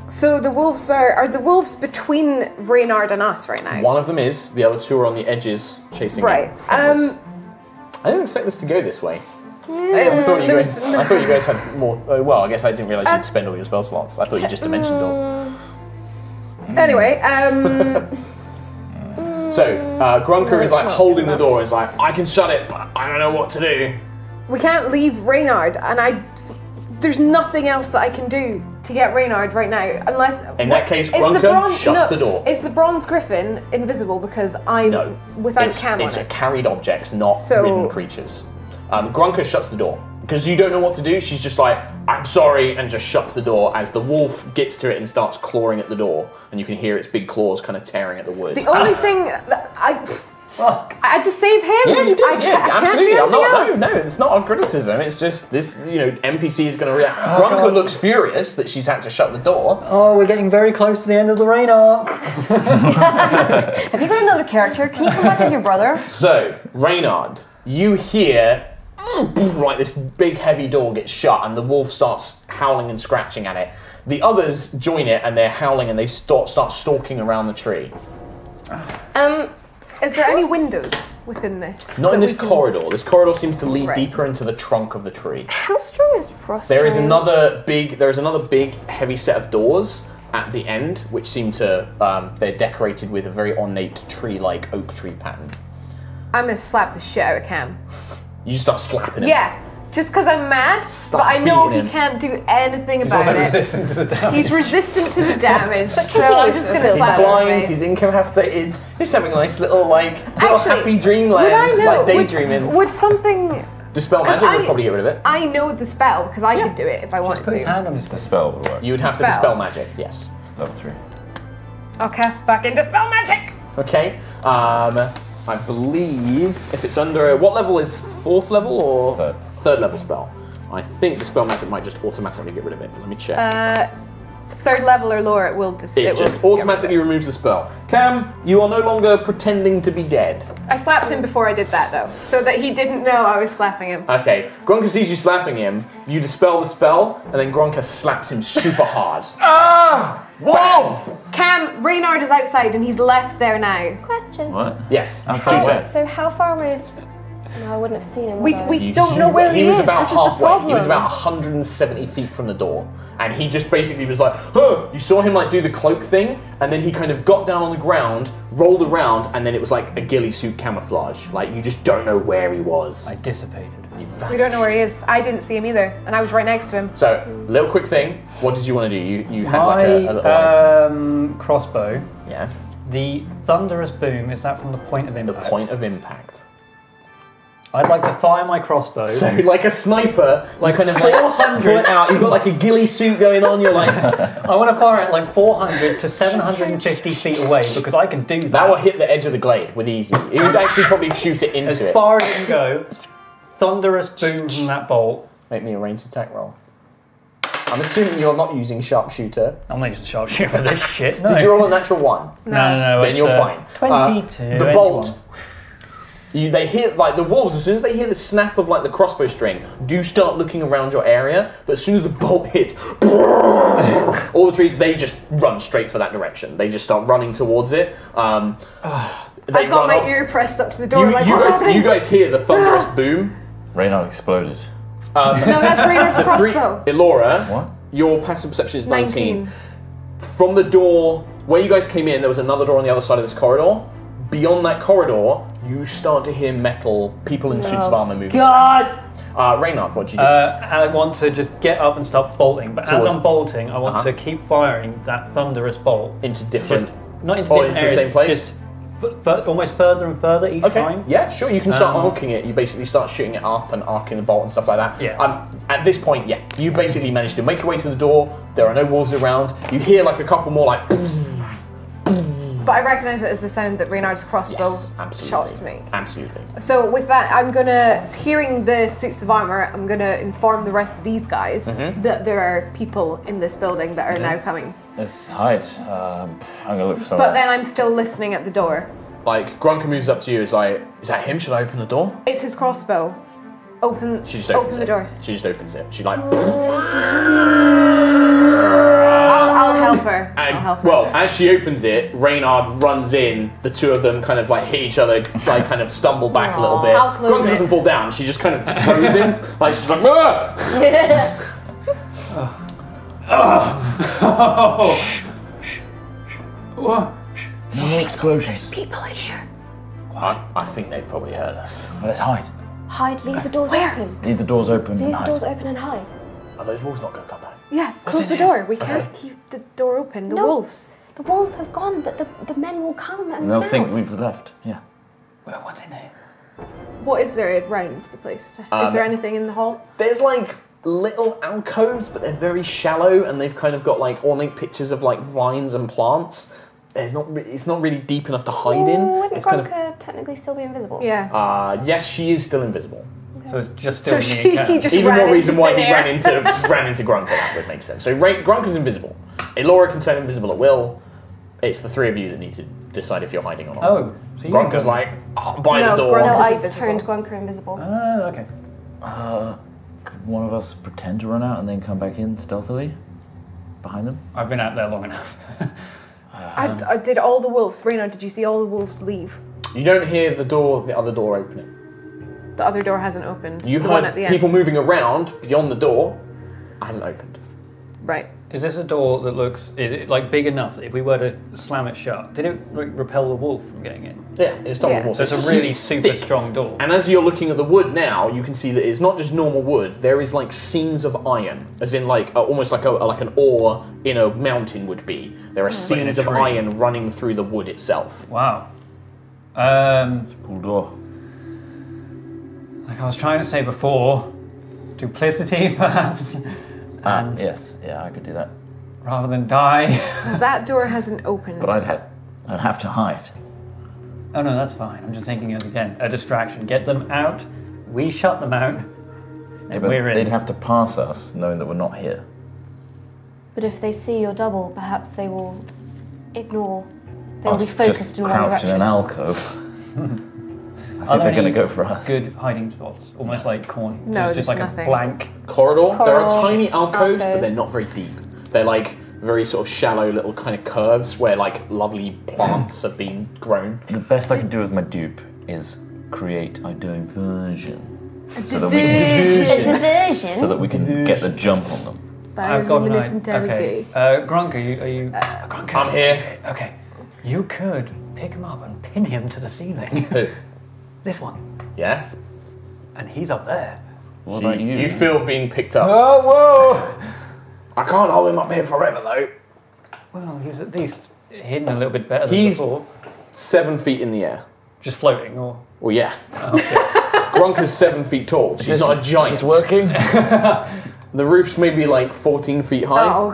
So the wolves are the wolves between Reynard and us right now? One of them is, the other two are on the edges chasing Right. it. I didn't expect this to go this way. I It was- thought you there guys, was- I thought you guys had more. Well, I guess I didn't realize you'd spend all your spell slots. I thought you just dimensioned all. Anyway, So Grunker is it's like not holding the enough. door. Is like, I can shut it, but I don't know what to do. we can't leave Reynard, and there's nothing else that I can do to get Reynard right now, unless. In that case, Is the Grunker shuts the door. Is the bronze griffin invisible because I'm No, without it's, cam it's on a it? carried objects, not So- ridden creatures. Grunker shuts the door because you don't know what to do. She's just like, I'm sorry, and just shuts the door as the wolf gets to it and starts clawing at the door, and you can hear its big claws kind of tearing at the wood. The only thing that I had to save him. Yeah, you did. I can't Absolutely. do I'm not. anything No, else. no, it's not a criticism. It's just this. NPC is going to react. Grunker looks furious that she's had to shut the door. Oh, we're getting very close to the end of the rain arc. Have you got another character? Can you come back as your brother? So, Reynard, you hear like this big heavy door gets shut and the wolf starts howling and scratching at it. The others join it and they're howling and they start stalking around the tree. Is there any windows within this? Not in that this we can corridor. This corridor seems to lead Right. deeper into the trunk of the tree. How strong is frost? There is Giant? another big heavy set of doors at the end, which seem to they're decorated with a very ornate tree-like oak tree pattern. I'm gonna slap the shit out of Cam. You just start slapping him. Yeah, just because I'm mad, Stop but I know beating he him. can't do anything He's about also it. resistant to the damage. He's resistant to the damage, so he I'm just gonna feels slap He's him. in the blind, face. he's incapacitated, he's having a nice little Actually, happy Would I dreamland, know? like daydreaming. Would something? Dispel 'cause magic would probably get rid of it. I know the spell because I could do it if I wanted Put his to. hand on his The spell would work. You would have to Dispel. dispel magic, yes. It's level 3. I'll cast fucking dispel magic. Okay. I believe if it's under what level is 4th level or Third. 3rd level spell? I think dispel magic might just automatically get rid of it. But let me check. 3rd level or lower, it will it will just get rid of automatically it. removes the spell. Cam, you are no longer pretending to be dead. I slapped him before I did that though, so that he didn't know I was slapping him. Okay, Grunker sees you slapping him, you dispel the spell, and then Grunker slaps him super hard. Whoa! Cam, Reynard is outside and he's left there now. Question. What? Yes. Outside where? So how far away is? No, I wouldn't have seen him. We would I? we don't know where he was is. about This is the halfway. problem. He was about 170 feet from the door, and he just basically was like, "Huh!" You saw him like do the cloak thing, and then he kind of got down on the ground, rolled around, and then it was like a ghillie suit camouflage. Like you just don't know where he was. I dissipated. We don't know where he is. I didn't see him either, and I was right next to him. So, little quick thing. What did you want to do? You had like My a little crossbow, yes. the thunderous boom, is that from the point of The impact? point of impact. I'd like to fire my crossbow. So, like a sniper, like kind of like 400. pull it out. You've got like a ghillie suit going on. You're like, I want to fire it like 400 to 750 feet away because I can do that. that will hit the edge of the glade with easy. It would actually probably shoot it as into it. far as it can go. Thunderous boom from that bolt. Make me a ranged attack roll. I'm assuming you're not using sharpshooter. I'm not using sharpshooter for this shit. No. Did you roll a natural 1? No. Then it's, you're fine. 22. The bolt. They hear like the wolves. As soon as they hear the snap of like the crossbow string, do start looking around your area. But as soon as the bolt hits, all the trees they just run straight for that direction. They just start running towards it. They I've got run my off. ear pressed up to the door. Like, you what's guys, happening? you guys hear the thunderous boom. Reynard exploded. No, that's Reynard's So crossbow. Elora, What? your passive perception is 19. 19. From the door where you guys came in, there was another door on the other side of this corridor. Beyond that corridor, you start to hear people in suits of armor moving. God! Reynard, what do you do? I want to just get up and start bolting, but Towards- as I'm bolting, I want to keep firing that thunderous bolt. Into different... Just, not into or different into the areas, same place? just almost further and further each Okay, time. yeah, sure, you can start arcing it. You basically start shooting it up and arcing the bolt and stuff like that. Yeah. At this point, yeah, you basically managed to make your way to the door. There are no wolves around. You hear like a couple more like... But I recognise it as the sound that Reynard's crossbow Yes, absolutely. shots make. Absolutely. So with that, I'm gonna, hearing the suits of armour, I'm gonna inform the rest of these guys that there are people in this building that are now coming. Let's hide. I'm gonna look for someone. But then I'm still listening at the door. Like, Grunker moves up to you, is like, is that him? Should I open the door? It's his crossbow. Open, She just opens open the it. door. She just opens it. She like... I'll help her. I'll help her. Well, as she opens it, Reynard runs in. The two of them kind of like hit each other, like kind of stumble back a little bit. I'll close Grunker it. doesn't fall down. She just kind of throws him. Like she's like, What? No explosions. People in here. I think they've probably heard us. Let's hide. Hide, leave the doors open. Leave the doors open Leave and the hide. doors open and hide. Are those wolves not going to come back? Yeah, close the door. We can't keep the door open. The No. wolves. The wolves have gone, but the men will come and And they'll mount. think we've left. Yeah. Well, what's in here? What is there around the place? Is there anything in the hall? There's like little alcoves, but they're very shallow, and they've kind of got like ornate pictures of like vines and plants. There's not. It's not really deep enough to hide in. Wouldn't It's kind of. Grunker technically still be invisible? Yeah. Yes, she is still invisible. So it's just So still me and he Cam. just Even ran more reason into why thin he air. ran into Grunker. That would make sense. So Grunker's invisible. Elora can turn invisible at will. It's the three of you that need to decide if you're hiding or not. Oh, so you Grunker's go. like by No, the door. No, Grunker's I invisible. turned Grunker invisible. Ah, okay. Could one of us pretend to run out and then come back in stealthily behind them? I've been out there long enough. I did all the wolves. Reynard, did you see all the wolves leave? You don't hear the other door opening. The other door hasn't opened. You the one at heard the people end. moving around beyond the door. Hasn't opened. Right. Is this a door that looks, is it like big enough that if we were to slam it shut, did it repel the wolf from getting in? Yeah, it's not Yeah. the wall. So it's a really huge, super thick. strong door. And as you're looking at the wood now, you can see that it's not just normal wood. There is like seams of iron, as in like almost like like an ore in a mountain would be. There are seams of tree. iron running through the wood itself. Wow. It's a cool door. Like I was trying to say before, duplicity perhaps, and Yes, yeah, I could do that. rather than die. That door hasn't opened. But I'd have to hide. Oh no, that's fine. I'm just thinking of, again, a distraction. Get them out, we shut them out, Yeah, and but we're in. they'd have to pass us knowing that we're not here. But if they see your double, perhaps they will ignore. They'll be Us focused just in one crouched in direction. an alcove. I Are think there they're going to any go for us. Good hiding spots, almost like corn. No, just there's like nothing. a blank. Corridor. There are Corridor, tiny alcoves, but alcoves. they're not very deep. They're like very sort of shallow little kind of curves where like lovely plants have been grown. The best I can do with my dupe is create a diversion. So that we can get the jump on them. I've got an Bioluminescent idea. Okay, energy. Grunk, are you? Grunk, I'm here. Okay, you could pick him up and pin him to the ceiling. Who? This one, Yeah? and he's up there. What about you? You feel being picked up. Oh, whoa! I can't hold him up here forever though. Well, he's at least hidden a little bit better than He's- before. 7 feet in the air. Just floating, or Well, yeah. Grunker's 7 feet tall. She's not a giant. Is this working? The roof's maybe like 14 feet high. Oh,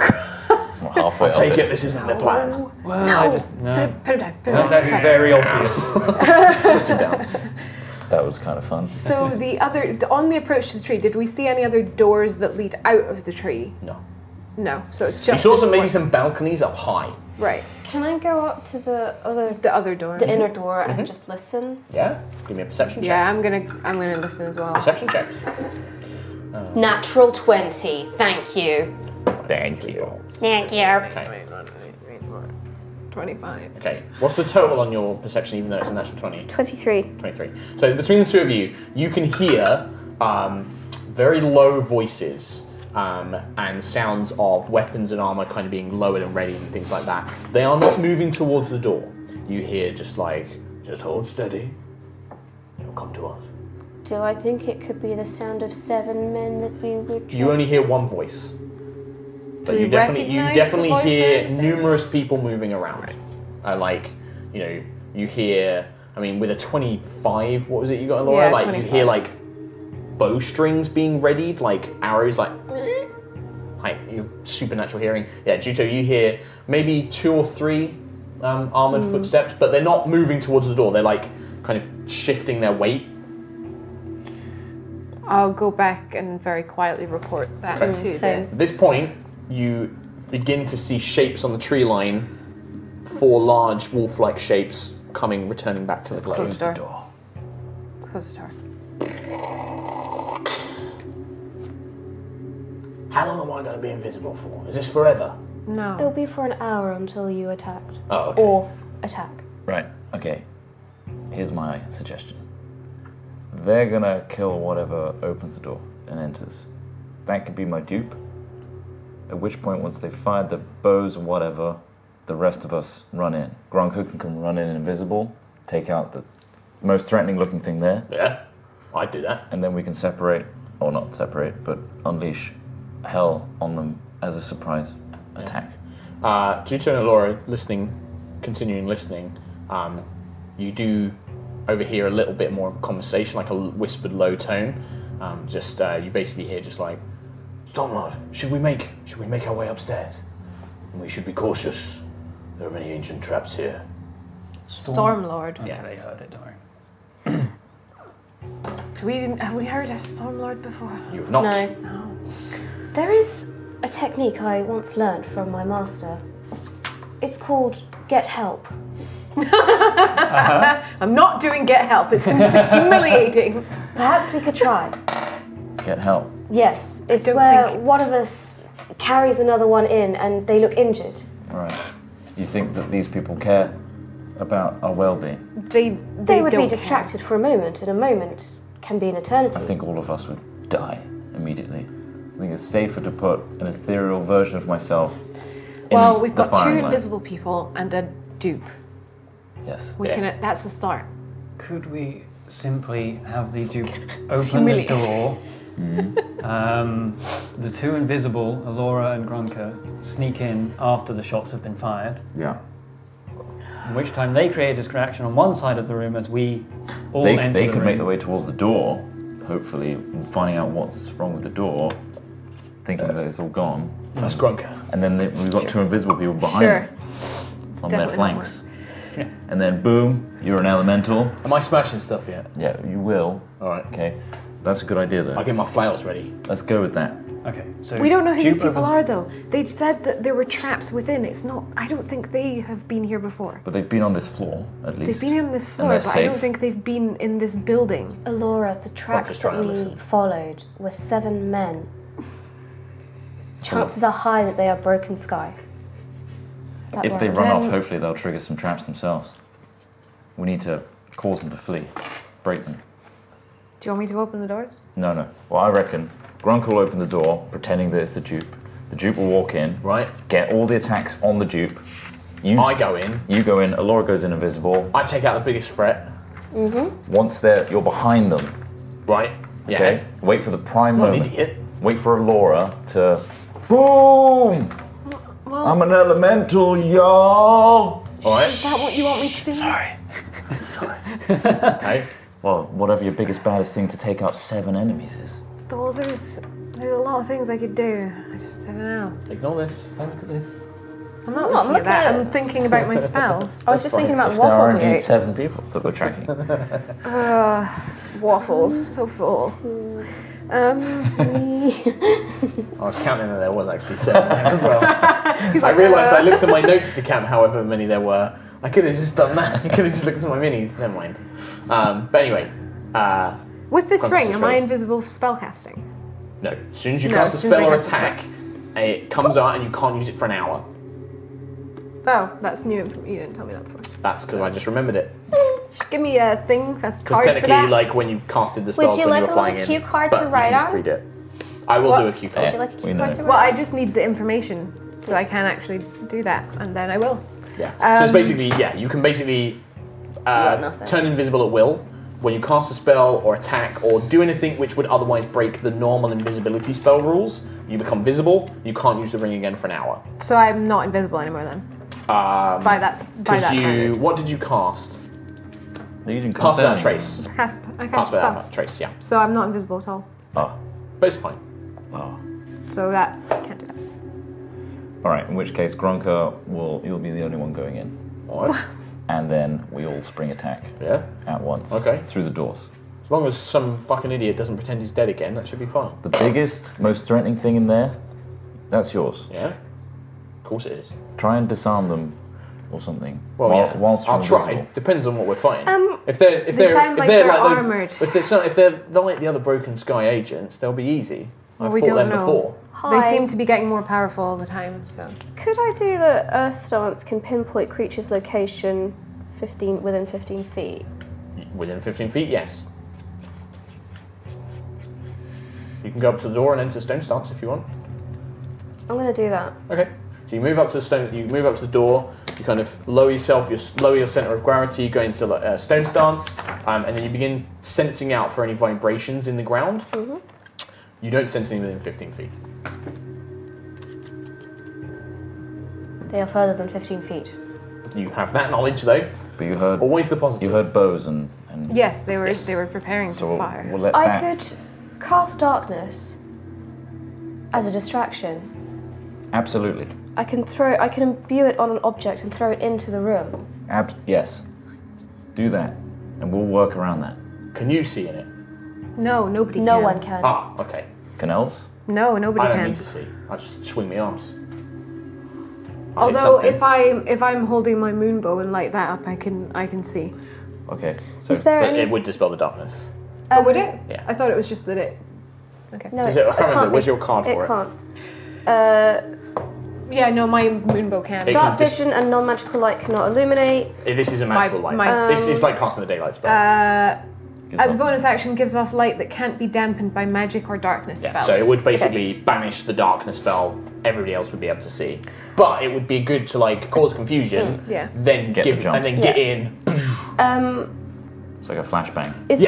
Well, halfway I up take it this isn't the plan. well, no. no. Put him down. Put him That's down. actually very obvious. Put him down. That was kind of fun. So on the approach to the tree, did we see any other doors that lead out of the tree? No. No. So it's just. You saw this some maybe one. some balconies up high. Right. Can I go up to the other door. inner door and just listen? Yeah? Give me a perception check. Yeah, I'm gonna listen as well. Perception checks. Natural 20. Thank you. Thank you. Thank you. Okay. 25. Okay. What's the total on your perception, even though it's a natural 20? 23. 23. So between the two of you, you can hear very low voices and sounds of weapons and armor kind of being lowered and ready and things like that. They are not moving towards the door. You hear just hold steady. It'll come to us. Do I think it could be the sound of 7 men that we would? You only hear one voice. But Do you we definitely recognize the voice or hear anything? numerous people moving around. You hear, I mean, with a 25, what was it you got, Laura? Yeah, like 25. you hear like bowstrings being readied, like arrows, like your supernatural hearing. Yeah, Juto, you hear maybe 2 or 3 armored footsteps, but they're not moving towards the door. They're like kind of shifting their weight. I'll go back and very quietly report that to them. At this point, you begin to see shapes on the tree line, 4 large wolf-like shapes returning back to the glade. Close the door. Close the door. How long am I going to be invisible for? Is this forever? No. It'll be for an hour until you attacked. Oh, okay. Or attack. Right, okay. Here's my suggestion. They're gonna kill whatever opens the door and enters. That could be my dupe. At which point, once they've fired the bows or whatever, the rest of us run in. Gronko can come run in invisible, take out the most threatening looking thing there. Yeah, I'd do that. And then we can separate, or not separate, but unleash hell on them as a surprise attack. Juto and Laura continuing listening, you do overhear a little bit more of a conversation, like a whispered low tone. You basically hear just like, Stormlord, should we make our way upstairs? We should be cautious. There are many ancient traps here. Stormlord. Yeah, they heard it, don't worry. Have we heard of Stormlord before? You have not. No. There is a technique I once learned from my master. It's called get help. I'm not doing get help. It's humiliating. Perhaps we could try. Get help. Yes, it's where one of us carries another one in and they look injured. Right. You think that these people care about our well-being? They would be distracted for a moment, and a moment can be an eternity. I think all of us would die immediately. I think it's safer to put an ethereal version of myself Well, we've got 2 firing line. invisible people and a dupe. Yes. We can. That's a start. Could we simply have the Duke open the door? The 2 invisible, Alora and Gronka, sneak in after the shots have been fired. Yeah. In which time they create a distraction on one side of the room as we all enter They the could room. make their way towards the door, hopefully finding out what's wrong with the door, thinking that it's all gone. That's Gronka. And then we've got 2 invisible people behind them on their flanks. Yeah. And then boom, you're an elemental. Am I smashing stuff yet? Yeah, you will. All right. Okay. That's a good idea though. I'll get my flails ready. Let's go with that. Okay, so We don't know who these Duke people opens- are, though. They said that there were traps within. It's not. I don't think they have been here before. But they've been on this floor, at least. They've been on this And floor, they're but I don't safe. think they've been in this building. Alora, the tracks that trying to we listen. followed were 7 men. Chances are high that they are broken sky. That If they word. run off, hopefully they'll trigger some traps themselves. We need to cause them to flee. Break them. Do you want me to open the doors? No. Well, I reckon Gronk will open the door, pretending that it's the dupe. The dupe will walk in. Right. Get all the attacks on the dupe. I go in. You go in. Alora goes in invisible. I take out the biggest threat. Once you're behind them. Right. Yeah. Okay. Wait for the prime What an moment. idiot. Wait for Alora to. Boom! I'm an elemental, y'all. All right. Is that what you want me to do? Sorry. Okay. Well, whatever your biggest, baddest thing to take out 7 enemies is. There's a lot of things I could do. I just don't know. Ignore this. Don't look at this. I'm not looking at that. I'm thinking about my spells. I was just thinking about If the there are waffles we indeed ate. 7 people that we're tracking. Waffles, so full. I was counting that there was actually 7 as well. I realised I looked at my notes to count however many there were. I could have just done that. I could have just looked at my minis. Never mind. But anyway. With this Gronka's ring, am I ready. invisible for spellcasting? No. As soon as you No, cast a as soon as I spell or cast a attack, it comes out and you can't use it for an hour. Oh, that's new information. You didn't tell me that before. That's because I just remembered it. Just give me a thing, a Because card for technically, that. like when you casted the spells you when like you were a flying little in. cue card but to you write can just on? read it. I will What? do a cue card. Would you like a We cue card know. to Well, write I just need the information, so I can actually do that, and then I will. Yeah. So it's basically, you can basically nothing. turn invisible at will when you cast a spell or attack or do anything which would otherwise break the normal invisibility spell rules. You become visible. You can't use the ring again for an hour. So I'm not invisible anymore then. By that standard. What did you cast? No, you didn't Cast that without trace. I Cast cast a spell. without trace. Yeah. So I'm not invisible at all. Oh. But it's fine. Oh. So that can't do that. Alright, in which case Gronka you'll be the only one going in. Alright. And then we all spring attack Yeah. at once. Okay. Through the doors. As long as some fucking idiot doesn't pretend he's dead again, that should be fine. The biggest, most threatening thing in there, that's yours. Yeah? Of course it is. Try and disarm them or something. Well, yeah. Whilst I'll you're try. invisible. Depends on what we're fighting. They sound like they're armoured. If they're like the other Broken Sky agents, they'll be easy. Well, I've we fought don't them know. before. They seem to be getting more powerful all the time, so... Could I do the Earth Stance can pinpoint creature's location within 15 feet? Within 15 feet, yes. You can go up to the door and enter Stone Stance if you want. I'm going to do that. Okay. So you move up to the stone. You move up to the door. You kind of lower yourself. You lower your center of gravity. Go into Stone Stance, and then you begin sensing out for any vibrations in the ground. Mm-hmm. You don't sense any within 15 feet. They are further than 15 feet. You have that knowledge, though. But you heard always the positive. You heard bows and Yes, they were preparing so to fire. We'll let I that. could cast darkness as a distraction. Absolutely. I can imbue it on an object and throw it into the room. Yes. Do that, and we'll work around that. Can you see in it? No, nobody No can. one can. Ah, okay. Can Els? No, nobody I don't can. need to see. I'll just swing my arms. Although if I'm holding my moon bow and light that up, I can see. Okay. So Is there But any... it would dispel the darkness. Oh, would it? Yeah. I thought it was just that it... Okay. No, I can't remember. Where's your card for it? It can't. Yeah, no, my moon bow can. Dark vision and non-magical light cannot illuminate. This is a magical light. It's like casting the daylight spell. As a bonus action, gives off light that can't be dampened by magic or darkness Yeah, spells. so it would basically banish the darkness spell everybody else would be able to see. But it would be good to like cause confusion, Yeah. then Get the jump. and then get in. It's like a flashbang. Is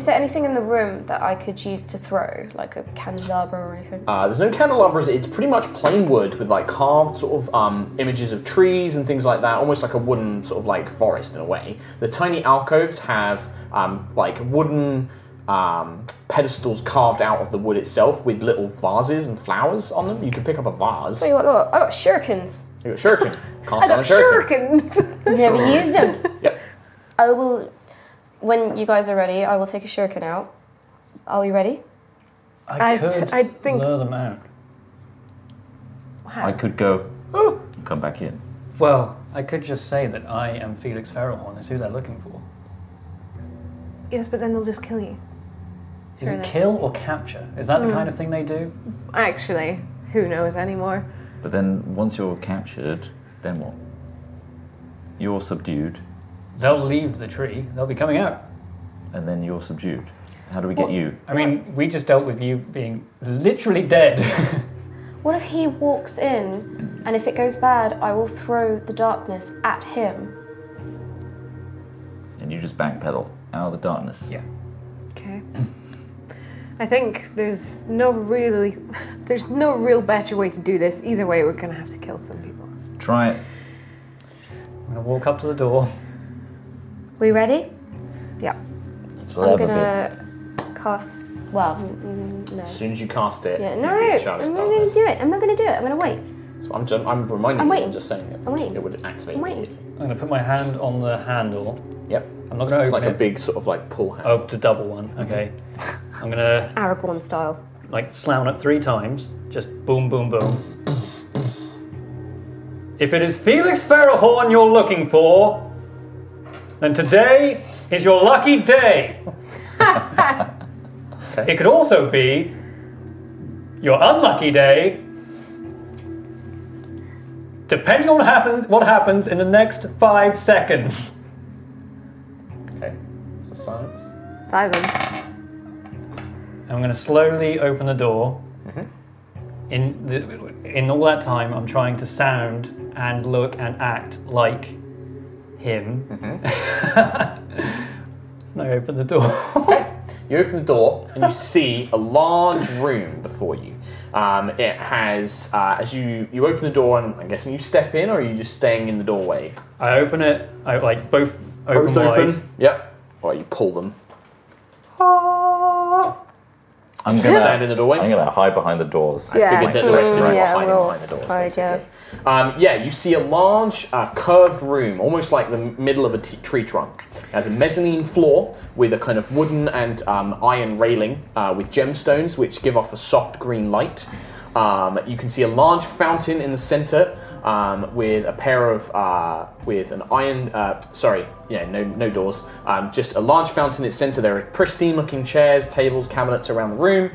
there anything in the room that I could use to throw, like a candelabra or anything? There's no candelabras. It's pretty much plain wood with like carved sort of images of trees and things like that, almost like a wooden sort of like forest in a way. The tiny alcoves have like wooden pedestals carved out of the wood itself with little vases and flowers on them. You can pick up a vase. So I got shurikens. You got shuriken. Cast I on a got shuriken. shurikens. Have you ever used them? Yep. I will, when you guys are ready, I will take a shuriken out. Are we ready? I think lure them out. I could go and come back in. Well, I could just say that I am Felix Ferrelhorn, is who they're looking for. Yes, but then they'll just kill you. Is it kill or capture? Is that the kind of thing they do? Actually, who knows anymore? But then once you're captured, then what? You're subdued. They'll leave the tree. They'll be coming out. And then you're subdued. How do we get you? I mean, we just dealt with you being literally dead. What if he walks in, and if it goes bad, I will throw the darkness at him? And you just backpedal out of the darkness. Yeah. Okay. I think there's no real better way to do this. Either way, we're gonna have to kill some people. Try it. I'm gonna walk up to the door. We ready? Yeah. I'm gonna cast. Well, no. As soon as you cast it, Yeah, you no, get shrouded I'm in not going darkness. to do it. I'm not going to do it. I'm going to wait. So I'm reminding I'm you. waiting. I'm just saying it. I'm waiting. It would activate. I'm waiting. I'm gonna put my hand on the handle. Yep. I'm not gonna It's open like it. a big sort of like pull hand. Oh, the double one. Okay. I'm gonna Aragorn style. like slam it 3 times. Just boom, boom, boom. If it is Felix Ferrelhorn you're looking for, then today is your lucky day. It could also be your unlucky day, depending on what happens in the next 5 seconds. Okay. So silence. Silence. I'm going to slowly open the door. In all that time, I'm trying to sound and look and act like him. And I open the door. You open the door and you see a large room before you. It has, as you open the door, and I'm guessing you step in, or are you just staying in the doorway? I open it, I like both open Both wide. open? Yep. Or you pull them. I'm Just gonna stand in the doorway. I'm gonna hide behind the doors. I figured that the rest of you were Yeah, hiding we'll behind the doors. hide, Basically. Yeah, you see a large curved room, almost like the middle of a tree trunk. It has a mezzanine floor with a kind of wooden and iron railing with gemstones, which give off a soft green light. You can see a large fountain in the center with a pair of with an iron. No doors. Just a large fountain in its center. There are pristine-looking chairs, tables, cabinets around the room.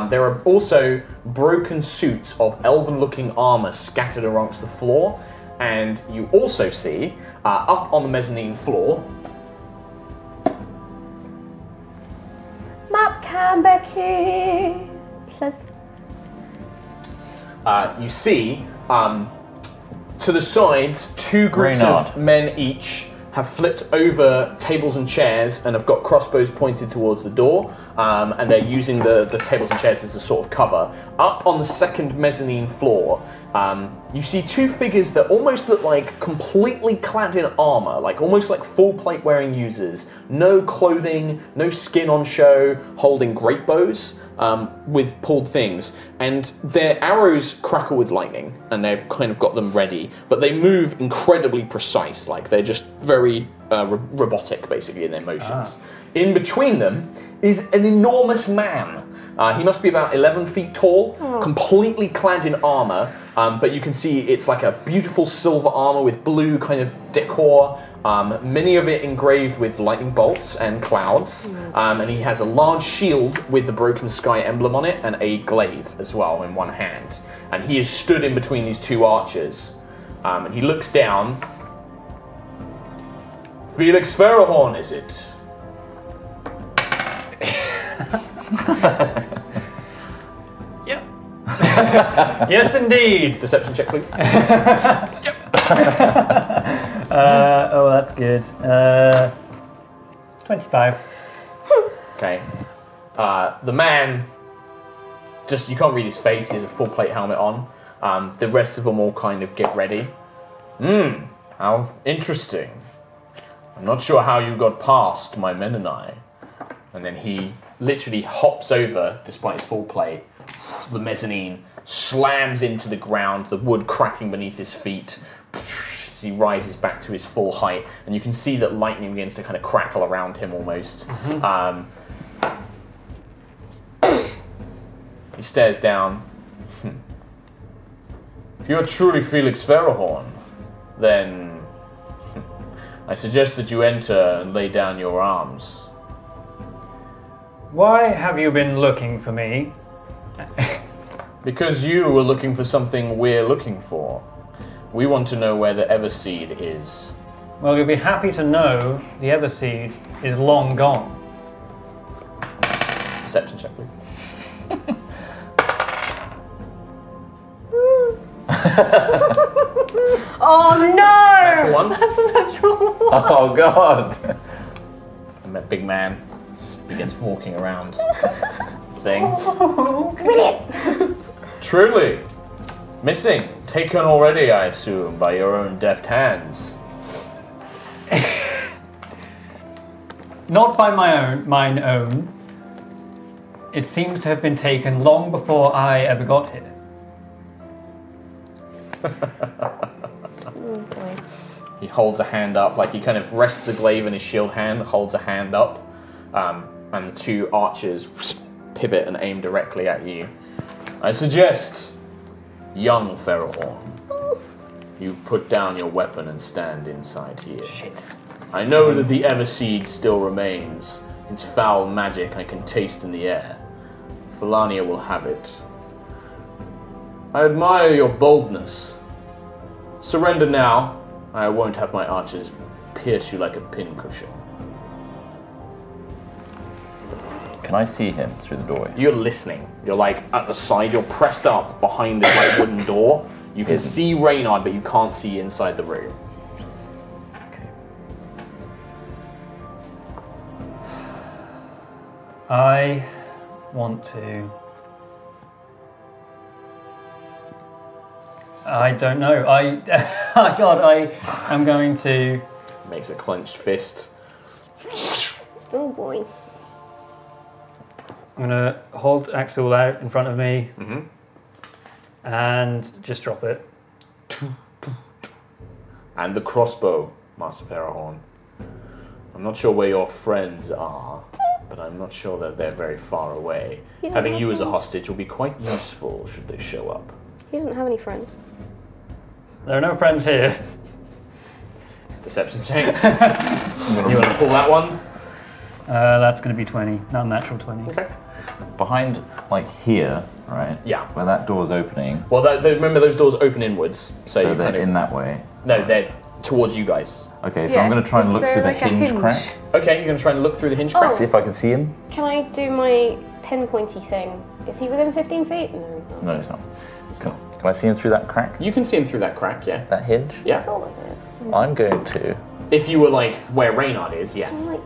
There are also broken suits of elven-looking armor scattered amongst the floor, and you also see up on the mezzanine floor. Map can back here. Plus. You see, to the sides, two groups of men each have flipped over tables and chairs and have got crossbows pointed towards the door, and they're using the tables and chairs as a sort of cover. Up on the second mezzanine floor, you see two figures that almost look like completely clad in armor, like almost like full plate wearing users. No clothing, no skin on show, holding great bows with pulled things. And their arrows crackle with lightning, and they've kind of got them ready, but they move incredibly precise, like they're just very robotic, basically, in their motions. In between them is an enormous man. He must be about 11 feet tall, completely clad in armor, but you can see it's like a beautiful silver armor with blue kind of decor, many of it engraved with lightning bolts and clouds, and he has a large shield with the broken sky emblem on it and a glaive as well in one hand. And he is stood in between these two archers, and he looks down. Felix Farahorn, is it? Yep. Yes, indeed. Deception check, please. Oh, that's good. 25. Okay. The man, you can't read his face. He has a full plate helmet on. The rest of them all kind of get ready. How interesting. I'm not sure how you got past my men and I. And then he literally hops over, despite his full plate. The mezzanine slams into the ground, the wood cracking beneath his feet. As he rises back to his full height, and you can see that lightning begins to kind of crackle around him almost. He stares down. If you're truly Felix Farahorn, then I suggest that you enter and lay down your arms. Why have you been looking for me? Because you were looking for something we're looking for. We want to know where the Everseed is. Well, you'll be happy to know the Everseed is long gone. Deception check, please. Oh no! Natural one. That's a natural one. Oh god! And that big man just begins walking around the thing. Truly. Missing. Taken already, I assume, by your own deft hands. Not by mine own. It seems to have been taken long before I ever got here. Oh boy. He holds a hand up, like he kind of rests the glaive in his shield hand, holds a hand up, and the two archers pivot and aim directly at you. I suggest, young Farahorn, you put down your weapon and stand inside here. Shit. I know that the Everseed still remains. Its foul magic I can taste in the air. Felania will have it. I admire your boldness. Surrender now. I won't have my archers pierce you like a pincushion. Can I see him through the doorway? You're listening. You're like at the side. You're pressed up behind this like wooden door. You can see Reynard, but you can't see inside the room. Okay. I want to... I don't know. I am going to... Makes a clenched fist. Oh boy. I'm going to hold Axel out in front of me and just drop it. And the crossbow, Master Farahorn. I'm not sure where your friends are, but I'm not sure that they're very far away. Having you as a hostage will be quite useful should they show up. He doesn't have any friends. There are no friends here. Deception check. You want to pull that one? That's going to be 20, not a natural 20. Okay. Behind, like here, right? Yeah. Where that door's opening. Well, remember those doors open inwards, so you they're kind of in that way. No, they're towards you guys. Okay, so I'm going to try and look through the hinge crack. Okay, you're going to try and look through the hinge crack. See if I can see him. Can I do my pinpointy thing? Is he within 15 feet? No, he's not. No, he's not. Can I see him through that crack? You can see him through that crack, yeah. That hinge? Yeah. Sort of it. I'm going to. If you were like where Reynard is, yes. I'm like,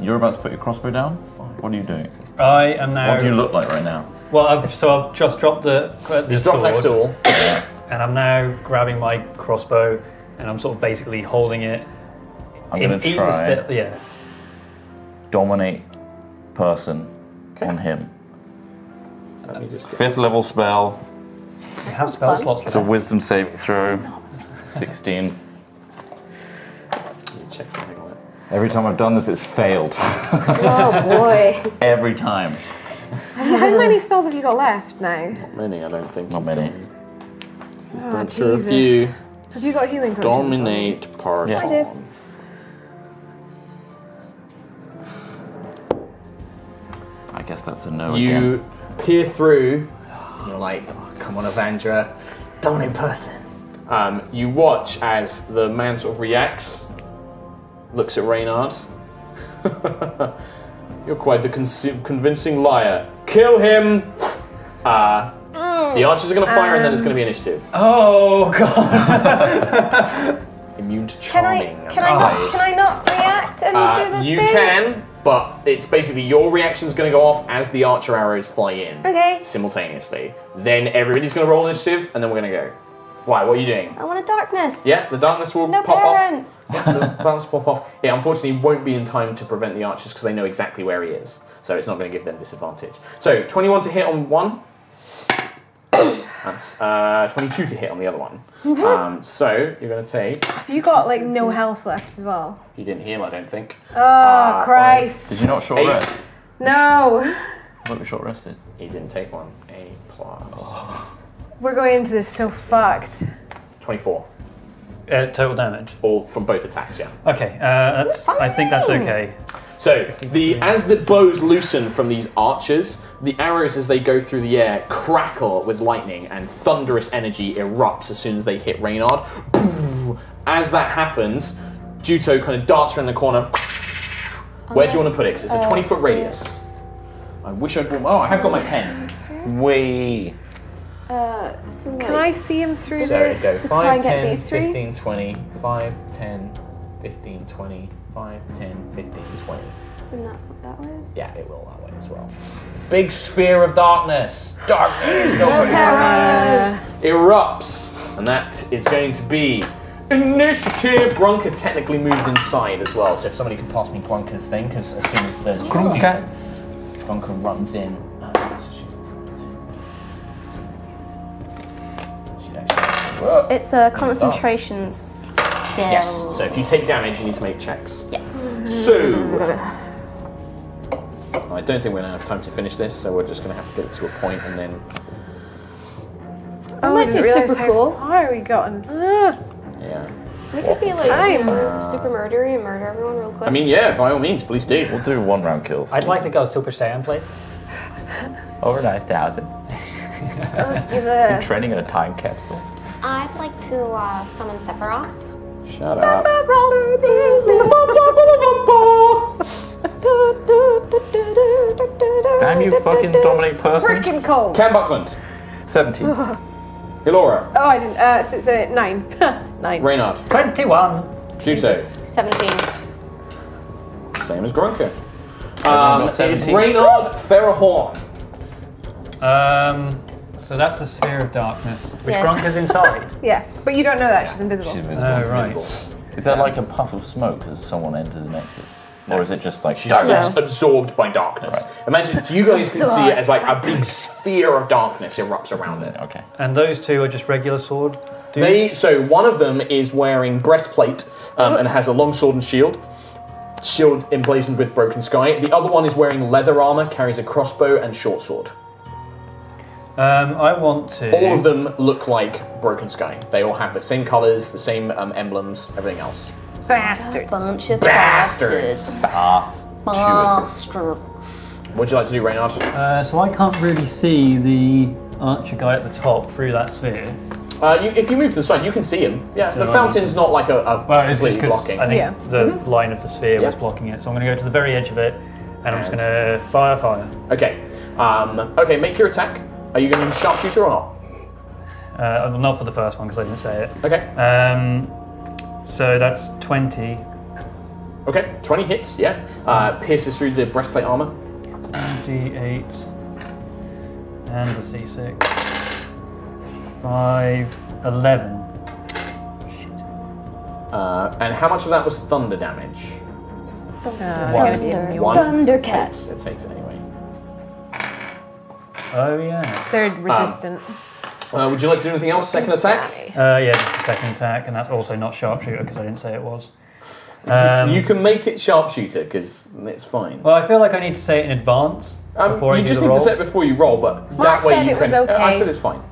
You're about to put your crossbow down? What are you doing? I am now... What do you look like right now? Well, I've just dropped the Just dropped Axel. And I'm now grabbing my crossbow and I'm sort of basically holding it. I'm going to try yeah. dominate person on him. Let me just 5th level spell. It has spell slots. It's a wisdom saving throw. 16. Check something on it. Every time I've done this, it's failed. oh boy. Every time. How many spells have you got left now? Not many, I don't think. Not many. Oh, through a Jesus. few. Have you got healing potions? Dominate person. I do. I guess that's a no You again. peer through, you're like, oh, come on, Avandra, dominate person. You watch as the man sort of reacts, looks at Reynard. You're quite the convincing liar. Kill him! The archers are going to fire and then it's going to be initiative. Oh, God. Immune to charming. Can I not react and do the you thing? can, but it's basically your reaction's going to go off as the archer arrows fly in. Okay. Simultaneously. Then everybody's going to roll initiative and then we're going to go. Why? What are you doing? I want a darkness. Yeah, the darkness will No pop parents. off. Yeah, the darkness will pop off. It unfortunately won't be in time to prevent the archers because they know exactly where he is. So it's not going to give them disadvantage. So 21 to hit on one. That's 22 to hit on the other one. So you're going to take... Have you got like no health left as well? You didn't heal, I don't think. Oh, Christ. Did you not short 8. rest? No. I thought we short rested. He didn't take one. A plus. We're going into this so fucked. 24. Total damage. All from both attacks, yeah. Okay, I think that's okay. So, as the bows loosen from these archers, the arrows as they go through the air crackle with lightning and thunderous energy erupts as soon as they hit Reynard. As that happens, Juto kind of darts around the corner. Where do you want to put it? 'Cause it's a 20-foot radius. I wish I'd brought... Oh, I have got my pen. Way. Can I see him through So there? it goes To try 5, and get 10, these three? 15, 20, 5, 10, 15, 20, 5, 10, 15, 20. And that way? Yeah, it will that way as well. Big sphere of darkness. Darkness. Erupts. And that is going to be initiative. Grunker technically moves inside as well. So if somebody could pass me Grunker's thing, because as soon as the Grunker runs in. It's a concentration skill. Yes. So if you take damage, you need to make checks. Yeah. So I don't think we're going to have time to finish this, so we're just going to have to get it to a point and then... Oh, I didn't realise how far we gotten. Yeah. We could be like super murdery and murder everyone real quick. I mean, yeah, by all means, please do. We'll do 1 round kills. I'd like to go Super Saiyan, please. Over 9,000. Training in a time capsule. I'd like to summon Sephiroth. Shut up. Damn you fucking dominate person. Freaking cold. Cam Buckland. 17. Elora. Oh, I didn't. So it's a 9. 9. Reynard. 21. Juto. 17. Same as Grunker. got It's 17. Reynard Farahorn. So that's a sphere of darkness, which Yeah. Grunker's inside. Yeah, but you don't know that she's invisible. She's invisible. Oh, right. Invisible. Is that like a puff of smoke as someone enters and exits? Or is it just like She's just absorbed by darkness. Right. Imagine, so you guys can see it as like a big sphere of darkness erupts around it. Okay. And those two are just regular sword dudes? So one of them is wearing breastplate and has a long sword and shield emblazoned with Broken Sky. The other one is wearing leather armor, carries a crossbow and short sword. I want to... All of them look like Broken Sky. They all have the same colours, the same emblems, everything else. Bastards. Bunch of Bastards. Bastard. What'd you like to do, Reynard? So I can't really see the archer guy at the top through that sphere. If you move to the side, you can see him. Yeah, So the fountain's not like a Well, it's completely just because blocking. I think the line of the sphere was blocking it. So I'm going to go to the very edge of it, and I'm just going to fire. Okay. Okay, make your attack. Are you going to use sharpshooter or not? Not for the first one, because I didn't say it. Okay. So that's 20. Okay, 20 hits, yeah. Pierces through the breastplate armor. D8. And the C6. 5, 11. Shit. And how much of that was thunder damage? One. Thundercat. It takes it anyway. Oh, yeah. They're resistant. Would you like to do anything else? Second attack? Yeah, just a second attack, and that's also not sharpshooter because I didn't say it was. You can make it sharpshooter because it's fine. Well, I feel like I need to say it in advance before I do the roll. You just need to say it before you roll, but Mark that way said you it was can. okay. I said it's fine.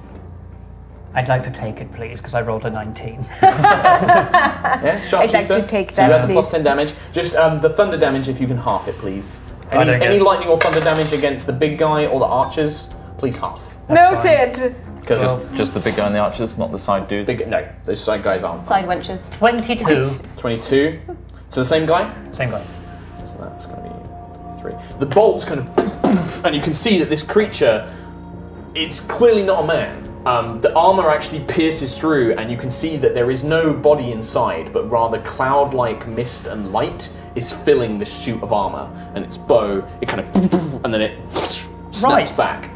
I'd like to take it, please, because I rolled a 19. Yeah, sharpshooter. I'd like to take so you that, add the plus 10 damage. Just the thunder damage, if you can half it, please. Any lightning or thunder damage against the big guy or the archers, please half. Noted. Because just the big guy and the archers, not the side dudes. No, those side guys aren't. Side wenches. 22. 22. So the same guy. Same guy. So that's going to be 3. The bolts kind of, and you can see that this creature, it's clearly not a man. The armor actually pierces through, and you can see that there is no body inside, but rather cloud-like mist and light is filling this suit of armor. And its bow, it kind of, and then it snaps back.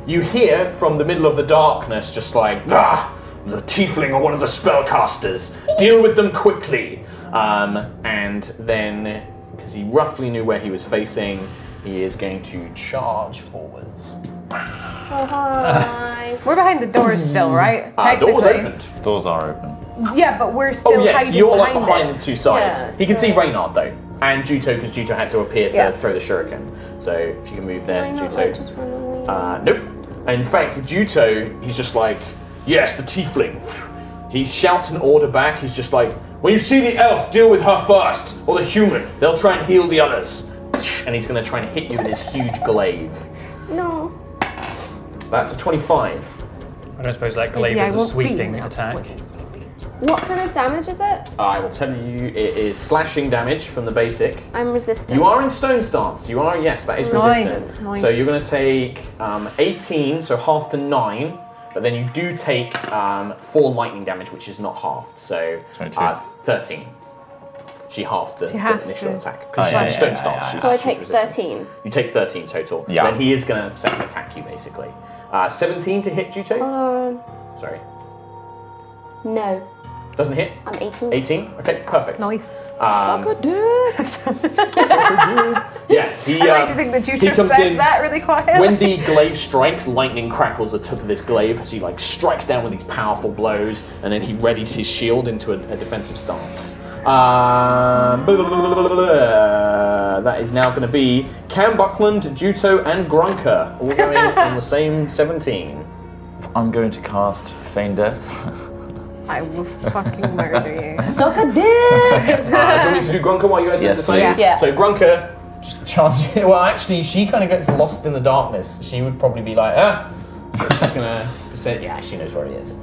You hear from the middle of the darkness, just like, the tiefling are one of the spellcasters. Deal with them quickly. And then, because he roughly knew where he was facing, he is going to charge forwards. Oh, hi. We're behind the doors still, right? Doors opened. Doors are open. Yeah, but we're still hiding you're like behind behind it. the two sides. Yeah, He can see Reynard though, and Juto, because Juto had to appear to Yeah. throw the shuriken. So if you can move there, Why not, Juto. like, just run away? Nope. In fact, Juto, he's just like, yes, the tiefling. He shouts an order back. He's just like, when you see the elf, deal with her first, or the human. They'll try and heal the others. And he's going to try and hit you with his huge glaive. No. That's a 25. I don't suppose that glaive is a sweeping attack. What kind of damage is it? I will tell you, it is slashing damage from the basic. I'm resistant. You are in stone stance. You are, yes, that is resistant. Nice. So you're going to take 18, so half to 9, but then you do take 4 lightning damage, which is not halved, so 13. She halved the initial attack because she's in stone stance. So I take 13. You take 13 total. Yeah. Then he is going to second attack you, basically. 17 to hit Juto. Hold on. Sorry. No. Doesn't hit. I'm 18. 18. Okay, perfect. Nice. Suck a dick. Yeah, I like to think that Juto says that really quietly. When the glaive strikes, lightning crackles the tip of this glaive as he like strikes down with these powerful blows, and then he readies his shield into a defensive stance. That is now going to be Cam Buckland, Juto, and Grunker all going on the same 17. I'm going to cast Feign Death. I will fucking murder you. Suck a dick! Do you want me to do Grunker while you guys decide? please. Yeah. So Grunker just charges. Well, actually, she kind of gets lost in the darkness. She would probably be like, She's gonna say, yeah, she knows where he is.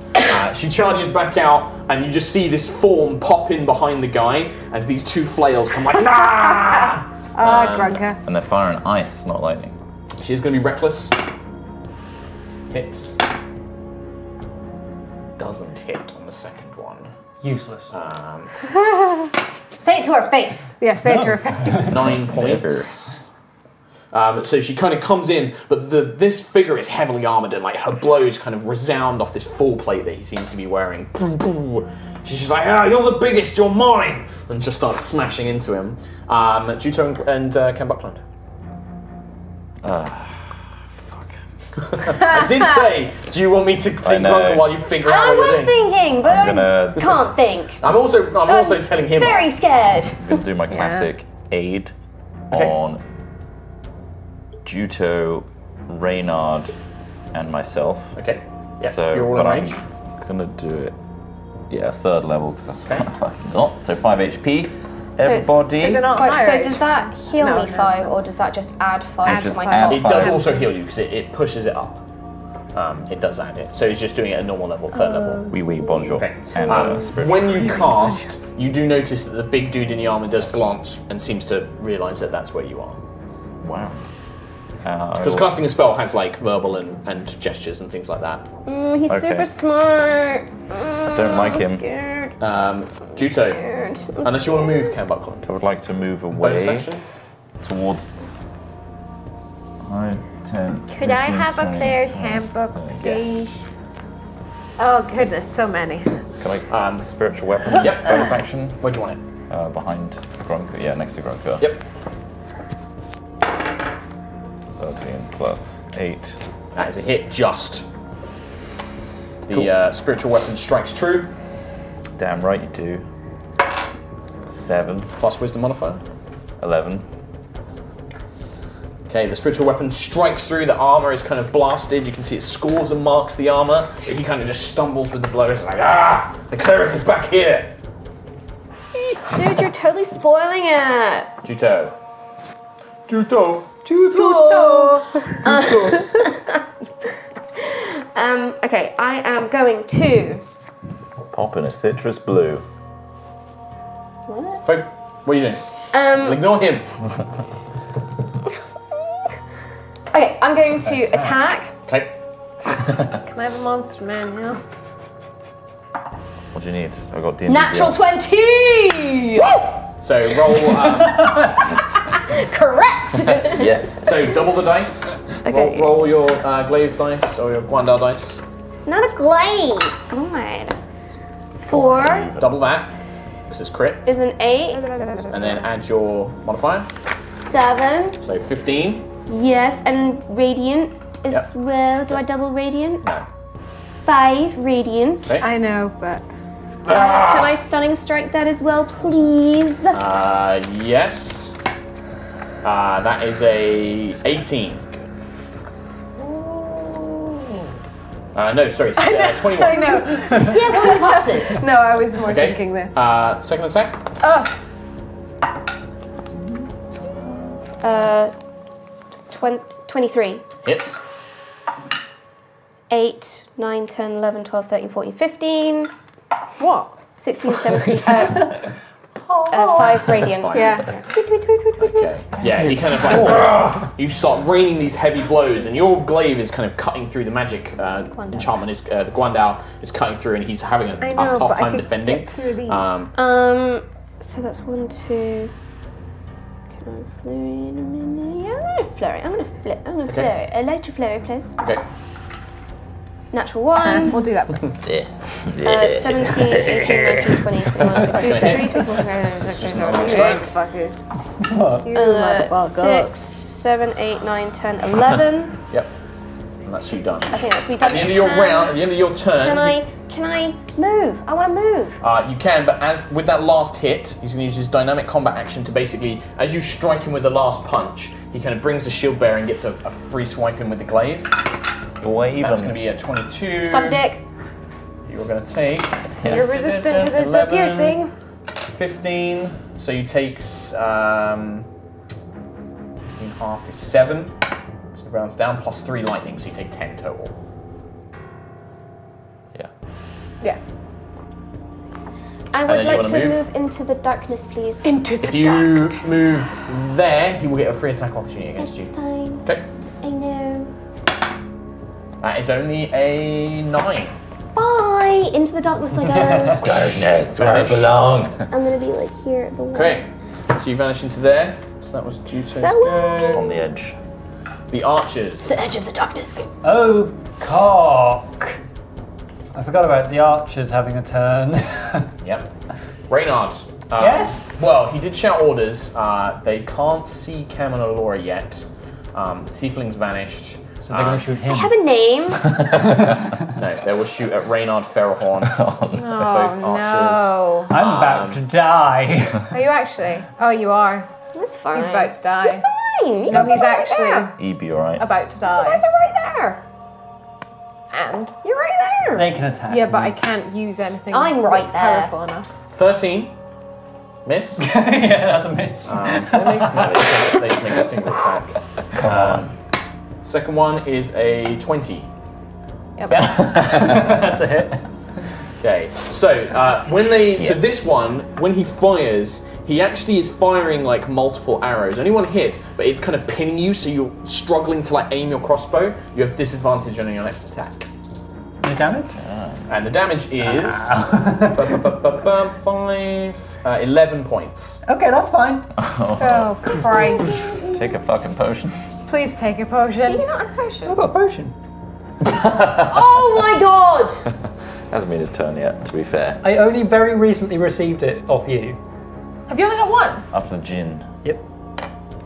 She charges back out, and you just see this form pop in behind the guy as these 2 flails come like, nah! Grunker. And they're firing ice, not lightning. She's gonna be reckless. Hits. Doesn't hit on the second one. Useless. Say it to her face. Yeah, say it to her face. 9 points. So she kind of comes in, but this figure is heavily armored, and like her blows kind of resound off this full plate that he seems to be wearing. She's just like, you're the biggest, you're mine! And just starts smashing into him. Juto and Ken Buckland. Fuck. I did say, do you want me to think longer while you figure out I what was you're doing? thinking, but I can't think. I'm also telling him. Very scared. I'm going to do my classic aid on Juto, Reynard, and myself. Okay. Yeah, So, you're all but in I'm range. gonna do it. Yeah, 3rd level because that's what I fucking got. So 5 HP. Everybody. Is it not So higher? does that heal No, me no, 5, so- or does that just add 5 to just my add top? It does 5. also heal you because it pushes it up. It does add it. So he's just doing it at normal level, 3rd level. Oui, bonjour. Okay. And spiritual. When you cast, you do notice that the big dude in the armor does glance and seems to realise that that's where you are. Wow. Because casting a spell has like verbal and gestures and things like that. He's super smart. I don't like him. Scared. Juto, Scared. unless you want to move, Ken Buckland. I would like to move Bonus away action? towards 5, 10. Could I 15, have a 20, player's 30, handbook, 30. please? Oh goodness, so many. Can I spiritual weapon? Yep. Bonus action. Where do you want it? Behind Grunker. Yeah, next to Grunker. Yep. 13 plus 8. That is a hit, just. The spiritual weapon strikes true. Damn right you do. 7. Plus wisdom modifier. 11. Okay, the spiritual weapon strikes through, the armor is kind of blasted, you can see it scores and marks the armor, but he kind of just stumbles with the blow, it's like, the cleric is back here! Dude, you're totally spoiling it. Juto. Okay, I am going to. Pop in a citrus blue. What? What are you doing? Ignore him. Okay, I'm going to attack. Okay. Can I have a monster man now? What do you need? I got D&D. Natural 20! So roll, Correct! Yes. so double the dice. Okay. Roll your glaive dice or your Guandal dice. Not a glaive. God. 4 Double that, because it's crit. is an 8. And then add your modifier. 7. So 15. Yes, and radiant as Yep. well. Do I double radiant? No. 5 radiant. Okay. I know, but Can I stunning strike that as well, please? Yes. That is a 18. No, sorry, 21. I know. Yeah, one passes. No, I was more Okay. thinking this. Second attack. Oh, 23. Hits. 8, 9, 10, 11, 12, 13, 14, 15, what? 16, 17, 5 radiant. Fine. Yeah. Okay. Yeah, he kind of like you start raining these heavy blows, and your glaive is kind of cutting through the magic enchantment. Is the Guandao is cutting through, and he's having a I know, tough but I time could defending. get 2 of these. So that's 1, 2. Can I flurry in a minute? Yeah, I'm gonna flurry. I'm gonna flurry. A lighter flurry, please. Okay. Natural 1. We'll do that first. 17, 18, 19, 20, 21, 22, 23, 24, 25, Fuckers. You motherfuckers. 6, 7, 8, 9, 10, 11. Yep. And that's you done. I think that's me At done. the end of your round, at the end of your turn, Can I move? I want to move. you can, but as with that last hit, he's going to use his dynamic combat action to basically, as you strike him with the last punch, he kind of brings the shield bearer and gets a free swipe in with the glaive. That's going to be a 22. Suck dick. You're going to take. You're resistant to this 11, piercing. 15. So you take 15 half to 7. So it rounds down plus 3 lightning, so you take 10 total. Yeah. Yeah. I then would you like wanna to move? move into the darkness, please. Into the If you move there, he will get a free attack opportunity against you. Fine. Okay. I know. That is only a 9. Bye. Into the darkness I go. Darkness, where I belong. I'm gonna be like here at the wall. Okay. So you vanish into there. So that was Juto's That go. Just on the edge. the archers. The edge of the darkness. Oh, cock. I forgot about the archers having a turn. Yep. Reynard. Yes? Well, he did shout orders. They can't see Cam and Alora yet. The tiefling's vanished. So they're going to shoot him. I have a name. No, they will shoot at Reynard Ferrahorn. They're both archers. No. I'm about to die. Are you actually? Oh, you are. That's fine. He's about to die. He's fine. You No, guys he's are right actually there. He'd be alright. about to You die. guys are right there. And You're right there. They can attack. yeah, but I can't use anything I'm right that's there. powerful enough. 13. Miss. Yeah, that's a miss. They just make a single attack. Come on. Second one is a 20. Yep. That's a hit. Okay, so so this one, when he fires, he actually is firing like multiple arrows. Only one hit, but it's kind of pinning you, so you're struggling to like aim your crossbow. You have disadvantage on your next attack. The damage? And the damage is 11 points. Okay, that's fine. Oh, Christ. Take a fucking potion. Please take a potion. You're not a potion. I've got a potion. Oh my god! Hasn't been his turn yet, to be fair. I only very recently received it off you. Have you only got one? Up the gin. Yep.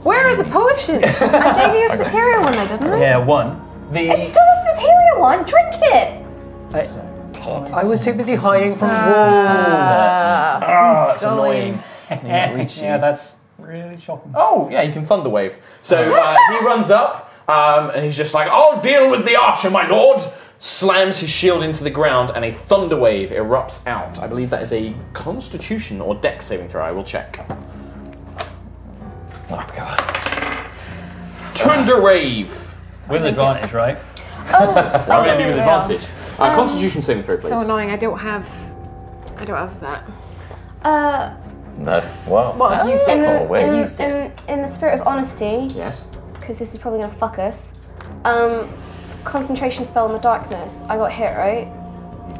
Where are the potions? I gave you a superior one though, didn't I? Yeah, one. It's still a superior one. Drink it. I was too busy hiding from wolves. That's annoying. Yeah, that's really shocking. Oh, yeah, you can Thunder Wave. So he runs up, and he's just like, I'll deal with the archer, my lord! Slams his shield into the ground, and a Thunder Wave erupts out. I believe that is a Constitution or Dex saving throw. I will check. Oh, God. Thunder Wave! With advantage, right? I'm going to do with advantage. Constitution saving throw, please. So annoying. I don't have that. No. Well. What have you said? In the spirit of honesty, Yes. because this is probably going to fuck us. Concentration spell in the darkness. I got hit, right?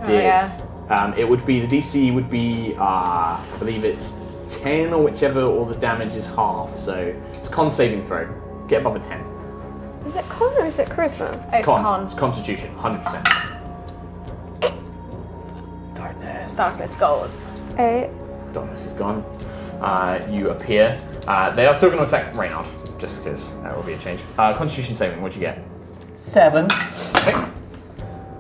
Did. yeah. It would be, the DC would be, I believe it's 10 or whichever, or the damage is half. So it's a con saving throw. Get above a 10. Is it con or is it charisma? It's con. It's Constitution, 100%. Darkness goes. 8. Darkness is gone. You appear. They are still going to attack Reynard, just because that will be a change. Constitution saving, what'd you get? 7. Okay.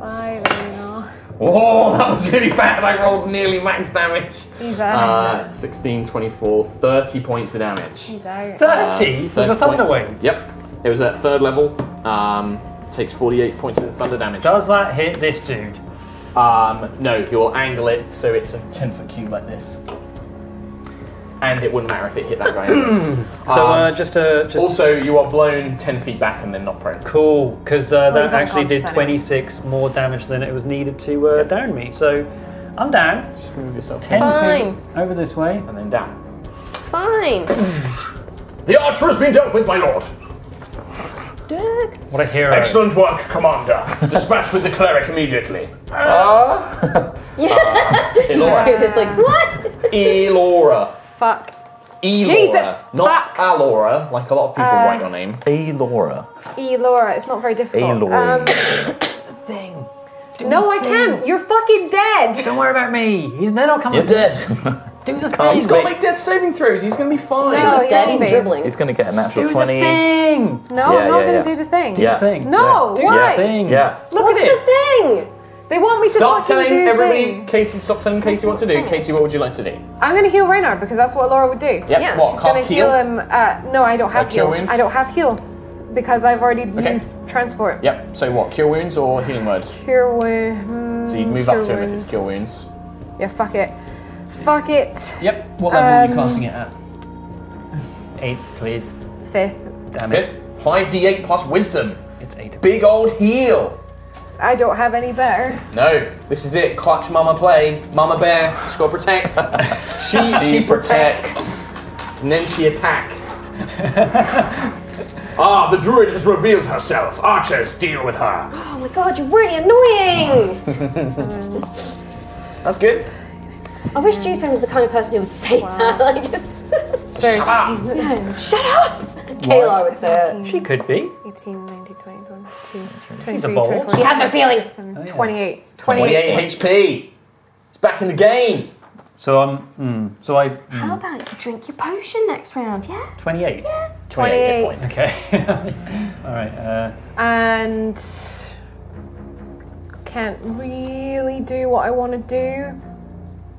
I don't know. Oh, that was really bad. I rolled nearly max damage. He's out. 16, 24, 30 points of damage. He's out. 30 for the Thunder points. Wave. Yep. It was at 3rd level. Takes 48 points of thunder damage. Does that hit this dude? No, he will angle it so it's a 10-foot cube like this. And it wouldn't matter if it hit that guy. So just also, you are blown 10 feet back and then not prone. cool, because that he's actually did unconscious 26 more damage than it was needed to down me. So I'm down. Just move yourself 10 fine. feet over this way. and then down. It's fine. The archer has been dealt with, my lord. Dick. What a hero. Excellent work, Commander. Dispatch with the cleric immediately. Just hear this like, what? Elora. Fuck. Elora. Jesus, Not fuck. Alora, like a lot of people write your name. Laura. Laura. It's not very difficult. Aloy. thing. No, I can't. You're fucking dead. Don't worry about me. They're not coming. You're dead. Do the Can't He's thing. got to speak. make death saving throws. He's going to be fine. No, Dead, he he's won't be. dribbling. He's going to get a natural Do 20. the thing. No, Yeah, I'm not yeah, going yeah. to do the thing. Yeah. Thing. No, Do why? the thing. Yeah. Look What's at it. the thing? They want me to Stop fucking telling do the everybody, thing. Katie, stop telling Katie what to do. Katie, what would you like to do? I'm going to heal Reynard because that's what Laura would do. Yep, Yeah, what, She's going cast to heal? heal him. No, I don't have Cure heal. wounds? I don't have heal because I've already Okay. used transport. Yep, so what, cure wounds or healing word? Cure wounds. So you'd move up to him if it's cure wounds. Yeah, fuck it. Fuck it. Yep, what level are you casting it at? 8, please. 5th. Damn it. 5th, 5d8 plus wisdom. It's 8. Big old heal. I don't have any better. No, this is it. Clutch mama play. Mama bear, she's got to protect. she protect. And then she attack. The druid has revealed herself. Archers, deal with her. Oh my god, you're really annoying! That's good. I wish Juton was the kind of person who would say that. Like, just. Shut up. No, shut up! Kayla would say it. She could be. 18, 19, 20, 22, He's 23, a bold. 24, She has no feelings. 27, 28. 28 HP. It's back in the game. So I'm. How about you drink your potion next round? Yeah. 28. 28 hit points. Okay. All right. And can't really do what I want to do,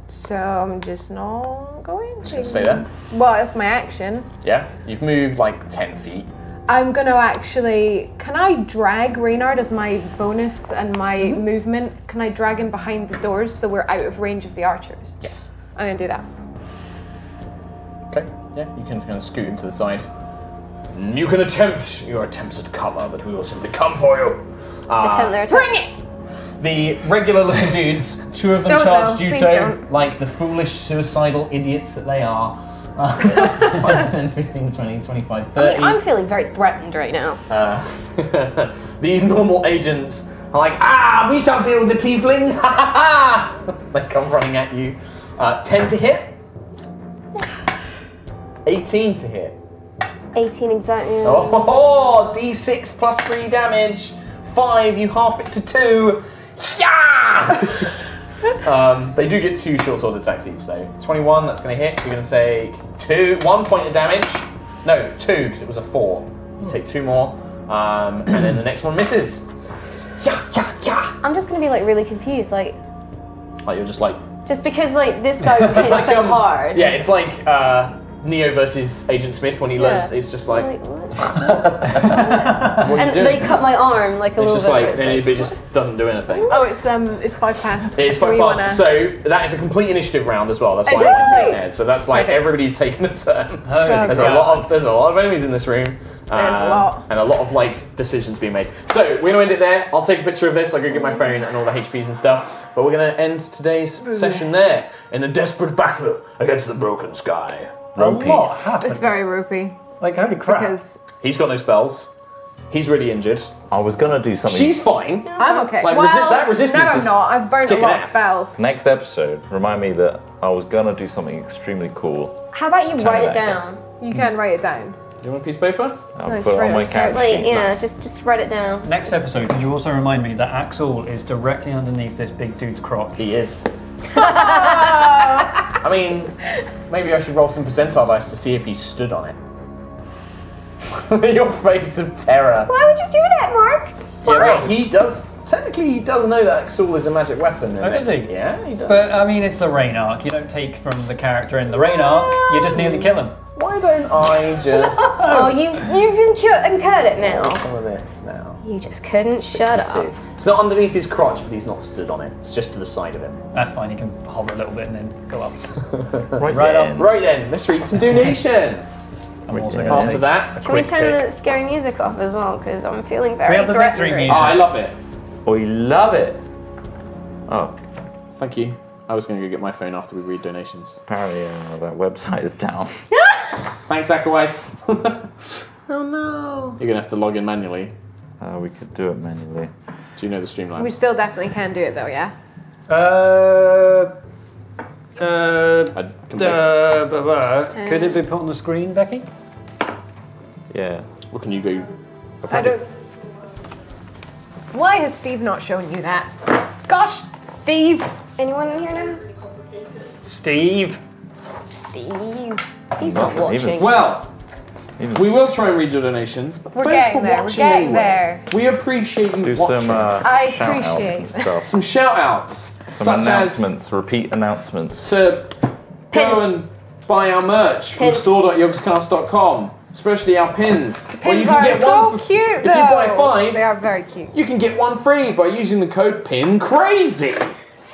so I'm just not going to. Stay there. Well, that's my action. Yeah, you've moved like 10 feet. I'm gonna actually. Can I drag Reynard as my bonus and my movement? Can I drag him behind the doors so we're out of range of the archers? Yes. I'm gonna do that. Okay, yeah, you can kind of scoot him to the side. You can attempt your attempts at cover, but we will simply come for you. Attempt their attempts. Bring it! The regular looking dudes, 2 of them Don't charge know, please Juto don't. like the foolish, suicidal idiots that they are. 5, 10, 15, 20, 25, 30. I'm feeling very threatened right now. These normal agents are like, we shall deal with the tiefling! Ha ha ha! They come running at you. 10 to hit. 18 to hit. 18 exactly. Oh, D6 plus 3 damage. 5, you half it to 2. Yeah! They do get 2 short sword attacks each though. 21, that's going to hit. You're going to take 1 point of damage. No, 2, because it was a 4. You take 2 more. And then the next one misses. Yeah. I'm just gonna be like really confused, like You're just like... just because like this guy hits like, so hard. Yeah, it's like Neo versus Agent Smith when he learns. It's just like... what? What are And you doing? they cut my arm like a It's little just bit. like, where it's and it just doesn't do anything. Oh, it's 5 past. It's 5 past, so that is a complete initiative round as well. That's why Is I it? went to it ahead. So that's like Perfect. everybody's taking a turn. Oh, There's a lot of enemies in this room. There's a lot. And a lot of like decisions being made. So we're gonna end it there. I'll take a picture of this. I'll go get my phone and all the HPs and stuff. But we're gonna end today's session there in a desperate battle against the broken sky. A lot happened. It's very ropey. Like, holy crap. Because He's got no spells. He's really injured. I was gonna do something. She's fine. I'm okay. Like, well, that resistance no, I'm is not. I've burnt a kicking lot of ass. spells. Next episode, remind me that I was gonna do something extremely cool. How about you write it that down? You can write it down. You want a piece of paper? I'll No, put just it write on it my on the character Like, sheet. yeah, Nice. just write it down. Next episode, could you also remind me that Axel is directly underneath this big dude's crotch? He is. I mean, maybe I should roll some percentile dice to see if he stood on it. Your face of terror. Why would you do that, Mark? Yeah, well, he does. Technically, he does know that Axel is a magic weapon. Oh, does he? Yeah, he does. But I mean, it's the Rain arc. You don't take from the character in the Rain arc. You just nearly kill him. why don't I just Oh, you've incurred it now. some of this now? You just couldn't shut 62. up. It's not underneath his crotch, but he's not stood on it. It's just to the side of him. That's fine. You can hover a little bit and then go up. Right, Right then. on. Right then, let's read some donations. I'm also Yeah. gonna After take that, a Can we quick turn pick. the scary music off as well? Because I'm feeling we very have the threatened. victory right music? I love it. We love it. Oh, Thank you. I was going to go get my phone after we read donations. apparently that website is down. Thanks, Akawais. Oh no. You're going to have to log in manually. We could do it manually. Do you know the Streamlabs? We still definitely can do it though, yeah? I'd come back. Could it be put on the screen, Becky? Yeah. What can you do? I don't. Why has Steve not shown you that? Gosh, Steve! Anyone in here now? Steve. Steve. He's not Nothing, even watching. Well, Even we will try and read your donations, but We're thanks getting for there, we're watching getting anyway. there. We appreciate you do watching. some I shout outs appreciate and stuff. Some shout-outs, Some such announcements, repeat announcements. as to Pins. go and buy our merch from Pins. store.yogscast.com, especially our pins. Where you Pins can are get so one for, cute if you buy though. 5, They are very cute. you can get one free by using the code PINCRAZY.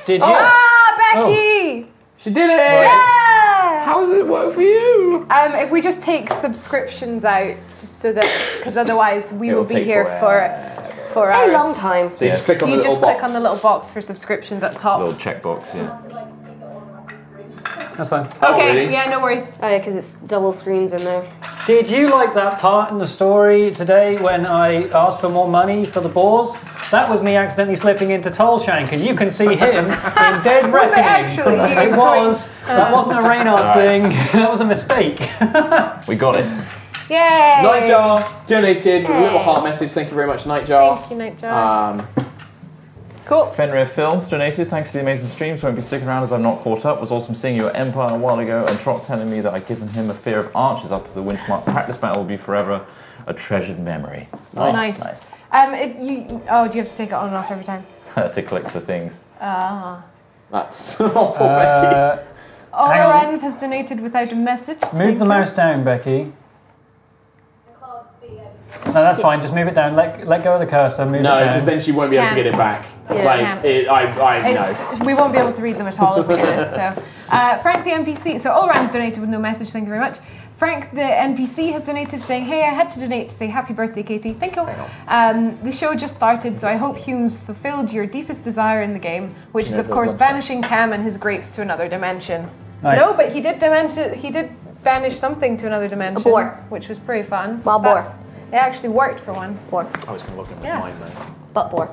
Did you? Ah, Becky! She did it! Yeah! How does it work for you? If we just take subscriptions out, just so that, because otherwise we It will will be take here for A hours. long time. So you just click So on you the just little click box. on the little box for subscriptions at the top. Little checkbox, yeah. That's fine. Oh, Okay, really? yeah, no worries. Oh yeah, because it's double screens in there. Did you like that part in the story today when I asked for more money for the boars? That was me accidentally slipping into Tollshank, and you can see him in Dead Was it Reckoning. actually? It was. That wasn't a Reynard thing. That was a mistake. We got it. Yay! Nightjar donated with a little Hey. heart message. Thank you very much, Nightjar. Thank you, Nightjar. Cool. Fenrir Films donated. Thanks to the amazing streams. Won't be sticking around as I'm not caught up. Was awesome seeing you at Empire a while ago, and Trot telling me that I'd given him a fear of archers after the Wintermark practice battle will be forever a treasured memory. Nice. If you, do you have to take it on and off every time? To collect the things. That's poor Becky. Oren has donated without a message. Move the mouse down, Becky. No, that's fine. Just move it down. Let go of the cursor. Move it No, down. because then she won't be able to get it back. Yeah, No. We won't be able to read them at all if we do this. So, Frank the NPC. So Oren donated with no message. Thank you very much. Frank the NPC has donated saying, hey, I had to donate to say happy birthday, Katie. Thank you. The show just started, so I hope Humes fulfilled your deepest desire in the game, which is, of course, banishing Cam and his grapes to another dimension. Nice. No, but he did banish something to another dimension. A boar. Which was pretty fun. Wild boar. It actually worked for once. Boar. I was going to look at Yeah. mine though. But boar.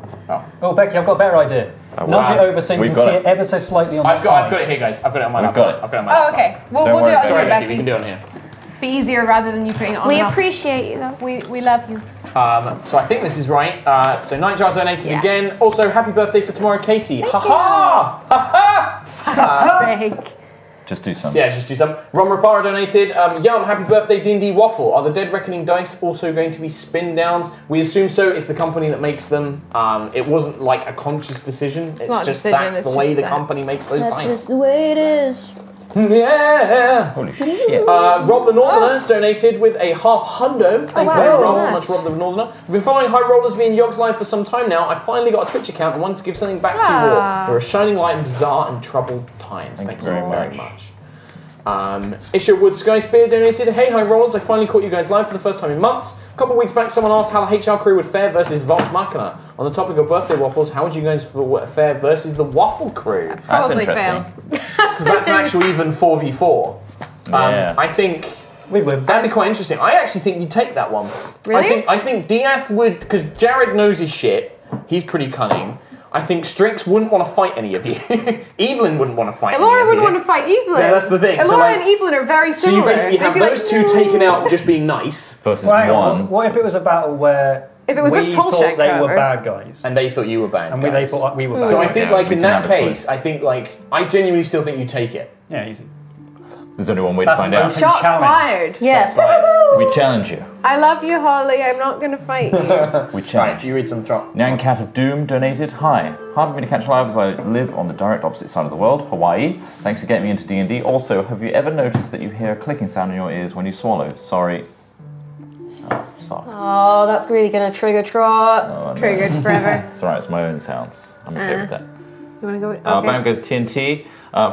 Oh, Becky, I've got a better idea. Oh, Nudge wow. it over so you We've can got see it. it ever so slightly on I've the got it here, guys. I've got it on my We've laptop. got it. I've got it on my Oh, laptop. okay. We'll Don't do it worry, on Sorry, here, Becky, we Becky. can do it on here. Be easier rather than you putting it on We and off. appreciate you though. We love you. So I think this is right. So Nightjar donated Yeah. again. Also, happy birthday for tomorrow, Katie. Ha ha! Ha ha! Sake. Just do some. Yeah, just do some. Ron Rapara donated. Yum, happy birthday, D&D Waffle. Are the Dead Reckoning dice also going to be spin downs? We assume so. It's the company that makes them. It wasn't like a conscious decision. It's not a just decision, that's it's the way just the that. company makes those dice. the way it is. Yeah. Holy shit. Rob the Northerner donated with a half hundo. Thank you very much, Rob the Northerner. I've been following HighRollers via Yogs Live for some time now. I finally got a Twitch account and wanted to give something back to you all. You're a shining light in bizarre and troubled times. Thank you very much. Isha Wood Skyspear donated. Hey HighRollers, I finally caught you guys live for the first time in months. A couple of weeks back, someone asked how the HR crew would fare versus Vox Machina. On the topic of birthday waffles, how would you guys fare versus the Waffle Crew? That's Probably interesting. Because that's an actual even 4v4. Yeah. I think We would. that'd be quite interesting. I actually think you'd take that one. Really? I think Diath would, because Jared knows his shit. He's pretty cunning. I think Strix wouldn't want to fight any of you. Evelyn wouldn't want to fight any Elora of would you. want to fight Evelyn. Yeah, that's the thing. Elora So, like- and Evelyn are very So similar. you basically have They'd be those like, two "No." taken out just being nice, Versus Right, one. what if it was a battle where If it was we with thought Tolshek, they were however. bad guys, and they thought you were bad and guys. they thought we were bad So I guys? think, Yeah, like we in didn't that have a clue. case, I think like I genuinely still think you take it. Yeah, easy. There's only one way to That's find an out. open Shots challenge. fired. Yeah. We challenge you. I love you, Holly. I'm not going to fight you. We Right, challenge you. you read some drop. Nyan Cat of Doom donated. Hi. Hard for me to catch live as I live on the direct opposite side of the world, Hawaii. Thanks for getting me into D&D. Also, have you ever noticed that you hear a clicking sound in your ears when you swallow? Sorry. Oh, fuck. Oh, that's really gonna trigger Trot. Oh, no. Triggered forever. It's alright, it's my own sounds. I'm okay with that. You want to go? Okay. Bam goes TNT.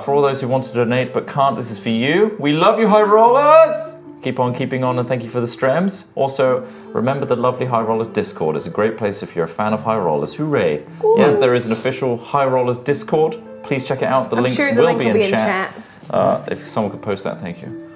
For all those who want to donate but can't, this is for you. We love you, HighRollers! Keep on keeping on and thank you for the streams. Also, remember the lovely HighRollers Discord. It's a great place if you're a fan of HighRollers. Hooray! Ooh. Yeah, there is an official HighRollers Discord. Please check it out. The I'm link sure the will link be will in be in chat. chat. If someone could post that, thank you.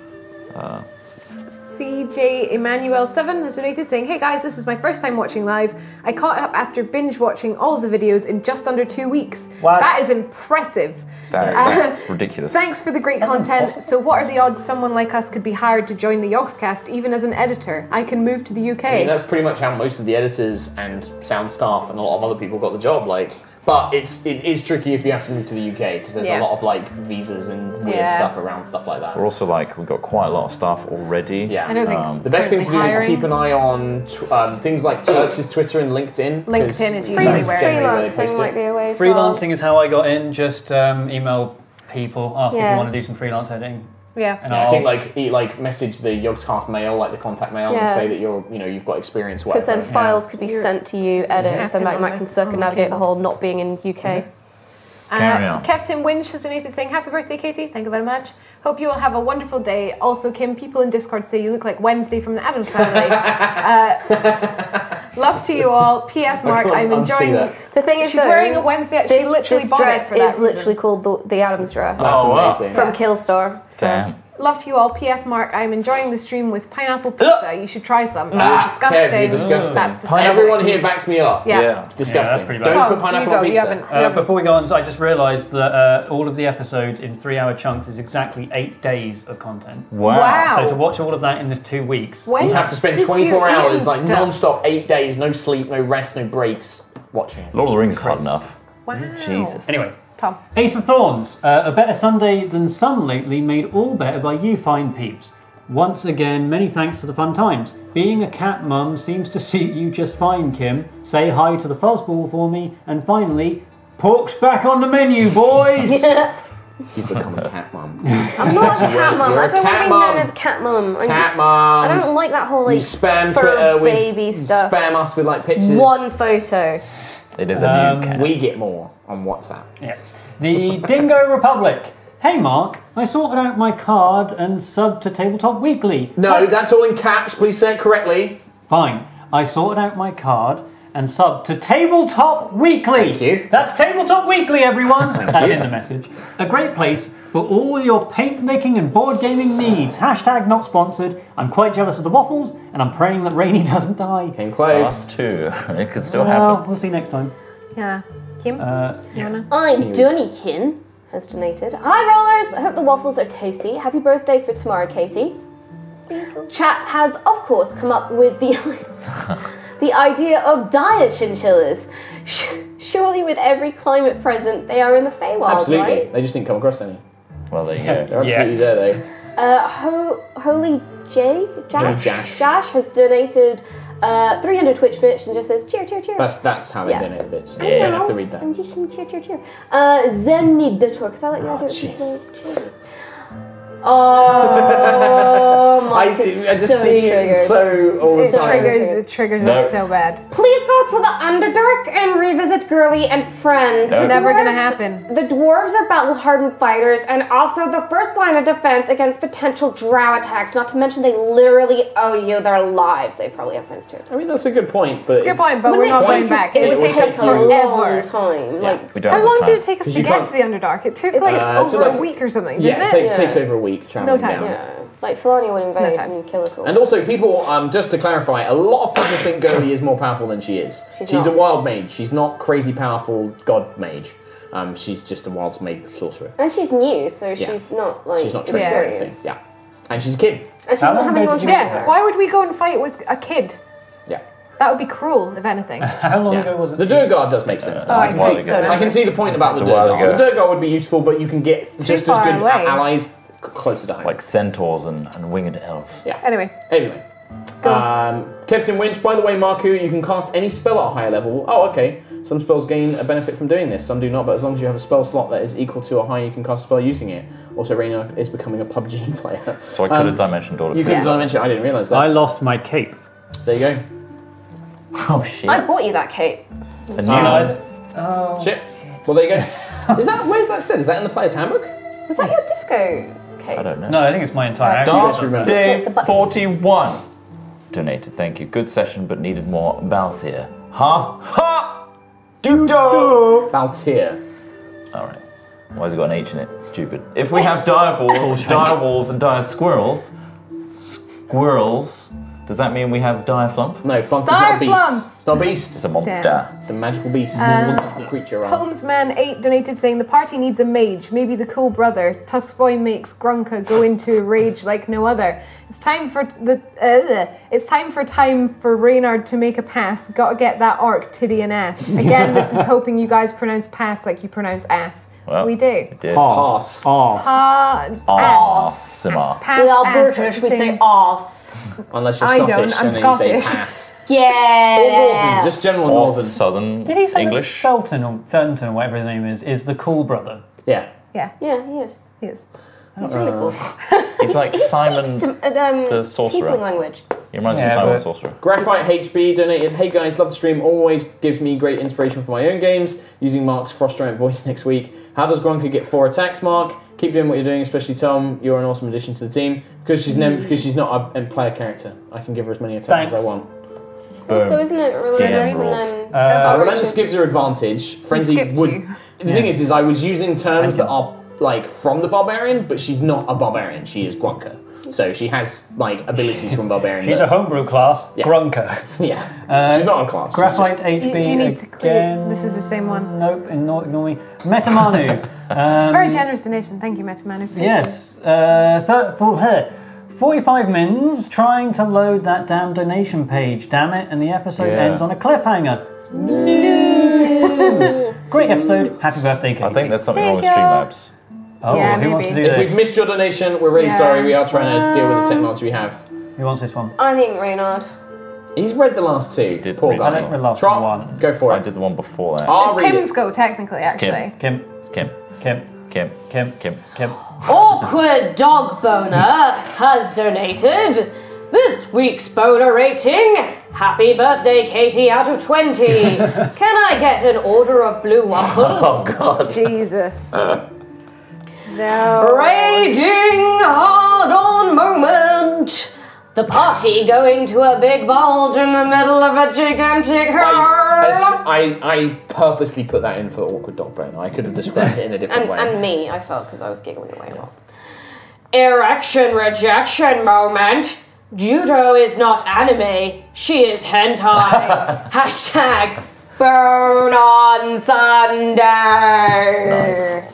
CJ Emmanuel 7 has donated saying, hey guys, this is my first time watching live. I caught up after binge watching all of the videos in just under 2 weeks. What? That is impressive. That's ridiculous. Thanks for the great content. So what are the odds someone like us could be hired to join the Yogscast, even as an editor? I can move to the UK. I mean, that's pretty much how most of the editors and sound staff and a lot of other people got the job. Like, but it is tricky if you have to move to the UK because there's a lot of like visas and weird stuff around stuff like that. We're also like, we've got quite a lot of staff already. Yeah. I don't think the best thing to do is hiring. keep an eye on things like Turps' Twitter and LinkedIn. LinkedIn is usually that's where generally it's where they post Freelancing might it. be a way. as Freelancing is how I got in. Just email people, ask if Yeah. you want to do some freelance editing. Yeah. And I think like message the Yogscast mail, like the contact mail, and Yeah. say that you've got experience. Because then whatever. files could be sent to you, edit, and send back, and that can circumnavigate the whole not being in UK. Carry on. Captain Winch has donated saying, happy birthday, Katie. Thank you very much. Hope you all have a wonderful day. Also, Kim, people in Discord say you look like Wednesday from the Addams Family. Love to you all. P.S. Mark, I'm enjoying. The thing is, she's though, wearing a Wednesday. She literally this bought it dress for that is literally reason. called the Addams dress That's amazing. from Killstar. So. Damn. Love to you all. P.S. Mark, I'm enjoying the stream with pineapple pizza. You should try some. It's disgusting. Kev, you're disgusting. That's disgusting. Everyone here backs me up. Yeah. It's disgusting. that's pretty bad. Don't Tom, put pineapple you on go. pizza. You haven't. Before we go on, so I just realised that all of the episodes in 3-hour chunks is exactly 8 days of content. Wow. So to watch all of that in the 2 weeks. When You have to spend did 24 you hours, end like stuff? non-stop, 8 days, no sleep, no rest, no breaks, watching it. Lord of the Rings is hard enough. Wow. Jesus. Anyway. Tom. Ace of Thorns, a better Sunday than some lately, made all better by you fine peeps. Once again, many thanks for the fun times. Being a cat mum seems to suit you just fine, Kim. Say hi to the fuzzball for me. And finally, pork's back on the menu, boys! You've become a cat mum. I'm not a cat mum. You're I a don't want to cat be mum. known as cat mum. Cat mum. I don't like that whole like You spam fur Twitter with baby stuff. Spam us with like pictures. One photo. It is a new cat. We get more on WhatsApp. Yeah. The Dingo Republic. Hey Mark, I sorted out my card and subbed to Tabletop Weekly. No, that's all in caps. Please say it correctly. Fine. I sorted out my card and subbed to Tabletop Weekly. Thank you. That's Tabletop Weekly, everyone. That's in the message. A great place for all your paint making and board gaming needs. Hashtag not sponsored. I'm quite jealous of the waffles, and I'm praying that Rainy doesn't die. Came close. Us too. It could still Well, happen. we'll see next time. Yeah. Kim? Fiona? I'm Dunnykin has donated. Hi rollers! I hope the waffles are tasty. Happy birthday for tomorrow, Katie. Chat has, of course, come up with the the idea of dire chinchillas. Surely with every climate present, they are in the Feywild, Absolutely. right? They just didn't come across any. Well, there you They're go. absolutely there, though. Holy Jash. Jash has donated 300 Twitch bits and just says cheer, cheer, cheer. That's how they Yeah. donate the bits. I You don't know. have to read that. I'm just saying cheer, cheer, cheer. Zenidator, because I like the idea of jeez. people cheering. Oh, Mike is I just so see triggered. it so all the It time. triggers No. us so bad. Please go to the Underdark and revisit Girly and Friends. It's The never gonna dwarves- happen. The dwarves are battle-hardened fighters and also the first line of defense against potential drow attacks. Not to mention they literally owe you their lives. They probably have friends too. I mean, that's a good point, but Good point, but we're not going back. It would take us a long forever. time. Like We don't How have long the did time. it take us 'Cause to you get can't- to the Underdark? It took It's, like took over like- a week or something, Yeah, didn't it it? takes over a week traveling time. down. yeah, like Filani would invade No time. and kill us all. And also, people, just to clarify, a lot of people think Girly is more powerful than she is. She's a not. wild mage. She's not crazy powerful god mage. She's just a wild mage sorcerer. And she's new, so Yeah. she's not like She's not trained or anything. experienced. Yeah. And she's a kid. And she How doesn't long have anyone did to you- train Yeah. her. Why would we go and fight with a kid? Yeah. That would be cruel, if anything. How long ago was it? The Durgard does make sense. though. Oh, I I can see. see. I can see the point about That's the a while Durgard. ago. The Durgard would be useful, but you can get just as far good away. allies closer to home. Like centaurs and winged elves. Yeah. Anyway, Anyway. Captain Winch, by the way, Marku, you can cast any spell at a higher level. Oh, okay. Some spells gain a benefit from doing this, some do not, but as long as you have a spell slot that is equal to or higher, you can cast a spell using it. Also, Raina is becoming a PUBG player. So I could have dimension daughter. You could have mentioned, I didn't realise that. I lost my cape. There you go. Oh shit. I bought you that cape. A new Oh. Shit. Well, there you go. Is that, where's that said? Is that in the player's handbook? Was that your disco cape? I don't know. No, I think it's my entire outfit. guys remember. Day It's the buttons. 41. Donated, thank you. Good session, but needed more Balthier. Ha! Ha! Do-do! Baltier. Alright. Why has it got an H in it? Stupid. If we have dire wolves, dire wolves, and dire squirrels, does that mean we have dire flump? No, Flump is not a beast. Flump. It's not a beast. It's a monster. Damn. It's a magical beast. It's a magical creature. Right? Homesman8 donated saying the party needs a mage, maybe the cool brother. Tuskboy makes Grunka go into a rage like no other. It's time for Reynard to make a pass. Gotta get that orc titty and ass. Again, this is hoping you guys pronounce pass like you pronounce ass. Well, we do. It did. Pass. Ass. Awesome. Pass, We are ass, British, it's we the say same. arse. Unless you're I Scottish, don't, I'm and then you Scottish. say pass. Yeah. Just general Or northern. southern Did he say English. that Felton or Thornton or whatever his name is the cool brother? Yeah. Yeah, Yeah, he is. he is. He's really cool. He's like He Simon. speaks to, the sorcerer. tiefling language. He reminds me Yeah, of Simon but- the Sorcerer. Graphite HB donated, hey guys, love the stream, always gives me great inspiration for my own games, using Mark's Frost Giant voice next week. How does Gronka get 4 attacks, Mark? Keep doing what you're doing, especially Tom, you're an awesome addition to the team. Because she's not a player character, I can give her as many attacks as I want. So isn't it relentless and rules. then Relentless gives her advantage. Frenzy skipped would... you. The thing is I was using terms that are like from the barbarian, but she's not a barbarian. She is Grunker. So she has like abilities from barbarian. She's a homebrew class, Grunker. Yeah, she's not a class. Graphite HB You need to clear. again. This is the same one. Nope, ignore me. Metamanu. It's a very generous donation. Thank you, Metamanu. Yes. For her. 45 mins trying to load that damn donation page. Damn it. And the episode ends on a cliffhanger. No. Great episode. Happy birthday, Katie. I think there's something wrong with Thank you. Streamlabs. Oh, Yeah, who wants to do maybe. If this? we've missed your donation, we're really sorry. We are trying to deal with the technology we have. Who wants this one? I think Reynard. He's read the last two. Did Poor read guy. I didn't read the last Trot, one. go for I it. did the one before that. I'll It's read Kim's it. go, technically, actually. Kim. It's Kim. Kim. Awkward Dog Boner has donated this week's boner rating. Happy birthday, Katie, out of 20. Can I get an order of blue waffles? Oh God. Jesus. No. Raging hard-on moment. The party going to a big bulge in the middle of a gigantic hurl. I purposely put that in for awkward dog bone. I could have described it in a different way. And me, I felt, because I was giggling away a lot. Erection rejection moment. Judo is not anime, she is hentai. Hashtag burn on Sunday. Nice.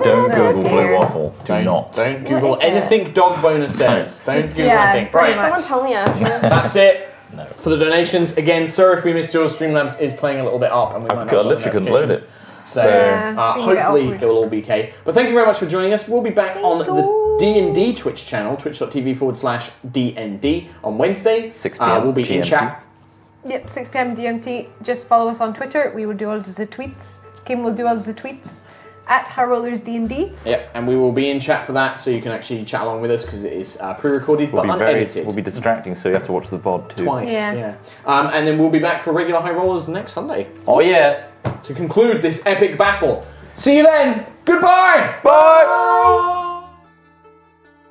Don't Google blue waffle. Do not. Don't Google is it? anything Dog Boner says. Don't Google yeah, anything. pretty Right, much. Someone tell me after. that's it for the donations. Again, sorry if we missed yours. Streamlabs is playing a little bit up, and we I might not have literally couldn't load it. So Yeah, being a bit hopefully awkward. it will all be okay. But thank you very much for joining us. We'll be back on the D&D Twitch channel, twitch.tv/DND on Wednesday. 6 p.m. We'll be in GMT. chat. Yep, 6 p.m. DMT. Just follow us on Twitter. We will do all the tweets. Kim will do all the tweets at HighRollers D&D. Yep, and we will be in chat for that, so you can actually chat along with us because it is pre-recorded but We'll unedited. be distracting, so you have to watch the VOD too. Twice, Yeah. and then we'll be back for regular High Rollers next Sunday Oh yeah. to conclude this epic battle. See you then. Goodbye. Bye.